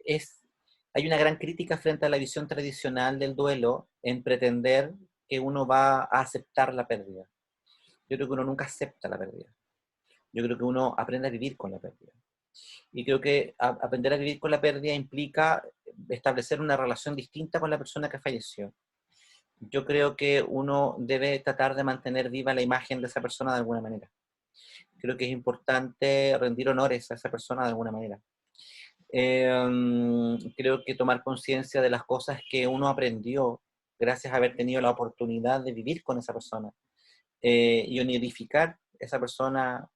es, hay una gran crítica frente a la visión tradicional del duelo en pretender que uno va a aceptar la pérdida. Yo creo que uno nunca acepta la pérdida. Yo creo que uno aprende a vivir con la pérdida. Y creo que aprender a vivir con la pérdida implica establecer una relación distinta con la persona que falleció. Yo creo que uno debe tratar de mantener viva la imagen de esa persona de alguna manera. Creo que es importante rendir honores a esa persona de alguna manera. Creo que tomar conciencia de las cosas que uno aprendió gracias a haber tenido la oportunidad de vivir con esa persona, y onirificar esa persona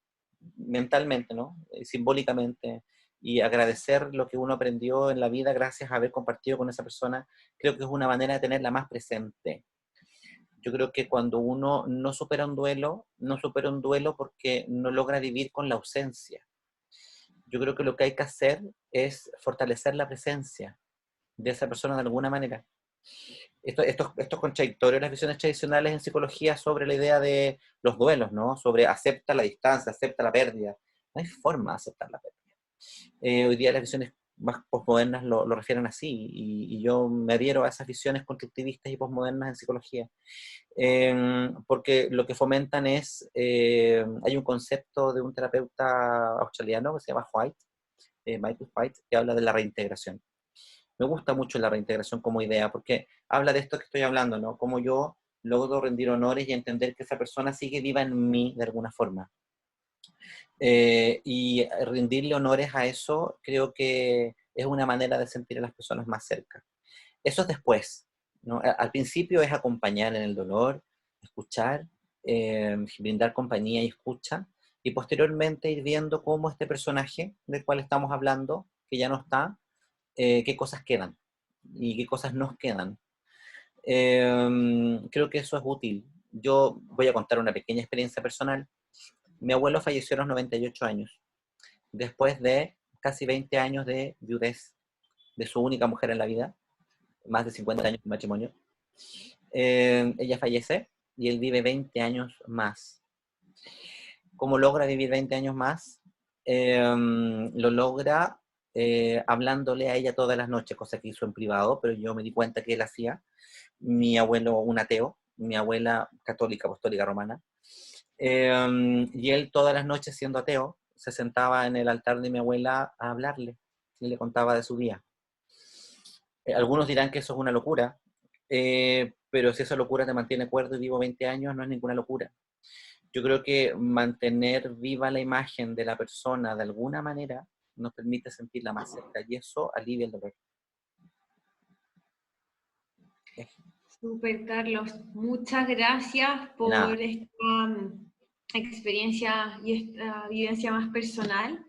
mentalmente, ¿no? Simbólicamente, y agradecer lo que uno aprendió en la vida gracias a haber compartido con esa persona, creo que es una manera de tenerla más presente. Yo creo que cuando uno no supera un duelo, no supera un duelo porque no logra vivir con la ausencia. Yo creo que lo que hay que hacer es fortalecer la presencia de esa persona de alguna manera. Esto es contradictorio en las visiones tradicionales en psicología sobre la idea de los duelos, ¿no? Sobre acepta la distancia, acepta la pérdida. No hay forma de aceptar la pérdida. Hoy día las visiones más posmodernas lo refieren así, y yo me adhiero a esas visiones constructivistas y posmodernas en psicología. Porque lo que fomentan es, hay un concepto de un terapeuta australiano que se llama White, Michael White, que habla de la reintegración. Me gusta mucho la reintegración como idea, porque habla de esto que estoy hablando, ¿no? Cómo yo logro rendir honores y entender que esa persona sigue viva en mí de alguna forma. Y rendirle honores a eso creo que es una manera de sentir a las personas más cerca. Eso es después, ¿no? Al principio es acompañar en el dolor, escuchar, brindar compañía y escucha, y posteriormente ir viendo cómo este personaje del cual estamos hablando, que ya no está, qué cosas quedan y qué cosas nos quedan. Creo que eso es útil. Yo voy a contar una pequeña experiencia personal. Mi abuelo falleció a los 98 años, después de casi 20 años de viudez de su única mujer en la vida, más de 50 años de matrimonio. Ella fallece y él vive 20 años más. ¿Cómo logra vivir 20 años más? Lo logra hablándole a ella todas las noches, cosa que hizo en privado, pero yo me di cuenta que él hacía. Mi abuelo, un ateo, mi abuela católica, apostólica romana, y él todas las noches, siendo ateo, se sentaba en el altar de mi abuela a hablarle y le contaba de su día. Algunos dirán que eso es una locura, pero si esa locura te mantiene cuerdo y vivo 20 años, no es ninguna locura. Yo creo que mantener viva la imagen de la persona de alguna manera nos permite sentirla más cerca y eso alivia el dolor. Súper, Carlos. Muchas gracias por esta experiencia y esta vivencia más personal.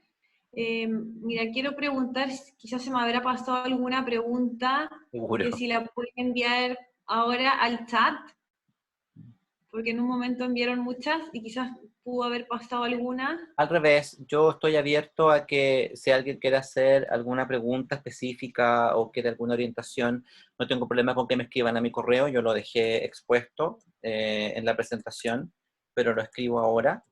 Mira, quiero preguntar, quizás se me habrá pasado alguna pregunta, Seguro. que si la pueden enviar ahora al chat, porque en un momento enviaron muchas y quizás pudo haber pasado alguna. Al revés, yo estoy abierto a que si alguien quiere hacer alguna pregunta específica o quiere alguna orientación, no tengo problema con que me escriban a mi correo, yo lo dejé expuesto en la presentación, pero lo escribo ahora.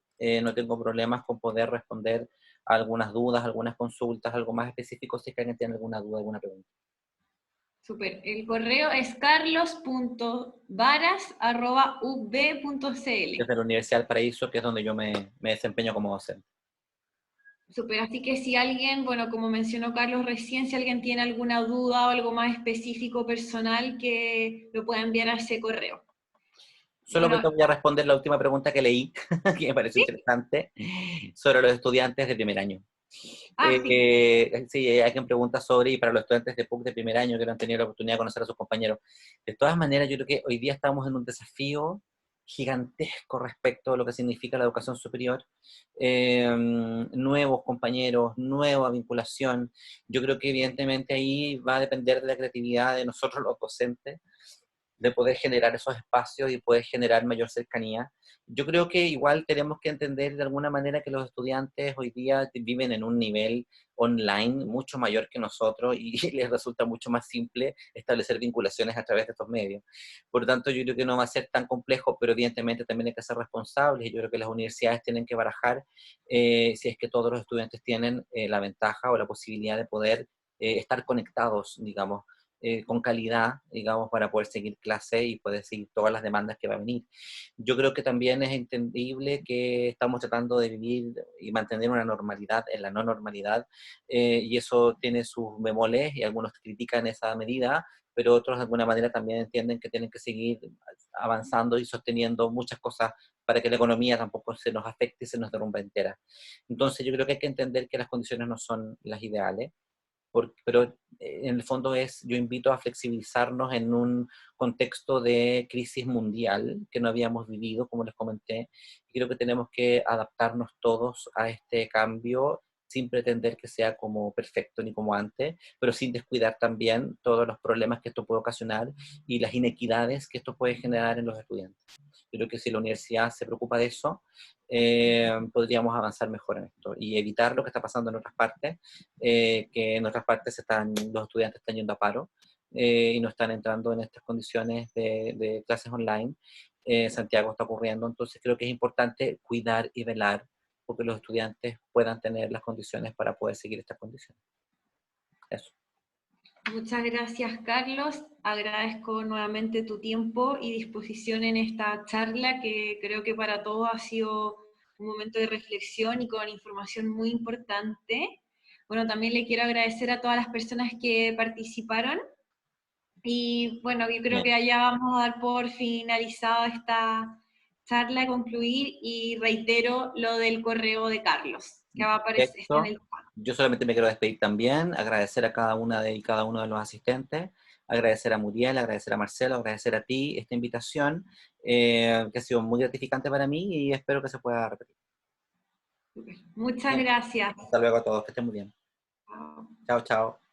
No tengo problemas con poder responder a algunas dudas, algunas consultas, algo más específico si es que alguien tiene alguna duda, alguna pregunta. Súper. El correo es carlos.varas@ub.cl. Desde la Universidad del Paraíso, que es donde yo me desempeño como docente. Súper, así que si alguien, bueno, como mencionó Carlos recién, si alguien tiene alguna duda o algo más específico, personal, que lo pueda enviar a ese correo. Solamente Bueno, voy a responder la última pregunta que leí, que me pareció ¿sí? interesante, sobre los estudiantes de primer año. Sí. Sí, hay quien pregunta sobre, y para los estudiantes de PUC de primer año que no han tenido la oportunidad de conocer a sus compañeros. De todas maneras, yo creo que hoy día estamos en un desafío gigantesco respecto a lo que significa la educación superior. Nuevos compañeros, nueva vinculación. Yo creo que evidentemente ahí va a depender de la creatividad de nosotros los docentes, de poder generar esos espacios y poder generar mayor cercanía. Yo creo que igual tenemos que entender de alguna manera que los estudiantes hoy día viven en un nivel online mucho mayor que nosotros y les resulta mucho más simple establecer vinculaciones a través de estos medios. Por lo tanto, yo creo que no va a ser tan complejo, pero evidentemente también hay que ser responsables y yo creo que las universidades tienen que barajar si es que todos los estudiantes tienen la ventaja o la posibilidad de poder estar conectados, digamos, con calidad, digamos, para poder seguir clase y poder seguir todas las demandas que va a venir. Yo creo que también es entendible que estamos tratando de vivir y mantener una normalidad en la no normalidad, y eso tiene sus bemoles y algunos critican esa medida, pero otros de alguna manera también entienden que tienen que seguir avanzando y sosteniendo muchas cosas para que la economía tampoco se nos afecte y se nos derrumbe entera. Entonces yo creo que hay que entender que las condiciones no son las ideales, pero en el fondo yo invito a flexibilizarnos en un contexto de crisis mundial que no habíamos vivido, como les comenté, y creo que tenemos que adaptarnos todos a este cambio sin pretender que sea como perfecto ni como antes, pero sin descuidar también todos los problemas que esto puede ocasionar y las inequidades que esto puede generar en los estudiantes. Creo que si la universidad se preocupa de eso, podríamos avanzar mejor en esto y evitar lo que está pasando en otras partes, que en otras partes los estudiantes están yendo a paro y no están entrando en estas condiciones de clases online. Santiago está ocurriendo, entonces creo que es importante cuidar y velar porque los estudiantes puedan tener las condiciones para poder seguir estas condiciones. Eso. Muchas gracias, Carlos. Agradezco nuevamente tu tiempo y disposición en esta charla, que creo que para todos ha sido un momento de reflexión y con información muy importante. Bueno, también le quiero agradecer a todas las personas que participaron. Y bueno, yo creo que allá vamos a dar por finalizada esta charla, concluir, y reitero lo del correo de Carlos, que va a aparecer en el chat. Yo solamente me quiero despedir también, agradecer a cada una y cada uno de los asistentes, agradecer a Muriel, agradecer a Marcelo, agradecer a ti esta invitación, que ha sido muy gratificante para mí y espero que se pueda repetir. Muchas gracias. Hasta luego a todos, que estén muy bien. Chao. Chao, chao.